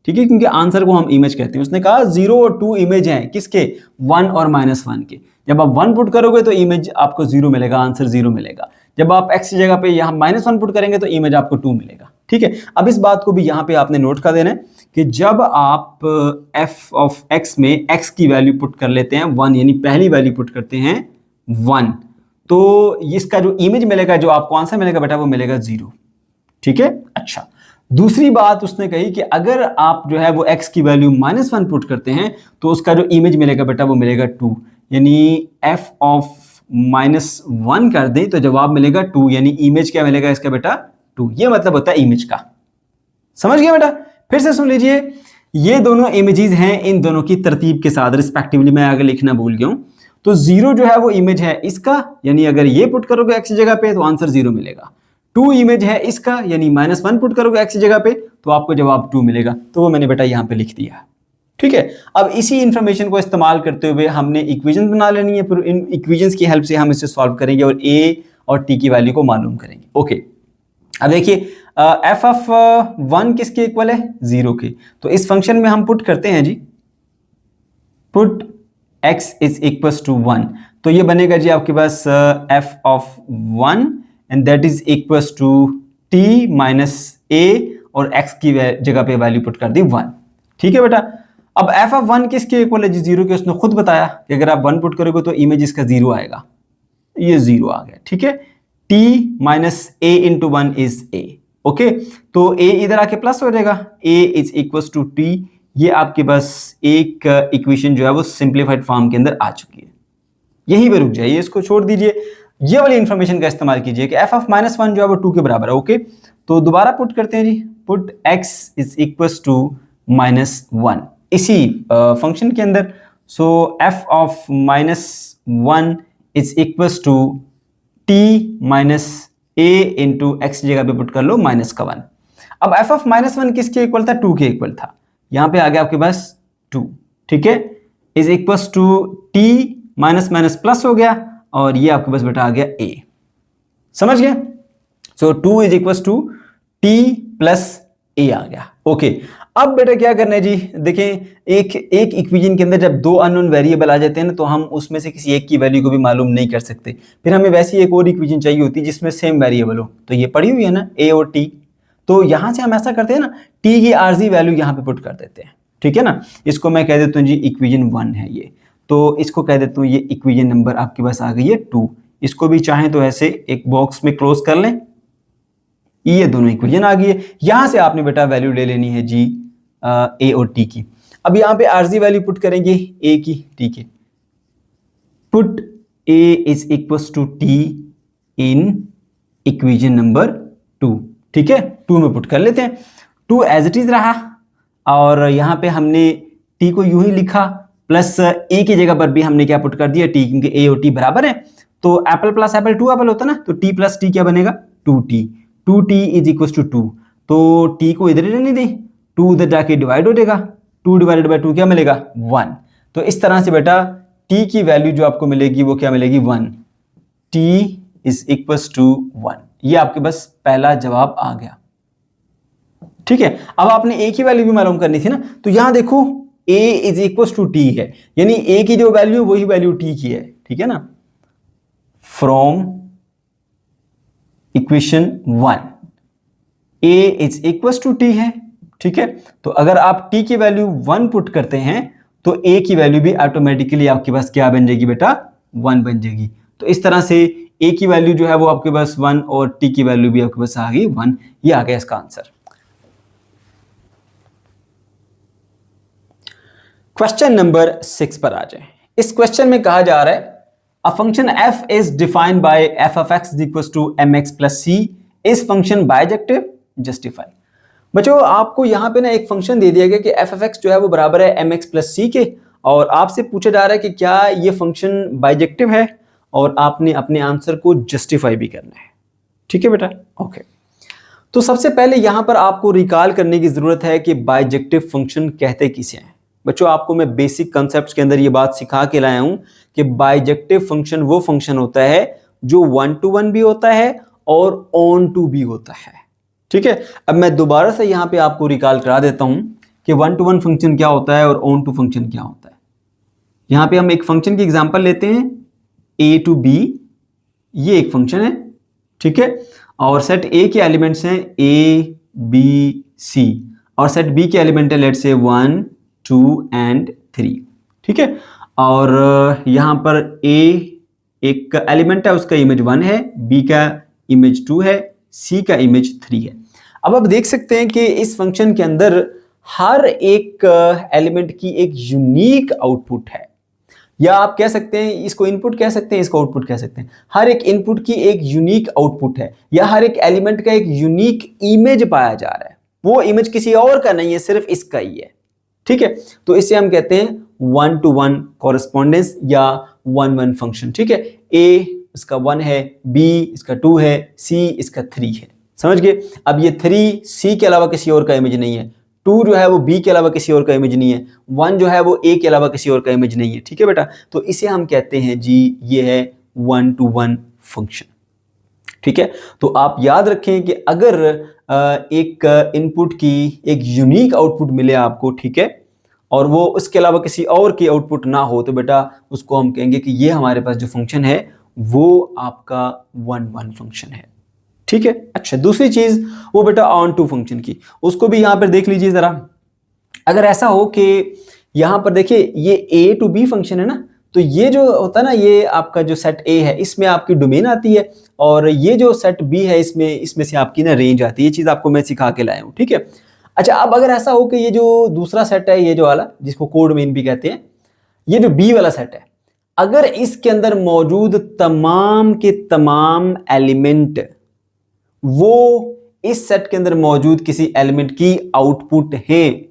ठीक है, क्योंकि आंसर को हम इमेज कहते हैं। उसने कहा 0 और 2 इमेज हैं किसके, 1 और -1 के। जब आप 1 पुट करोगे तो इमेज आपको 0 मिलेगा, आंसर 0 मिलेगा। जब आप x की जगह पे यहाँ -1 पुट करेंगे तो इमेज आपको 2 मिलेगा। ठीक है, अब इस बात को भी यहाँ पे आपने नोट कर देना है कि जब आप f ऑफ x में x की वैल्यू पुट कर लेते हैं 1, यानी पहली वैल्यू पुट करते हैं 1, तो इसका जो इमेज मिलेगा, जो आपको आंसर मिलेगा बेटा, वो मिलेगा 0। ठीक है, अच्छा दूसरी बात उसने कही कि अगर आप जो है वो x की वैल्यू -1 पुट करते हैं तो उसका जो इमेज मिलेगा बेटा वो मिलेगा 2, यानी f ऑफ -1 कर दें तो जवाब मिलेगा 2, यानी इमेज क्या मिलेगा इसका बेटा, 2। ये मतलब होता है इमेज का। समझ गया बेटा? फिर से सुन लीजिए, ये दोनों इमेजेस हैं, इन दोनों की तरतीब के साथ रिस्पेक्टिवली मैं आगे लिखना भूल गया हूं। तो 0 जो है वो इमेज है इसका, यानी अगर ये पुट करोगे x की जगह पे तो आंसर 0 मिलेगा। 2 इमेज है इसका, यानी -1 पुट करोगे x की जगह पे तो आपको जवाब 2 मिलेगा। तो वो मैंने बेटा यहाँ पे लिख दिया। ठीक है। अब इसी इंफॉर्मेशन को इस्तेमाल करते हुए हमने इक्वेशन बना लेनी है, फिर इन इक्वेशंस की हेल्प से हम इसे सॉल्व करेंगे और ए और टी की वैल्यू को मालूम करेंगे। ओके, अब देखिए एफ ऑफ 1 किसके इक्वल है? 0 के। तो इस फंक्शन में हम पुट करते हैं जी, put x is equal to 1, तो ये बनेगा जी आपके पास F of 1 and that is equal to t minus a, और x की जगह पे वैल्यू पुट कर दी 1। ठीक है बेटा। अब एफ ऑफ 1 किसके इक्वल है जी? 0 के। उसने खुद बताया कि अगर आप 1 पुट करोगे तो इमेज इसका 0 आएगा, ये 0 आ गया। ठीक है, t minus a into 1 is a। Okay, तो a इधर आके प्लस हो जाएगा, a is equal to t। ये आपके पास एक इक्वेशन जो है वो सिंप्लीफाइड फॉर्म के अंदर आ चुकी है। यही पे रुक जाइए, इसको छोड़ दीजिए, ये वाली इंफॉर्मेशन का इस्तेमाल कीजिए कि एफ ऑफ माइनस 1 जो है वो 2 के बराबर है। ओके, तो दोबारा पुट करते हैं जी, put x is equal to minus 1 इसी फंक्शन के अंदर। So F of minus 1 is equal to t minus a into X जगह पे पुट कर लो माइनस का 1। अब एफ ऑफ माइनस 1 किसके इक्वल था? 2 के इक्वल था। यहां पे आ गया आपके पास 2। ठीक है, is equal to t minus minus plus हो गया, और ये आपके पास बेटा आ गया a। समझ गए? So 2 is equal to t plus a आ गया। ओके, अब बेटा क्या करना है जी? देखें, एक इक्वेशन के अंदर जब दो अननोन वेरिएबल आ जाते हैं ना, तो हम उसमें से किसी एक की वैल्यू को भी मालूम नहीं कर सकते। फिर हमें वैसी एक और इक्वेशन चाहिए होती है जिसमें सेम वेरिएबल हो। तो ये पड़ी हुई है ना, a और t। तो यहां से हम ऐसा करते हैं ना, t की आरजी वैल्यू यहां पे पुट कर देते हैं। ठीक है ना, इसको मैं कह देता हूँ जी इक्वेशन 1 है ये, तो इसको कह देता हूँ ये इक्वेशन नंबर आपके पास आ गई है 2। इसको भी चाहें तो ऐसे एक बॉक्स में क्लोज कर लें, ये दोनों इक्वेशन आ गई है। यहां से आपने बेटा वैल्यू ले लेनी है जी a और t की। अब यहाँ पे आरजी वैल्यू पुट करेंगे a की, t के। Put a is equal to t in equation number 2। ठीक है, 2 में पुट कर लेते हैं। 2 एज इट इज रहा, और यहाँ पे हमने t को यूं ही लिखा, प्लस a की जगह पर भी हमने क्या पुट कर दिया? t, क्योंकि a और t बराबर है। तो एप्पल प्लस एप्पल 2 एप्पल होता है ना, तो t प्लस t क्या बनेगा? 2t। 2t is equal to 2, तो t को इधर ही रहने दें, 2 उधर जाके डिवाइड हो जाएगा, 2 डिवाइडेड बाय 2 क्या मिलेगा? 1। तो इस तरह से बेटा t की वैल्यू जो आपको मिलेगी वो क्या मिलेगी? 1। t is equal to 1। ये आपके पास पहला जवाब आ गया। ठीक है, अब आपने a की वैल्यू भी मालूम करनी थी ना, तो यहां देखो a is equal to t है, यानी a की जो वैल्यू वही वैल्यू t की है। ठीक है ना, from equation 1 a is equal to t है। ठीक है, तो अगर आप t की वैल्यू 1 पुट करते हैं तो a की वैल्यू भी ऑटोमेटिकली आपके पास क्या बन जाएगी बेटा? 1 बन जाएगी। तो इस तरह से a की वैल्यू जो है वो आपके पास 1 और t की वैल्यू भी आपके पास आ गई 1। ये आ गया इसका आंसर। क्वेश्चन नंबर 6 पर आ जाए। इस क्वेश्चन में कहा जा रहा है a function f is defined by f of x equals to mx plus c is function bijective, justify. बच्चों, आपको यहाँ पे ना एक फंक्शन दे दिया गया कि f of x जो है वो बराबर है mx प्लस c के, और आपसे पूछा जा रहा है कि क्या ये फंक्शन बायजेक्टिव है, और आपने अपने आंसर को जस्टिफाई भी करना है। ठीक है बेटा, ओके। तो सबसे पहले यहाँ पर आपको रिकॉल करने की जरूरत है कि बायजेक्टिव फंक्शन कहते किसे हैं। बच्चों, आपको मैं बेसिक कॉन्सेप्ट्स के अंदर ये बात सिखा के लाया हूं कि बायजेक्टिव फंक्शन वो फंक्शन होता है जो 1 to 1 भी होता है और ऑन टू भी होता है। ठीक है, अब मैं दोबारा से यहाँ पे आपको रिकॉल करा देता हूं कि 1 to 1 फंक्शन क्या होता है और ऑन टू फंक्शन क्या होता है। यहाँ पे हम एक फंक्शन की एग्जांपल लेते हैं, a to b, ये एक फंक्शन है। ठीक है, और सेट a के एलिमेंट्स हैं a b c, और सेट b के एलिमेंट है लेट्स से 1 2 and 3। ठीक है, और यहाँ पर a एक एलिमेंट है, उसका इमेज 1 है, b का इमेज 2 है, c का इमेज 3 है। अब आप देख सकते हैं कि इस फंक्शन के अंदर हर एक एलिमेंट की एक यूनिक आउटपुट है, या आप कह सकते हैं इसको इनपुट कह सकते हैं, इसको आउटपुट कह सकते हैं। हर एक इनपुट की एक यूनिक आउटपुट है, या हर एक एलिमेंट का एक यूनिक इमेज पाया जा रहा है। वो इमेज किसी और का नहीं है, सिर्फ इसका ही है। ठीक है, तो इसे हम कहते हैं 1 to 1 कॉरेस्पॉन्डेंस या 1-1 फंक्शन। ठीक है, a इसका 1 है, b इसका 2 है, c इसका 3 है। समझ गए? अब ये 3 c के अलावा किसी और का इमेज नहीं है, 2 जो है वो b के अलावा किसी और का इमेज नहीं है, 1 जो है वो a के अलावा किसी और का इमेज नहीं है। ठीक है बेटा, तो इसे हम कहते हैं जी ये है 1-to-1 फंक्शन। ठीक है, तो आप याद रखें कि अगर एक इनपुट की एक यूनिक आउटपुट मिले आपको, ठीक है, और वो उसके अलावा किसी और की आउटपुट ना हो, तो बेटा उसको हम कहेंगे कि ये हमारे पास जो फंक्शन है वो आपका 1-1 फंक्शन है। ठीक है, अच्छा दूसरी चीज वो बेटा ऑन टू फंक्शन की, उसको भी यहां पर देख लीजिए जरा। अगर ऐसा हो कि यहां पर देखिए ये a to b फंक्शन है ना, तो ये जो होता है ना, ये आपका जो सेट A है इसमें आपकी डोमेन आती है, और ये जो सेट B है इसमें से आपकी ना रेंज आती है। ये चीज आपको मैं सिखा के लाया हूं। ठीक है, अच्छा अब अगर ऐसा हो कि ये जो दूसरा सेट है, ये जो वाला जिसको कोड मेन भी कहते हैं, ये जो B वाला सेट है, अगर इसके अंदर मौजूद तमाम के तमाम एलिमेंट वो इस सेट के अंदर मौजूद किसी एलिमेंट की आउटपुट हैं,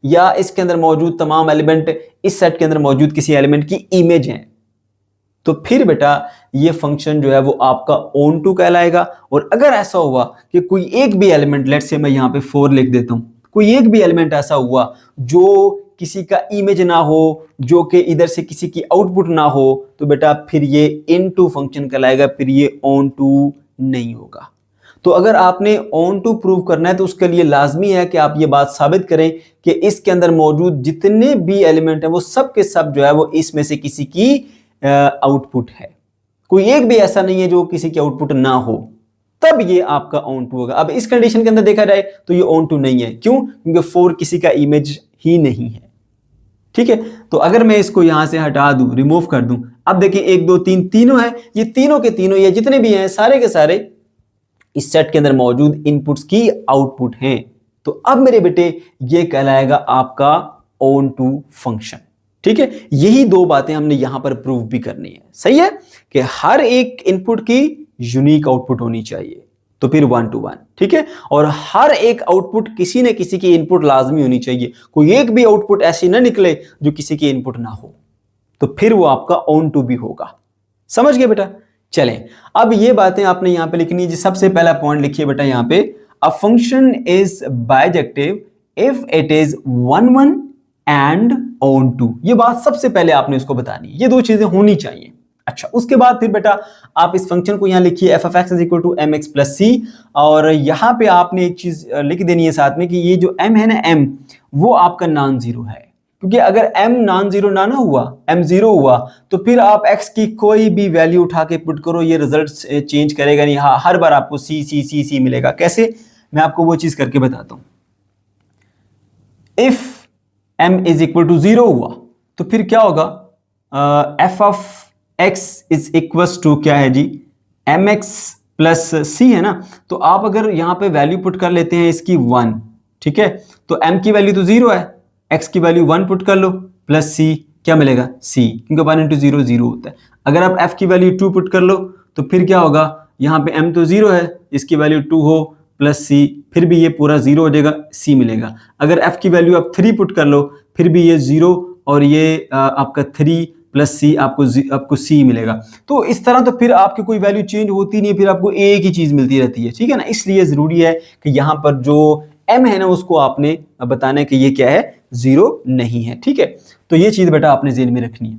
या इसके अंदर मौजूद तमाम एलिमेंट इस सेट के अंदर मौजूद किसी एलिमेंट की इमेज हैं, तो फिर बेटा ये फंक्शन जो है वो आपका ऑन टू कहलाएगा। और अगर ऐसा हुआ कि कोई एक भी एलिमेंट, लेट्स से मैं यहां पे 4 लिख देता हूं, कोई एक भी एलिमेंट ऐसा हुआ जो किसी का इमेज ना हो, जो कि इधर से किसी की आउटपुट ना हो, तो बेटा फिर ये इन टू फंक्शन कहलाएगा, फिर ये ऑन टू नहीं होगा। तो अगर आपने ऑन टू प्रूव करना है तो उसके लिए लाजमी है कि आप ये बात साबित करें कि इसके अंदर मौजूद जितने भी एलिमेंट हैं वो सब के सब जो है वो इसमें से किसी की आउटपुट है। कोई एक भी ऐसा नहीं है जो किसी की आउटपुट ना हो, तब ये आपका ऑन टू होगा। अब इस कंडीशन के अंदर देखा जाए तो ये ऑन टू नहीं है। क्यों? क्योंकि 4 किसी का इमेज ही नहीं है। ठीक है, तो अगर मैं इसको यहां से हटा दूं, रिमूव कर दूं, अब देखिए 1 2 3 तीनों है, ये तीनों के तीनों, ये जितने भी हैं सारे के सारे इस सेट के अंदर मौजूद इनपुट्स की आउटपुट हैं। तो अब मेरे बेटे ये कहलाएगा आपका ऑन टू फंक्शन। ठीक है, यही दो बातें हमने यहां पर प्रूव भी करनी है। सही है कि हर एक इनपुट की यूनिक आउटपुट होनी चाहिए, तो फिर 1-to-1। ठीक है, और हर एक आउटपुट किसी न किसी की इनपुट लाजमी होनी चाहिए। कोई एक भी आउटपुट ऐसी ना निकले जो किसी की इनपुट ना हो, तो फिर वो आपका ऑन टू भी होगा। समझ गए बेटा? चलें, अब ये बातें आपने यहां पे लिखनी है जी। सबसे पहला पॉइंट लिखिए बेटा यहां पे, a function is bijective if it is 1-1 and onto. ये बात सबसे पहले आपने उसको बतानी है, ये दो चीजें होनी चाहिए। अच्छा, उसके बाद फिर बेटा आप इस फंक्शन को यहां लिखिए f of x is equal to mx plus c, और यहां पे आपने एक चीज लिख देनी है साथ में कि ये जो m है ना, m वो आपका नॉन जीरो है। क्योंकि अगर m नॉन जीरो ना हुआ, m जीरो हुआ, तो फिर आप x की कोई भी वैल्यू उठा के पुट करो, ये रिजल्ट चेंज करेगा नहीं। हाँ, हर बार आपको c c c c मिलेगा। कैसे? मैं आपको वो चीज करके बताता हूं। If m is equal to 0 हुआ तो फिर क्या होगा? f of x is equal to क्या है जी? mx प्लस c है ना। तो आप अगर यहां पे वैल्यू पुट कर लेते हैं इसकी 1, ठीक है, तो m की वैल्यू तो 0 है, x की वैल्यू 1 पुट कर लो, प्लस c क्या मिलेगा? c, क्योंकि 1 into 0 0 होता है। अगर आप f की वैल्यू 2 पुट कर लो तो फिर क्या होगा? यहाँ पे m तो 0 है, इसकी वैल्यू 2 हो प्लस c, फिर भी ये पूरा 0 हो जाएगा, c मिलेगा। अगर f की वैल्यू आप 3 पुट कर लो, फिर भी ये 0 और ये आपका 3 प्लस c, आपको c मिलेगा। तो इस तरह तो फिर आपकी कोई वैल्यू चेंज होती नहीं है, फिर आपको एक ही चीज मिलती रहती है। ठीक है ना, इसलिए जरूरी है कि यहाँ पर जो m है ना उसको आपने बताना है कि ये क्या है? 0 नहीं है। ठीक है, तो ये चीज बेटा आपने ज़हन में रखनी है।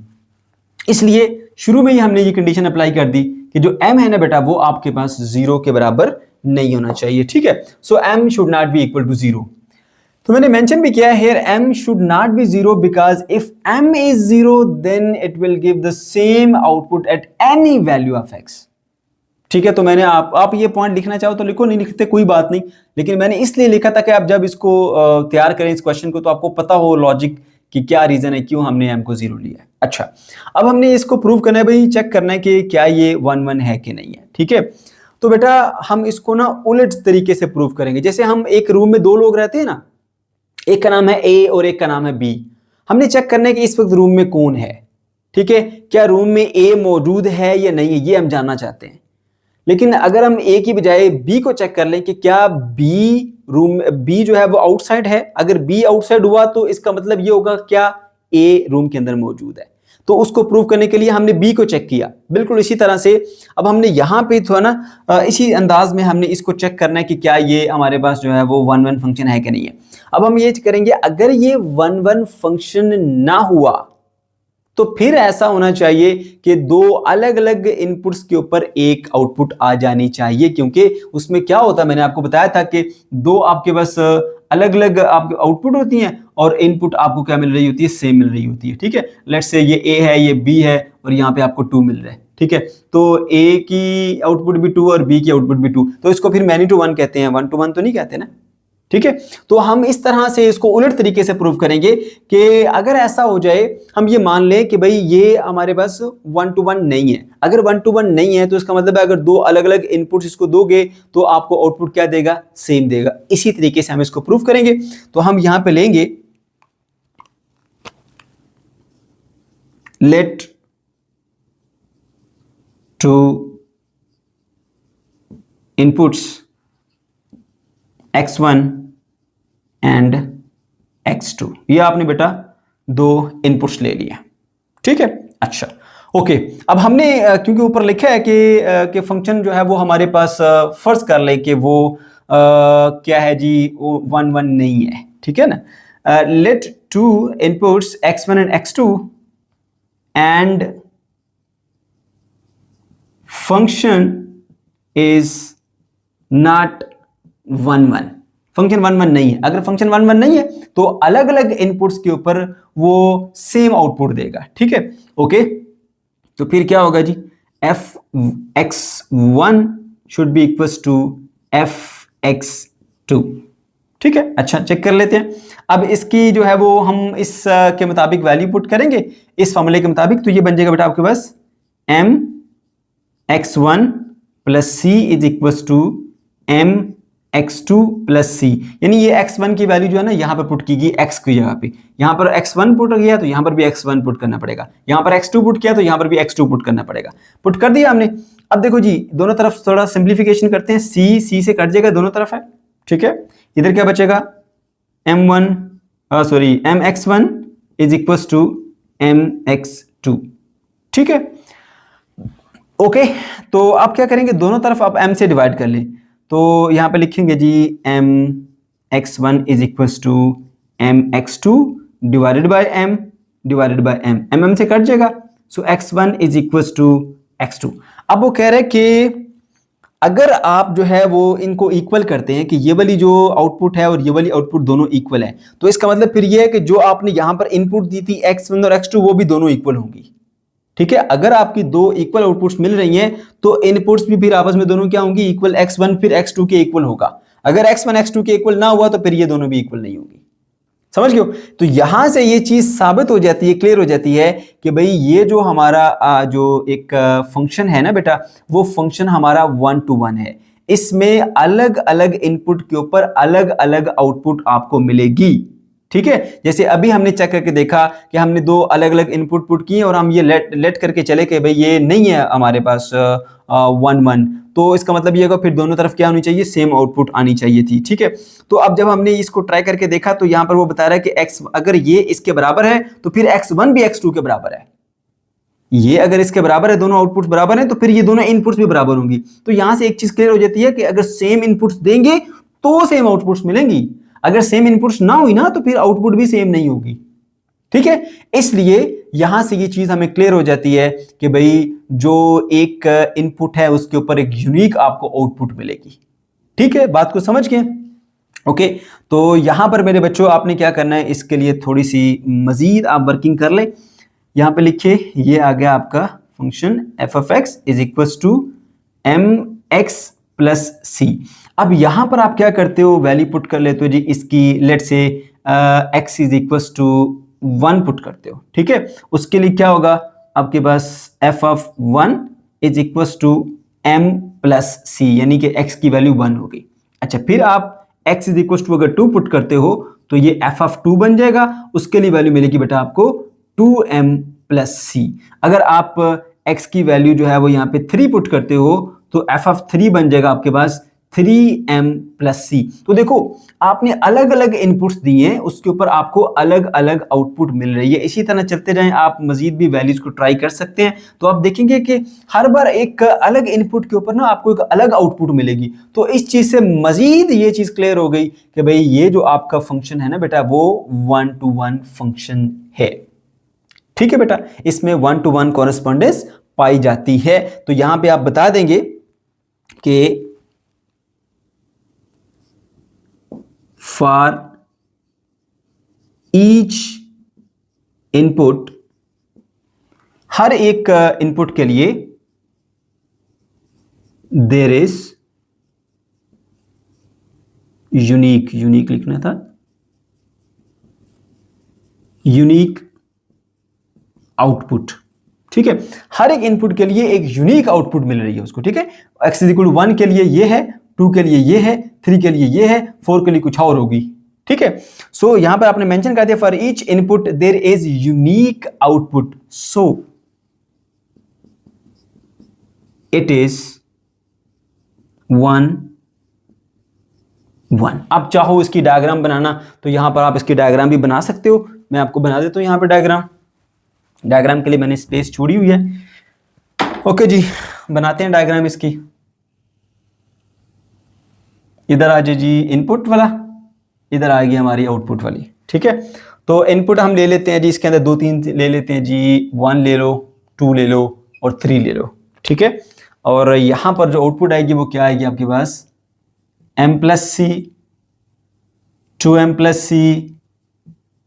इसलिए शुरू में ही हमने ये कंडीशन अप्लाई कर दी कि जो m है ना बेटा वो आपके पास 0 के बराबर नहीं होना चाहिए। ठीक है, so m should not be equal to 0। तो मैंने मेंशन भी किया है here, m should not be 0 because if m is 0 then it will give the same output at any value of x। ठीक है, तो मैंने आप ये पॉइंट लिखना चाहो तो लिखो, नहीं लिखते कोई बात नहीं, लेकिन मैंने इसलिए लिखा था कि आप जब इसको तैयार करें इस क्वेश्चन को तो आपको पता हो लॉजिक कि क्या रीजन है क्यों हमने m को 0 लिया है। अच्छा, अब हमने इसको प्रूव करना है भाई, चेक करना है कि क्या ये 1-1 है कि नहीं है। ठीक है, तो बेटा हम इसको ना उलट तरीके से प्रूव करेंगे। जैसे हम एक रूम में 2 लोग रहते हैं ना, एक का नाम है A और एक का नाम है B। हमने चेक करना है कि इस वक्त रूम में कौन है। ठीक है, क्या रूम में A मौजूद है या नहीं है, ये हम जानना चाहते हैं। लेकिन अगर हम A की बजाय B को चेक कर लें कि क्या B जो है वो आउटसाइड है, अगर B आउटसाइड हुआ तो इसका मतलब ये होगा क्या A रूम के अंदर मौजूद है। तो उसको प्रूव करने के लिए हमने बी को चेक किया। बिल्कुल इसी तरह से अब हमने यहाँ पे थोड़ा ना इसी अंदाज में हमने इसको चेक करना है कि क्या ये हमारे पास जो है वो 1-1 फंक्शन है कि नहीं है। अब हम ये करेंगे, अगर ये 1-1 फंक्शन ना हुआ तो फिर ऐसा होना चाहिए कि दो अलग अलग इनपुट्स के ऊपर एक आउटपुट आ जानी चाहिए, क्योंकि उसमें क्या होता है, मैंने आपको बताया था कि दो आपके पास अलग अलग आपके आउटपुट होती हैं और इनपुट आपको क्या मिल रही होती है, सेम मिल रही होती है। ठीक है, लेट्स से ये ए है, ये बी है और यहाँ पे आपको 2 मिल रहा है। ठीक है, तो ए की आउटपुट भी 2 और बी की आउटपुट भी 2, तो इसको फिर मैनी टू वन कहते हैं, 1-to-1 तो नहीं कहते ना। ठीक है, तो हम इस तरह से इसको उलट तरीके से प्रूव करेंगे कि अगर ऐसा हो जाए, हम ये मान लें कि भाई ये हमारे पास 1-to-1 नहीं है। अगर 1-to-1 नहीं है तो इसका मतलब है अगर दो अलग अलग इनपुट्स इसको दोगे तो आपको आउटपुट क्या देगा, सेम देगा। इसी तरीके से हम इसको प्रूव करेंगे। तो हम यहां पे लेंगे late two inputs x1 and x2, ये आपने बेटा दो इनपुट्स ले लिए। ठीक है, अच्छा ओके। अब हमने क्योंकि ऊपर लिखा है कि फंक्शन जो है वो हमारे पास फर्ज कर ले कि वो क्या है जी, वो 1-1 नहीं है। ठीक है ना, let two inputs x1 and x2 and function is not 1-1, function 1-1 नहीं है। अगर फंक्शन 1-1 नहीं है तो अलग अलग इनपुट्स के ऊपर वो सेम आउटपुट देगा। ठीक है, ओके। तो फिर क्या होगा जी, f(x1) should be equals to f(x2). ठीक है, अच्छा चेक कर लेते हैं। अब इसकी जो है वो हम इस के मुताबिक वैल्यू पुट करेंगे, इस फॉर्मूले के मुताबिक। तो ये बन जाएगा बेटा आपके पास m(x1) plus c is equals to m(x2) plus c, यानी ये x1 की वैल्यू जो है ना यहाँ पर पुट कीगी x की जगह पे। यहाँ पर x1 पुट किया तो यहाँ पर भी x1 पुट करना पड़ेगा, यहाँ पर x2 पुट किया तो यहाँ पर भी x2 पुट करना पड़ेगा। पुट कर दिया हमने। अब देखो जी, दोनों तरफ थोड़ा सिंप्लीफिकेशन करते हैं, c से कट जाएगा, दोनों तरफ है। ठीक है, इधर क्या बचेगा, mx1 is equals to mx2। ठीक है, ओके। तो आप क्या करेंगे, दोनों तरफ आप m से डिवाइड कर लें। तो यहाँ पे लिखेंगे जी mx1 is equals to mx2 divided by m divided by m, mm से कट जाएगा। So x1 is equals to x2। अब वो कह रहे हैं कि अगर आप जो है वो इनको इक्वल करते हैं कि ये वाली जो आउटपुट है और ये वाली आउटपुट दोनों इक्वल है, तो इसका मतलब फिर ये है कि जो आपने यहाँ पर इनपुट दी थी x1 और x2 वो भी दोनों इक्वल होंगी। ठीक है, अगर आपकी दो इक्वल आउटपुट्स मिल रही हैं तो इनपुट्स भी फिर आपस में दोनों क्या होंगी, इक्वल। x1 फिर x2 के इक्वल होगा। अगर x1 x2 के इक्वल ना हुआ तो फिर ये दोनों भी इक्वल नहीं होगी। समझ गए हो? तो यहां से ये चीज साबित हो जाती है, क्लियर हो जाती है कि भाई ये जो हमारा जो एक फंक्शन है ना बेटा, वो फंक्शन हमारा 1-to-1 है। इसमें अलग अलग इनपुट के ऊपर अलग अलग आउटपुट आपको मिलेगी। ठीक है, जैसे अभी हमने चेक करके देखा कि हमने दो अलग अलग इनपुट पुट किए और हम ये लेट करके चले कि भाई ये नहीं है हमारे पास 1-1, तो इसका मतलब ये होगा फिर दोनों तरफ क्या होनी चाहिए, सेम आउटपुट आनी चाहिए थी। ठीक है, तो अब जब हमने इसको ट्राई करके देखा तो यहाँ पर वो बता रहा है कि x अगर ये इसके बराबर है तो फिर x1 भी x2 के बराबर है। ये अगर इसके बराबर है, दोनों आउटपुट्स बराबर हैं, तो फिर ये दोनों इनपुट्स भी बराबर होंगी। तो यहां से एक चीज क्लियर हो जाती है कि अगर सेम इनपुट्स देंगे तो सेम आउटपुट्स मिलेंगी, अगर सेम इनपुट्स ना हुई ना तो फिर आउटपुट भी सेम नहीं होगी। ठीक है, इसलिए यहां से ये चीज हमें क्लियर हो जाती है कि भाई जो एक इनपुट है उसके ऊपर एक यूनिक आपको आउटपुट मिलेगी। ठीक है, बात को समझ गए? ओके, तो यहां पर मेरे बच्चों आपने क्या करना है, इसके लिए थोड़ी सी मजीद आप वर्किंग कर ले। यहां पे लिखिए, ये आ गया आपका function f(x) is equals to mx plus c। अब यहां पर आप क्या करते हो, वैल्यू पुट कर लेते हो जी इसकी, let say x is equals to 1 put करते हो। ठीक है, उसके लिए क्या होगा आपके पास, f(1) is equals to m plus c, यानी कि x की वैल्यू 1 होगी। अच्छा, फिर आप x इज इक्वल्स टू अगर 2 पुट करते हो तो ये f(2) बन जाएगा, उसके लिए वैल्यू मिलेगी बेटा आपको 2m प्लस c। अगर आप x की वैल्यू जो है वो यहाँ पे 3 पुट करते हो तो f(3) बन जाएगा आपके पास 3m+c। तो देखो आपने अलग अलग इनपुट्स दिए हैं, उसके ऊपर आपको अलग अलग आउटपुट मिल रही है। इसी तरह चलते जाएं, आप मजीद भी वैल्यूज को ट्राई कर सकते हैं, तो आप देखेंगे कि हर बार एक अलग इनपुट के ऊपर ना आपको एक अलग आउटपुट मिलेगी। तो इस चीज से मजीद ये चीज क्लियर हो गई कि भाई ये जो आपका फंक्शन है ना बेटा, वो 1-to-1 फंक्शन है। ठीक है बेटा, इसमें 1-to-1 कॉरेस्पॉन्डेंस पाई जाती है। तो यहां पे आप बता देंगे कि फॉर ईच इनपुट, हर एक इनपुट के लिए देयर इज यूनिक लिखना था, यूनिक आउटपुट। ठीक है, हर एक इनपुट के लिए एक यूनिक आउटपुट मिल रही है उसको। ठीक है, x = 1 के लिए ये है, 2 के लिए ये है, 3 के लिए ये है, 4 के लिए कुछ और होगी। ठीक है, सो यहां पर आपने मेंशन कर दिया for each input there is unique output, so it is 1 1। अब चाहो इसकी डायग्राम बनाना तो यहां पर आप इसकी डायग्राम भी बना सकते हो। मैं आपको बना देता हूं यहां पर डायग्राम के लिए मैंने स्पेस छोड़ी हुई है। ओके जी, बनाते हैं डायग्राम इसकी। इधर आ जाए जी इनपुट वाला, इधर आ गई हमारी आउटपुट वाली। ठीक है, तो इनपुट हम ले लेते हैं जी, इसके अंदर 2-3 ले लेते हैं जी, 1 ले लो, 2 ले लो और 3 ले लो। ठीक है, और यहां पर जो आउटपुट आएगी वो क्या आएगी आपके पास, m+c, 2m+c,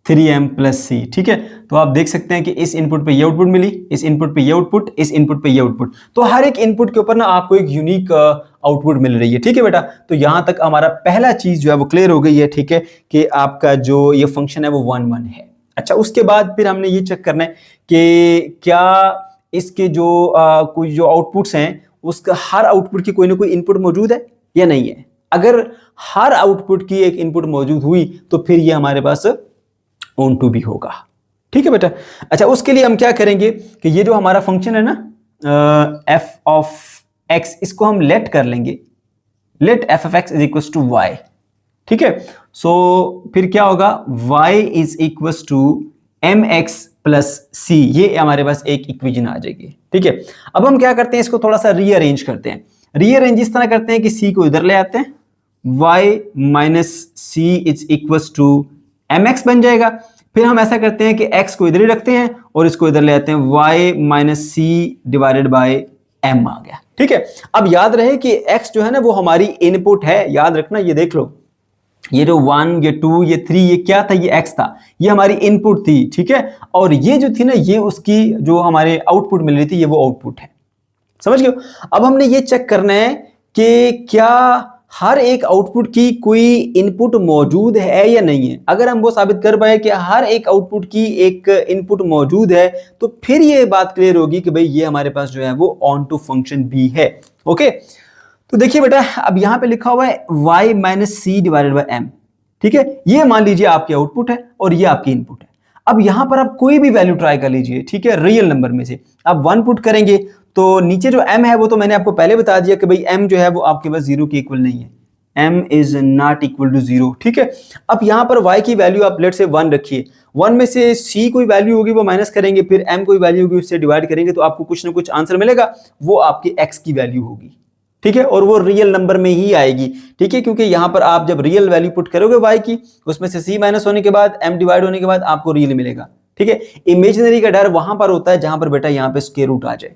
3m+c। ठीक है, तो आप देख सकते हैं कि इस इनपुट पे ये आउटपुट मिली, इस इनपुट पे ये आउटपुट, इस इनपुट पे ये आउटपुट। तो हर एक इनपुट के ऊपर ना आपको एक यूनिक आउटपुट मिल रही है। ठीक है बेटा, तो यहां तक हमारा पहला चीज जो है वो क्लियर हो गई है। ठीक है, कि आपका जो ये फंक्शन है वो 1-1 है। अच्छा, उसके बाद फिर हमने ये चेक करना है कि क्या इसके जो कोई जो आउटपुट्स हैं उसका हर आउटपुट की कोई ना कोई इनपुट मौजूद है या नहीं है। अगर हर आउटपुट की एक इनपुट मौजूद हुई तो फिर ये हमारे पास ऑन टू भी होगा। ठीक है बेटा, अच्छा उसके लिए हम क्या करेंगे कि ये जो हमारा फंक्शन है ना f(x), इसको हम लेट कर लेंगे, लेट f(x) = y। ठीक है, सो फिर क्या होगा, y = mx+c, ये हमारे पास एक इक्वेशन आ जाएगी। ठीक है, अब हम क्या करते हैं, इसको थोड़ा सा रीअरेंज करते हैं। रीअरेंज इस तरह करते हैं कि c को इधर ले आते हैं, y - c = mx बन जाएगा। फिर हम ऐसा करते हैं कि x को इधर ही रखते हैं और इसको इधर ले आते हैं, y - c / m आ गया। ठीक है, अब याद रहे कि x जो है ना वो हमारी इनपुट है, याद रखना। ये देख लो, ये जो 1, ये 2, ये 3, ये क्या था, ये x था, ये हमारी इनपुट थी। ठीक है, और ये जो थी ना, ये उसकी जो हमारे आउटपुट मिल रही थी, ये वो आउटपुट है। समझ गए? अब हमने ये चेक करना है कि क्या हर एक आउटपुट की कोई इनपुट मौजूद है या नहीं है। अगर हम वो साबित कर पाए कि हर एक आउटपुट की एक इनपुट मौजूद है, तो फिर ये बात क्लियर होगी कि भाई ये हमारे पास जो है वो ऑन टू फंक्शन भी है। ओके, तो देखिए बेटा, अब यहां पे लिखा हुआ है y - c / m। ठीक है, ये मान लीजिए आपकी आउटपुट है और ये आपकी इनपुट है। अब यहां पर आप कोई भी वैल्यू ट्राई कर लीजिए। ठीक है, रियल नंबर में से आप 1 पुट करेंगे तो नीचे जो m है वो तो मैंने आपको पहले बता दिया कि भाई m जो है वो आपके पास 0 के इक्वल नहीं है, m is not equal to 0। ठीक है, अब यहां पर y की वैल्यू आप लेट से 1 रखिए, 1 में से c कोई वैल्यू होगी वो माइनस करेंगे, फिर m कोई वैल्यू होगी उससे डिवाइड करेंगे, तो आपको कुछ ना कुछ आंसर मिलेगा, वो आपकी x की वैल्यू होगी। ठीक है, और वो रियल नंबर में ही आएगी। ठीक है, क्योंकि यहां पर आप जब रियल वैल्यू पुट करोगे y की, उसमें से c माइनस होने के बाद m डिवाइड होने के बाद आपको रियल मिलेगा। ठीक है, इमेजिनरी का डर वहां पर होता है जहां पर बेटा यहां पे स्क्वायर रूट आ जाए।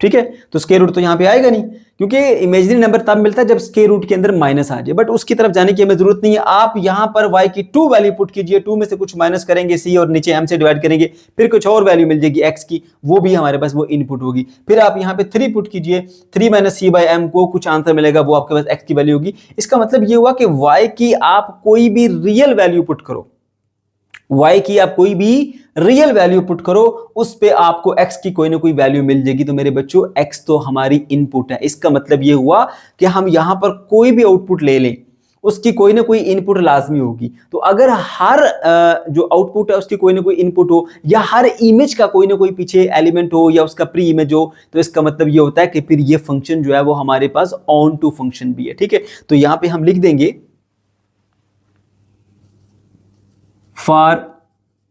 ठीक है, तो स्क्वायर रूट तो यहां पे आएगा नहीं, क्योंकि इमेजिनरी नंबर तब मिलता है जब स्क्वायर रूट के अंदर माइनस आ जाए, बट उसकी तरफ जाने की हमें जरूरत नहीं है। आप यहां पर y की 2 वैल्यू पुट कीजिए, 2 में से कुछ माइनस करेंगे c और नीचे m से डिवाइड करेंगे, फिर कुछ और वैल्यू मिल जाएगी x की, वो भी हमारे पास वो इनपुट होगी। फिर आप यहां पे 3 पुट कीजिए, 3 - c / m को कुछ आंसर मिलेगा, वो आपके पास x की वैल्यू होगी। इसका मतलब ये हुआ कि y की आप कोई भी रियल वैल्यू पुट करो, y की आप कोई भी रियल वैल्यू पुट करो, उस पे आपको x की कोई ना कोई वैल्यू मिल जाएगी। तो मेरे बच्चों x तो हमारी इनपुट है। इसका मतलब ये हुआ कि हम यहां पर कोई भी आउटपुट ले लें, उसकी कोई ना कोई इनपुट लाजमी होगी। तो अगर हर जो आउटपुट है उसकी कोई ना कोई इनपुट हो, या हर इमेज का कोई ना कोई पीछे एलिमेंट हो, या उसका प्री इमेज हो, तो इसका मतलब ये होता है कि फिर ये फंक्शन जो है वो हमारे पास ऑन टू फंक्शन भी है। ठीक है, तो यहां पे हम लिख देंगे for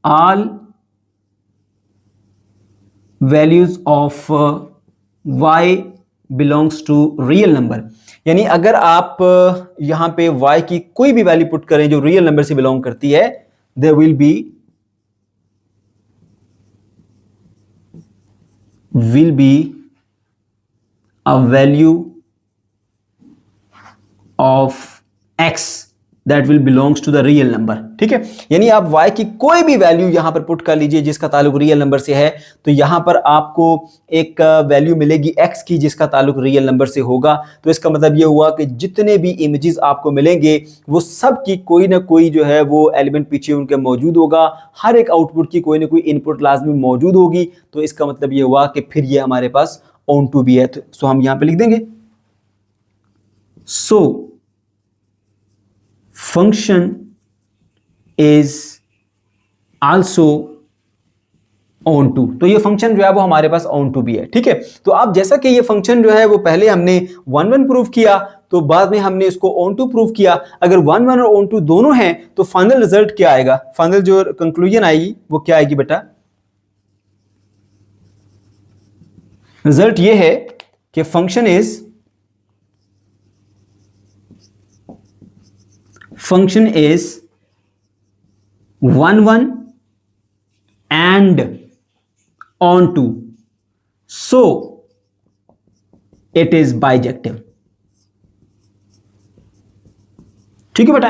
all values of y belongs to real number, यानी अगर आप यहां पे y की कोई भी वैल्यू पुट करें जो रियल नंबर से बिलोंग करती है, there will be a value of x that will belongs to the real number. ठीक है, यानी आप y की कोई भी वैल्यू यहां पर पुट कर लीजिए जिसका ताल्लुक रियल नंबर से है, तो यहां पर आपको एक वैल्यू मिलेगी x की जिसका ताल्लुक रियल नंबर से होगा। तो इसका मतलब ये हुआ कि जितने भी इमेजेस आपको मिलेंगे वो सब की कोई ना कोई जो है वो एलिमेंट पीछे उनके मौजूद होगा, हर एक आउटपुट की कोई ना कोई इनपुट लाजमी मौजूद होगी। तो इसका मतलब ये हुआ कि फिर ये हमारे पास ऑन टू भी है। तो हम यहां पर लिख देंगे सो function is also on to, तो ये फंक्शन जो है वो हमारे पास on to भी है। ठीक है, तो अब जैसा कि ये फंक्शन जो है वो पहले हमने 1 1 प्रूव किया, तो बाद में हमने इसको on to प्रूव किया। अगर 1 1 और on to दोनों हैं तो फाइनल रिजल्ट क्या आएगा, फाइनल जो कंक्लूजन आएगी वो क्या आएगी बेटा? रिजल्ट ये है कि function is 1 1 and on to, so it is bijective। ठीक है बेटा।